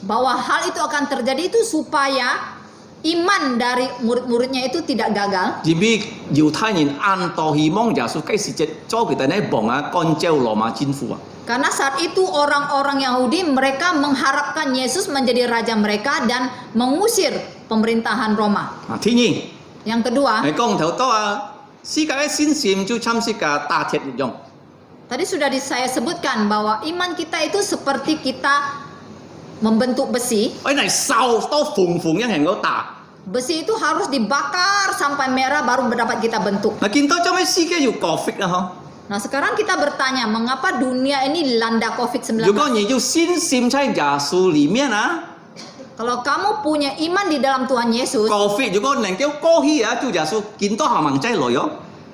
[SPEAKER 4] bahwa hal itu akan terjadi itu supaya iman dari murid-muridnya itu tidak gagal.
[SPEAKER 3] 因為猶太人按道希望耶穌幾時節做佢哋呢幫啊干照羅馬政府啊。
[SPEAKER 4] Karena saat itu orang-orang Yahudi mereka mengharapkan Yesus menjadi raja mereka dan mengusir pemerintahan Roma.
[SPEAKER 3] 啊，第二，
[SPEAKER 4] Yang kedua,
[SPEAKER 3] 你講頭多啊，世界嘅信心就參世界打鐵一樣。
[SPEAKER 4] tadi sudah saya sebutkan bahwa iman kita itu seperti kita membentuk besi.
[SPEAKER 3] 哎，嚟燒到紅紅一樣個打。
[SPEAKER 4] Besi itu harus dibakar sampai merah baru dapat kita bentuk.
[SPEAKER 3] 嗱，見到做咩世界要 Covid 啊？嗬？
[SPEAKER 4] Nah, sekarang kita bertanya, mengapa dunia ini dilanda COVID-19?
[SPEAKER 3] 如果你要信心在耶穌裡面啊
[SPEAKER 4] Kalau kamu punya iman di dalam Tuhan Yesus,
[SPEAKER 3] ，Covid 如果能夠過去啊，就耶穌見到下文仔來咗。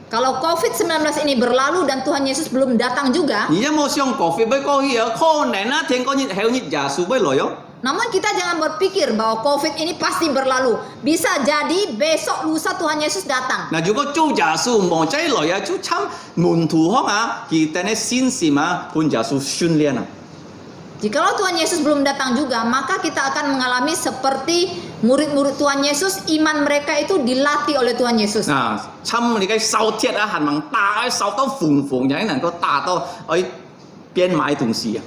[SPEAKER 4] kalau COVID-19 ini berlalu dan Tuhan Yesus belum datang juga,
[SPEAKER 3] 而家冇想 Covid 要過去啊，可能啊，聽講日後日耶穌要來咗。
[SPEAKER 4] namun kita jangan berpikir bahwa COVID ini pasti berlalu. Bisa jadi besok lusa Tuhan Yesus datang.
[SPEAKER 3] 嗱，如果做耶穌冇仔來啊，就參門徒學啊，佢哋嘅信心啊，判耶穌訓練啊。
[SPEAKER 4] Jikalau Tuhan Yesus belum datang juga, maka kita akan mengalami seperti murid-murid Tuhan Yesus, iman mereka itu dilatih oleh Tuhan Yesus.
[SPEAKER 3] 嗱，參你嘅燒鐵啊，係咪打燒到紅紅，有啲能夠打到去變賣東西啊？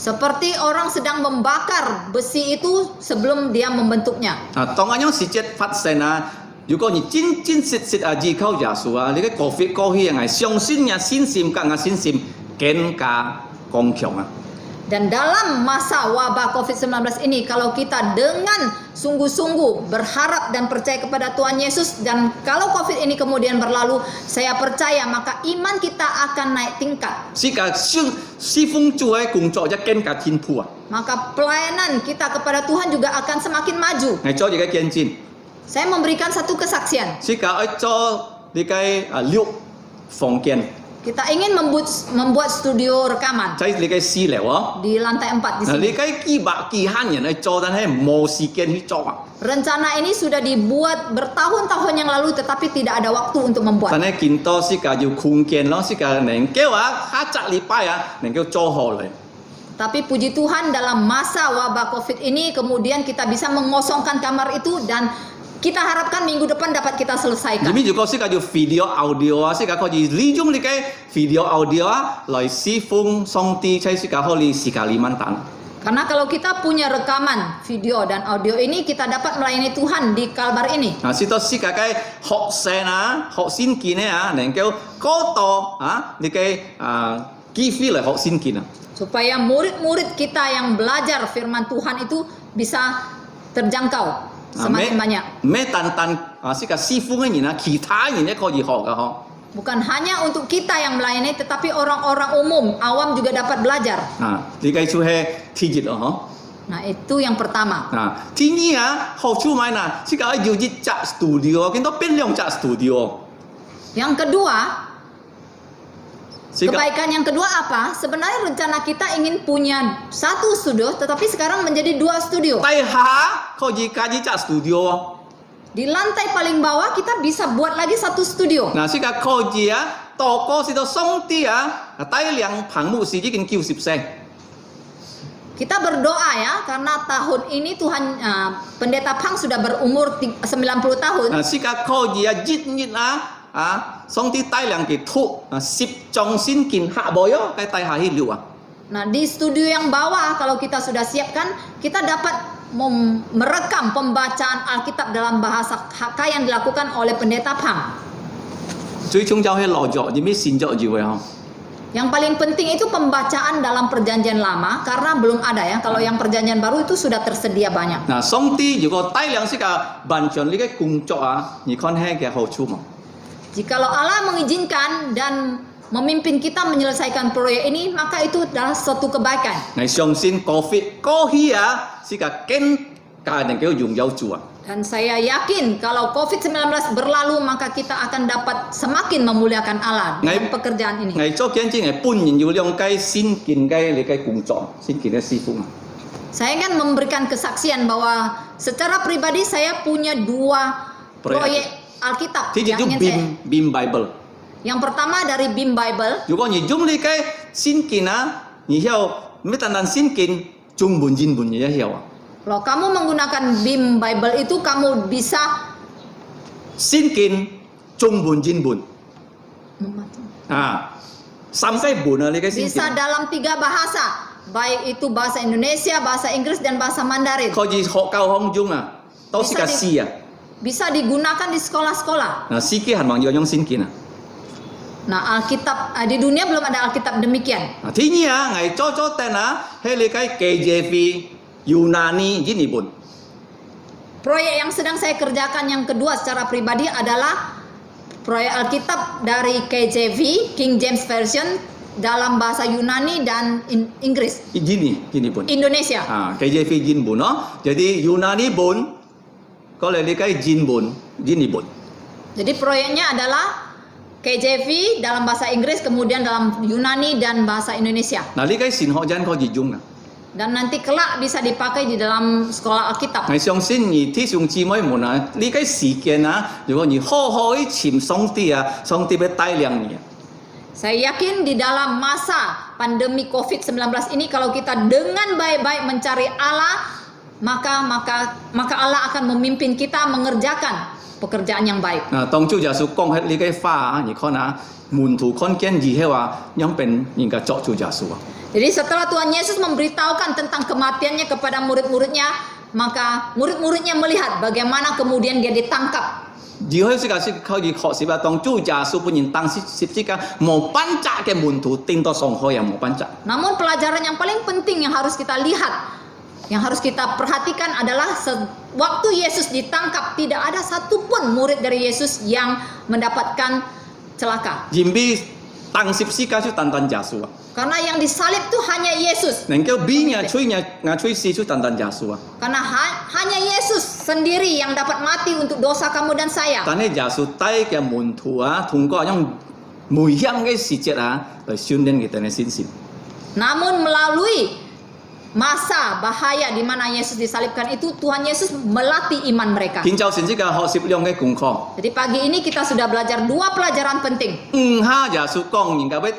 [SPEAKER 4] Seperti orang sedang membakar besi itu sebelum dia membentuknya.
[SPEAKER 3] 啊，當咁樣事節發生啊，如果你真實實啊依靠耶穌啊，你嘅Covid過去係相信啊，信心更加信心更加剛強啊！
[SPEAKER 4] Dan dalam masa wabah COVID-19 ini, kalau kita dengan sungguh-sungguh berharap dan percaya kepada Tuhan Yesus, dan kalau COVID ini kemudian berlalu, saya percaya maka iman kita akan naik tingkat.
[SPEAKER 3] 世界侍奉主嘅工作一更加天賦啊！
[SPEAKER 4] Maka pelayanan kita kepada Tuhan juga akan semakin maju.
[SPEAKER 3] 係做一個見證，
[SPEAKER 4] Saya memberikan satu kesaksian.
[SPEAKER 3] 世界去做你嘅6房間，
[SPEAKER 4] Kita ingin membuat studio rekaman
[SPEAKER 3] 在你嘅4樓啊。
[SPEAKER 4] di lantai 4 di
[SPEAKER 3] 嗱，
[SPEAKER 4] sini.
[SPEAKER 3] 你嘅幾萬人去做，但係冇時間去做啊！
[SPEAKER 4] Rencana ini sudah dibuat bertahun-tahun yang lalu, tetapi tidak ada waktu untuk membuat.
[SPEAKER 3] 但係見到世界要空間咯，世界能夠啊，下個禮拜啊，能夠做好嚟。
[SPEAKER 4] Tapi puji Tuhan dalam masa wabah COVID ini kemudian kita bisa mengosongkan kamar itu dan kita harapkan minggu depan dapat kita
[SPEAKER 3] 入
[SPEAKER 4] selesaikan.
[SPEAKER 3] 面如果世界要 video audio 啊，世界可以利用你嘅 video audio 啊，來侍奉上帝，在世界可以時間5單。
[SPEAKER 4] Karena kalau kita punya rekaman video dan audio ini, kita dapat melayani Tuhan di Kalbar ini.
[SPEAKER 3] 啊，使到世界嘅學生啊、學先見咧啊，能夠嗰度啊，你嘅機會嚟學先見啊。
[SPEAKER 4] Supaya murid-murid kita yang belajar firman Tuhan itu bisa terjangkau semakin banyak.
[SPEAKER 3] 咩單啊，世界師傅嘅人啊，其他人亦可以學噶嗬。
[SPEAKER 4] Bukan hanya untuk kita yang melayani, tetapi orang-orang umum, awam juga dapat belajar.
[SPEAKER 3] 啊，呢個就係第一咯嗬。
[SPEAKER 4] Nah, itu yang pertama.
[SPEAKER 3] 啊，第二啊，好處咪嗱，世界要一隻 studio，見到變兩隻 studio。
[SPEAKER 4] Yang kedua,
[SPEAKER 3] 世界
[SPEAKER 4] kebaikan yang kedua apa? Sebenarnya rencana kita ingin punya satu studio, tetapi sekarang menjadi 2 studio.
[SPEAKER 3] 地下可以加一隻 studio。
[SPEAKER 4] Di lantai paling bawah kita bisa buat lagi 1 studio.
[SPEAKER 3] 嗱，世界可以啊，多個是到上帝啊，帶領棚幕是已經90歲。
[SPEAKER 4] Kita berdoa ya, karena tahun ini Tuhan Pendeta Pang sudah berumur 90 tahun.
[SPEAKER 3] 是个可以啊，日上帝帶領佢吐10種先見下無喲，佢帶下去了啊。
[SPEAKER 4] Nah, di studio yang bawah kalau kita sudah siapkan, kita dapat merekam pembacaan Alkitab dalam bahasa Hakka yang dilakukan oleh Pendeta Pang.
[SPEAKER 3] 最重要係落咗，你咩先咗住喎？
[SPEAKER 4] Yang paling penting itu pembacaan dalam perjanjian lama, karena belum ada ya. Kalau yang perjanjian baru itu sudah tersedia banyak.
[SPEAKER 3] 嗱，上帝如果帶領是個完全呢個工作啊，你看係嘅好處嘛？
[SPEAKER 4] Jikalau Allah mengizinkan dan memimpin kita menyelesaikan proyek ini, maka itu adalah suatu kebaikan.
[SPEAKER 3] 我相信 COVID 過去啊，是個更加能夠擁有住啊。
[SPEAKER 4] Dan saya yakin kalau COVID-19 berlalu, maka kita akan dapat semakin memuliakan Allah dengan pekerjaan ini.
[SPEAKER 3] 我做見證係本人要兩個先見嘅你嘅工作，先見嘅師傅嘛。
[SPEAKER 4] Saya kan memberikan kesaksian bahwa secara pribadi saya punya 2 proyek Alkitab
[SPEAKER 3] ที่จริง
[SPEAKER 4] yang
[SPEAKER 3] 就
[SPEAKER 4] ingin saya.
[SPEAKER 3] BIM Bible。
[SPEAKER 4] Yang pertama dari BIM Bible.
[SPEAKER 3] 如果你用你嘅先見啊，你要咩單單先見中文英文也要啊。
[SPEAKER 4] Kalau kamu menggunakan BIM Bible itu kamu bisa
[SPEAKER 3] 先見中文英文啊，3個本啊，你嘅先見。
[SPEAKER 4] bisa dalam 3 bahasa, baik itu bahasa Indonesia, bahasa Inggris dan bahasa Mandarin.
[SPEAKER 3] 可以學教學用啊，都是個詩啊。
[SPEAKER 4] Bisa digunakan di sekolah-sekolah.
[SPEAKER 3] 嗱，詩經係咪要用先見啊？
[SPEAKER 4] Nah, Alkitab di dunia belum ada Alkitab demikian.
[SPEAKER 3] 嗱，天意啊，我做定啊，喺你嘅 KJV Yunani ini pun.
[SPEAKER 4] Proyek yang sedang saya kerjakan yang kedua secara pribadi adalah proyek Alkitab dari KJV, King James Version, dalam bahasa Yunani dan Inggris.
[SPEAKER 3] Gini pun.
[SPEAKER 4] Indonesia.
[SPEAKER 3] KJV Jin pun, no? Jadi Yunani pun, kalau你嘅 Jin pun, Jin pun.
[SPEAKER 4] Jadi proyeknya adalah KJV dalam bahasa Inggris, kemudian dalam Yunani dan bahasa Indonesia.
[SPEAKER 3] Nah,你嘅神學人可以用啊。
[SPEAKER 4] Dan nanti kelak bisa dipakai di dalam sekolah Alkitab.
[SPEAKER 3] 我相信你弟兄姊妹們啊，呢個時間啊，如果你好好去尋上帝啊，上帝會帶領你。
[SPEAKER 4] Saya yakin di dalam masa pandemi COVID-19 ini kalau kita dengan baik-baik mencari Allah, maka Allah akan memimpin kita mengerjakan pekerjaan yang baik.
[SPEAKER 3] 嗱，當主耶穌講喺呢個話啊，你看啊，門徒看見以後啊，樣變應該作主耶穌啊。
[SPEAKER 4] Jadi setelah Tuhan Yesus memberitahukan tentang kematiannya kepada murid-muridnya, maka murid-muridnya melihat bagaimana kemudian dia ditangkap.
[SPEAKER 3] 如果是個是可以學習啊，當主耶穌本人當十字架冇班責嘅門徒，頂到上海又冇班責。
[SPEAKER 4] Namun pelajaran yang paling penting yang harus kita lihat, yang harus kita perhatikan adalah waktu Yesus ditangkap tidak ada satupun murid dari Yesus yang mendapatkan celaka.
[SPEAKER 3] 因為當十字架就單單耶穌啊。
[SPEAKER 4] Karena yang disalib itu hanya Yesus.
[SPEAKER 3] 能夠比人吹死就單單耶穌啊。
[SPEAKER 4] Karena hanya Yesus sendiri yang dapat mati untuk dosa kamu dan saya.
[SPEAKER 3] 但係耶穌帶嘅門徒啊，通過用危險嘅時節啊，嚟訓練佢哋嘅信心。
[SPEAKER 4] Namun melalui masa bahaya di mana Yesus disalibkan itu, Tuhan Yesus melatih iman mereka.
[SPEAKER 3] 現就成績嘅學習量嘅功課。
[SPEAKER 4] Jadi pagi ini kita sudah belajar 2 pelajaran penting.
[SPEAKER 3] 耶穌講人家要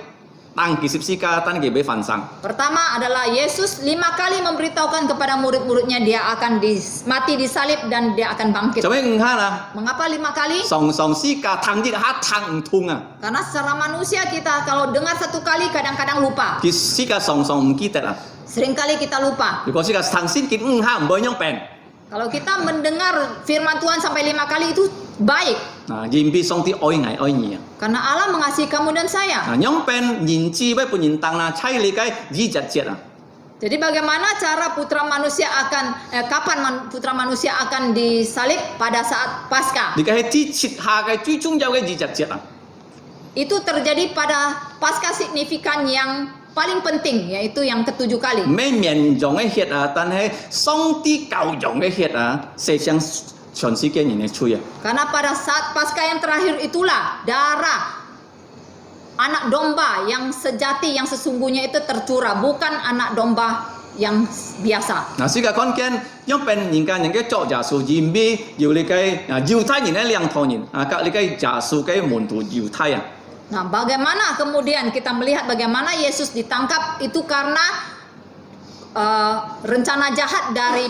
[SPEAKER 3] 當十字架，當佢要翻生。
[SPEAKER 4] Pertama adalah Yesus 5 kali memberitahukan kepada murid-muridnya dia akan mati disalib dan dia akan bangkit.
[SPEAKER 3] 做咩啦？
[SPEAKER 4] Mengapa 5 kali?
[SPEAKER 3] 上十架燙啲嚇燙唔痛啊！
[SPEAKER 4] Karena secara manusia kita kalau dengar 1 kali kadang-kadang lupa.
[SPEAKER 3] 佢十架上唔記得啦。
[SPEAKER 4] Seringkali kita lupa.
[SPEAKER 3] 如果十架燙先見唔會樣病。
[SPEAKER 4] Kalau kita mendengar firman Tuhan sampai 5 kali itu baik.
[SPEAKER 3] 因為上帝愛我愛你啊！
[SPEAKER 4] Karena Allah mengasihi kamu dan saya.
[SPEAKER 3] 樣病人子要本人當啦，猜你嘅20節啊！
[SPEAKER 4] Jadi bagaimana cara kapan putra manusia akan disalib pada saat Paskah?
[SPEAKER 3] 你嘅係支設下嘅最重要嘅20節啊！
[SPEAKER 4] Itu terjadi pada Paskah signifikan yang paling penting, yaitu yang ke-7 kali.
[SPEAKER 3] 唔係綿羊嘅血啊，但係上帝羔羊嘅血啊，射向全世界人嘅嘴啊！
[SPEAKER 4] Karena pada saat Paskah yang terakhir itulah darah anak domba yang sejati, yang sesungguhnya itu tercurah, bukan anak domba yang biasa.
[SPEAKER 3] 嗱，世界看見樣病人家人嘅作耶穌，因為要你嘅猶太人嘅兩頭人啊，隔你嘅耶穌嘅門徒猶太啊！
[SPEAKER 4] Nah, bagaimana kemudian kita melihat bagaimana Yesus ditangkap itu karena rencana jahat dari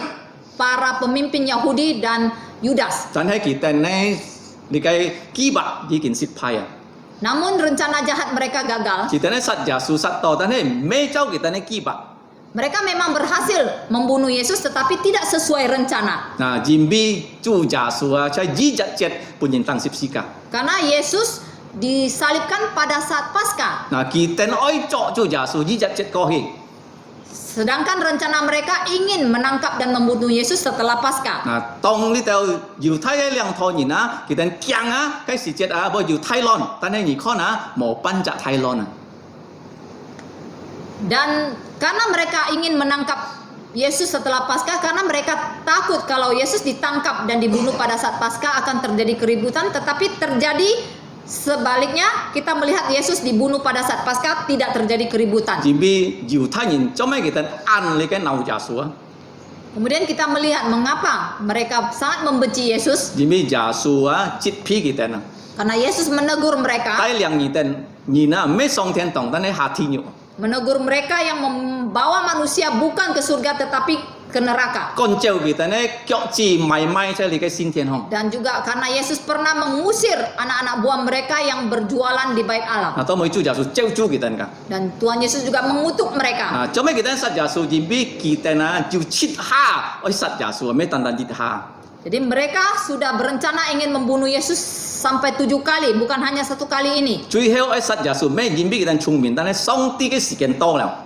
[SPEAKER 4] para pemimpin Yahudi dan Yudas.
[SPEAKER 3] 但係佢哋呢，你嘅基拔已經失敗啊！
[SPEAKER 4] Namun rencana jahat mereka gagal.
[SPEAKER 3] 佢哋呢殺耶穌殺到，但係未照佢哋呢基拔。
[SPEAKER 4] Mereka memang berhasil membunuh Yesus tetapi tidak sesuai rencana.
[SPEAKER 3] 嗱，因為主耶穌啊，在27本人當十字架。
[SPEAKER 4] Karena Yesus disalibkan pada saat Paskah.
[SPEAKER 3] 嗱，佢哋愛捉主耶穌27過去。
[SPEAKER 4] Sedangkan rencana mereka ingin menangkap dan membunuh Yesus setelah Paskah.
[SPEAKER 3] 嗱，當呢度猶太嘅兩套人啊，佢哋驚啊，嗰時節啊，冇猶太人，但係你看啊，冇班扎太人啊。
[SPEAKER 4] Dan karena mereka ingin menangkap Yesus setelah Paskah, karena mereka takut kalau Yesus ditangkap dan dibunuh pada saat Paskah akan terjadi keributan, tetapi terjadi sebaliknya. Kita melihat Yesus dibunuh pada saat Paskah, tidak terjadi keributan.
[SPEAKER 3] 因為猶太人做咩佢哋按你嘅鬧耶穌啊？
[SPEAKER 4] Kemudian kita melihat mengapa mereka sangat membenci Yesus,
[SPEAKER 3] 因為耶穌啊，接批佢哋啊，
[SPEAKER 4] karena Yesus menegur mereka,
[SPEAKER 3] 帶領佢哋，人啊唔係上天堂，但係下天獄。
[SPEAKER 4] menegur mereka yang membawa manusia bukan ke surga tetapi ke neraka.
[SPEAKER 3] 干照佢哋呢，腳趾埋埋喺你嘅先天空。
[SPEAKER 4] Dan juga karena Yesus pernah mengusir anak-anak buah mereka yang berjualan di bait Allah.
[SPEAKER 3] 嗱，當每主耶穌照住佢哋㗎。
[SPEAKER 4] Dan Tuhan Yesus juga mengutuk mereka.
[SPEAKER 3] 嗱，做咩佢哋殺耶穌？因為佢哋啊，就切下去殺耶穌，唔係單單切下。
[SPEAKER 4] Jadi mereka sudah berencana ingin membunuh Yesus sampai 7 kali, bukan hanya 1 kali ini.
[SPEAKER 3] 最後去殺耶穌，咩？因為佢哋聰明，但係上帝嘅時間到啦。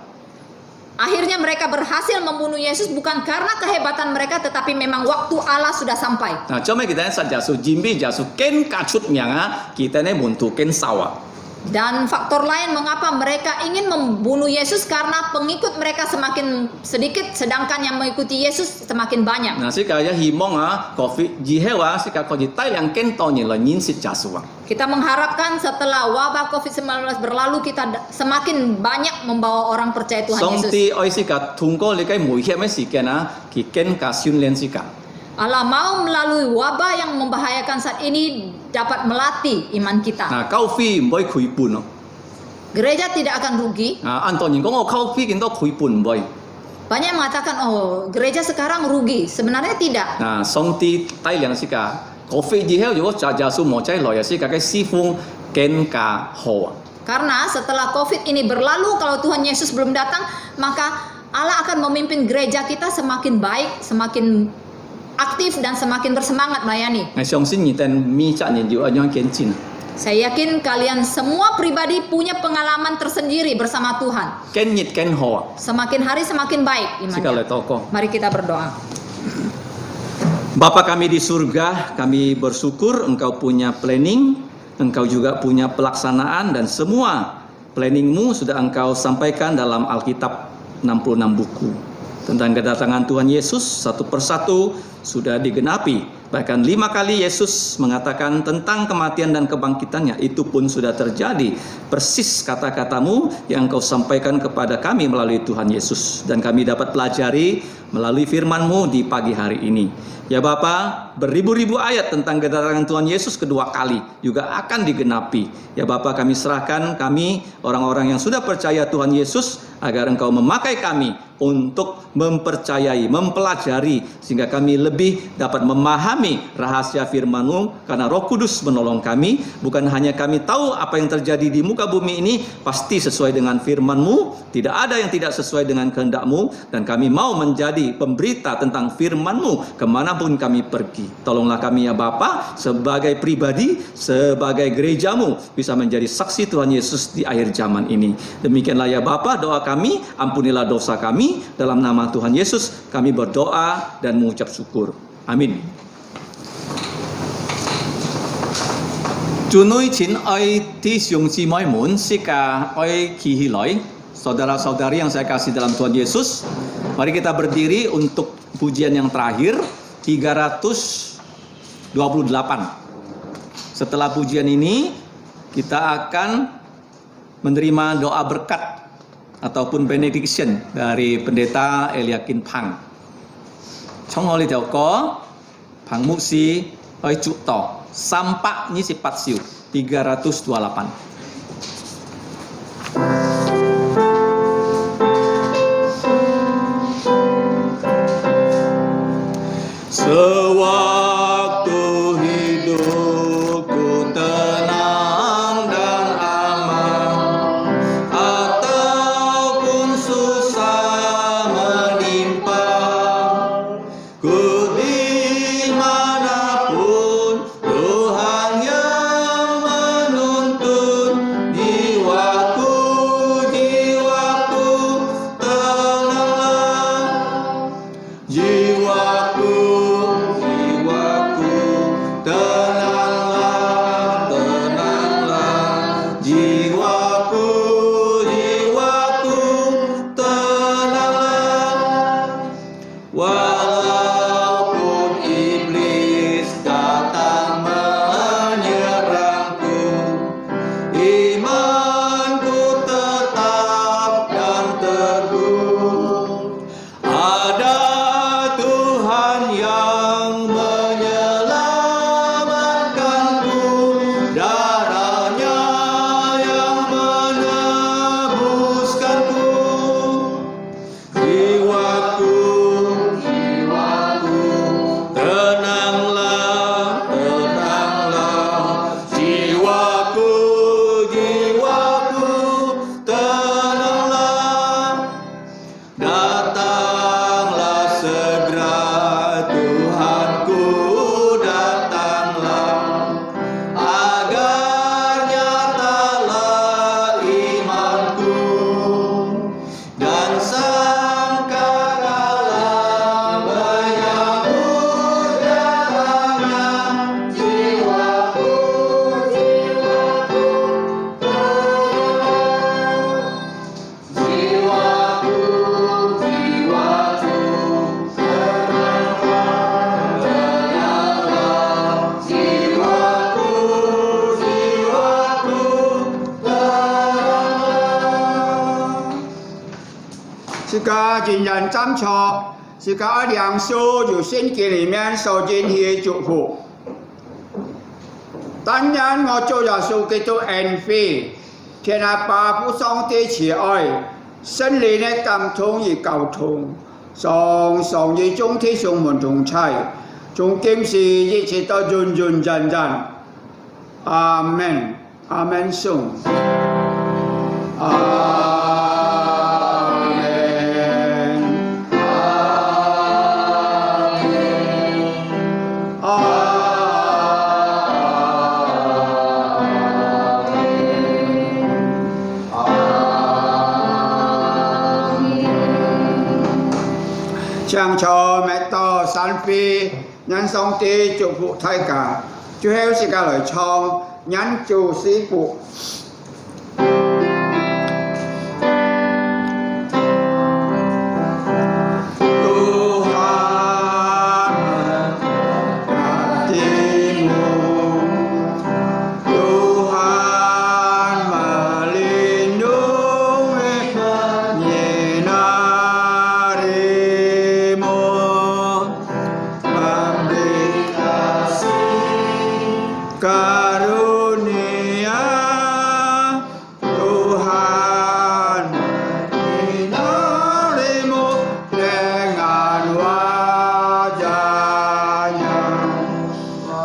[SPEAKER 4] Akhirnya mereka berhasil membunuh Yesus bukan karena kehebatan mereka, tetapi memang waktu Allah sudah sampai.
[SPEAKER 3] 嗱，做咩佢哋殺耶穌？因為耶穌更加出名啊，佢哋呢門徒更少啊。
[SPEAKER 4] Dan faktor lain mengapa mereka ingin membunuh Yesus karena pengikut mereka semakin sedikit, sedangkan yang mengikuti Yesus semakin banyak.
[SPEAKER 3] 嗱，所以就希望啊，以後啊，所以可以帶領更多人來認識耶穌啊。
[SPEAKER 4] Kita mengharapkan setelah wabah COVID-19 berlalu, kita semakin banyak membawa orang percaya Tuhan
[SPEAKER 3] 上
[SPEAKER 4] Yesus.
[SPEAKER 3] 帝愛是個通過你嘅危險嘅時間啊，佢更加訓練是個。
[SPEAKER 4] Allah mau melalui wabah yang membahayakan saat ini dapat melatih iman kita.
[SPEAKER 3] 嗱，交費唔可以虧本咯。
[SPEAKER 4] Gereja tidak akan rugi.
[SPEAKER 3] 按多人講我交費見到虧本唔會。
[SPEAKER 4] Banyak mengatakan, oh gereja sekarang rugi. Sebenarnya tidak.
[SPEAKER 3] 嗱，上帝帶領是個，個費以後如果耶穌冇再來，是個嘅師傅更加好啊。
[SPEAKER 4] Karena setelah COVID ini berlalu, kalau Tuhan Yesus belum datang, maka Allah akan memimpin gereja kita semakin baik, semakin aktif dan semakin bersemangat melayani.
[SPEAKER 3] 我相信你哋每責任要咁樣堅持。
[SPEAKER 4] Saya yakin kalian semua pribadi punya pengalaman tersendiri bersama Tuhan.
[SPEAKER 3] 更熱更好啊！
[SPEAKER 4] Semakin hari semakin baik
[SPEAKER 3] 是個嚟
[SPEAKER 4] imannya.
[SPEAKER 3] 禱告。
[SPEAKER 4] Mari kita berdoa.
[SPEAKER 3] Bapa kami di surga, kami bersyukur Engkau punya planning, Engkau juga punya pelaksanaan dan semua planningmu sudah Engkau sampaikan dalam Alkitab 66 buku. Tentang kedatangan Tuhan Yesus satu persatu sudah digenapi. Bahkan 5 kali Yesus mengatakan tentang kematian dan kebangkitannya. Itu pun sudah terjadi. Persis kata-katamu yang Engkau sampaikan kepada kami melalui Tuhan Yesus. Dan kami dapat pelajari melalui firman-Mu di pagi hari ini. Ya Bapa, beribu-ribu ayat tentang kedatangan Tuhan Yesus kedua kali juga akan digenapi. Ya Bapa, kami serahkan kami orang-orang yang sudah percaya Tuhan Yesus agar Engkau memakai kami untuk mempercayai, mempelajari sehingga kami lebih dapat memahami rahasia firman-Mu karena Roh Kudus menolong kami. Bukan hanya kami tahu apa yang terjadi di muka bumi ini pasti sesuai dengan firman-Mu, tidak ada yang tidak sesuai dengan kehendak-Mu, dan kami mau menjadi pemberita tentang firman-Mu kemanapun kami pergi. Tolonglah kami ya Bapa, sebagai pribadi, sebagai gereja-Mu bisa menjadi saksi Tuhan Yesus di akhir zaman ini. Demikianlah ya Bapa doa kami, ampunilah dosa kami. Dalam nama Tuhan Yesus kami berdoa dan mengucap syukur. Amin. Junui Chin oi ti siung si moi mun sika oi ki hiloi. Saudara-saudari yang saya kasih dalam Tuhan Yesus, mari kita berdiri untuk pujian yang terakhir 328. Setelah pujian ini kita akan menerima doa berkat ataupun benediction dari pendeta Eliakim Phang. Trong oli theo có Phang Mục Si oi trụ tỏ Sampak Nyi Sipat Siu 328. Sewaktu hidupku tenang dan aman, ataupun susah menimpa, ku dimanapun Tuhan yang menuntun jiwaku, tenanglah jiwaku, tenanglah jiwaku, tenanglah. Walaupun iblis datang menyerangku, imanku tetap dan teguh. Ada Tuhan yang menyelamatkanku, darahnya yang menebuskanku. Jiwaku, tenanglah, jiwaku, tenanglah. Datanglah segera Tuhanku, datanglah, agar nyatalah imanku, dan sangkakala menyambut datangnya jiwaku,
[SPEAKER 6] 这个今人站错，这个梁叔就圣经里面受尽去祝福。当然我做耶稣基督恩惠，天下爸父上帝慈愛，聖靈的感通與交通，常常與眾弟兄們同在，從今時一直到永永遠遠。阿門，阿門頌。阿唱錯咪多散飛，因上帝祝福大家。最後時間來唱，因做師傅。Karunia Tuhan menarimu dengan wajahnya,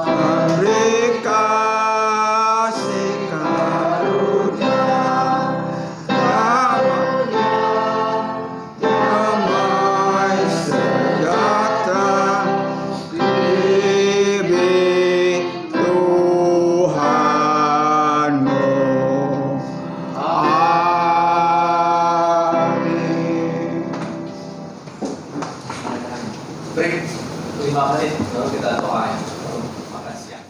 [SPEAKER 6] memberi kasih karunia, damai sejahtera bibit Tuhanmu. Amin.
[SPEAKER 3] Break 5 menit baru kita doa. Makan siang.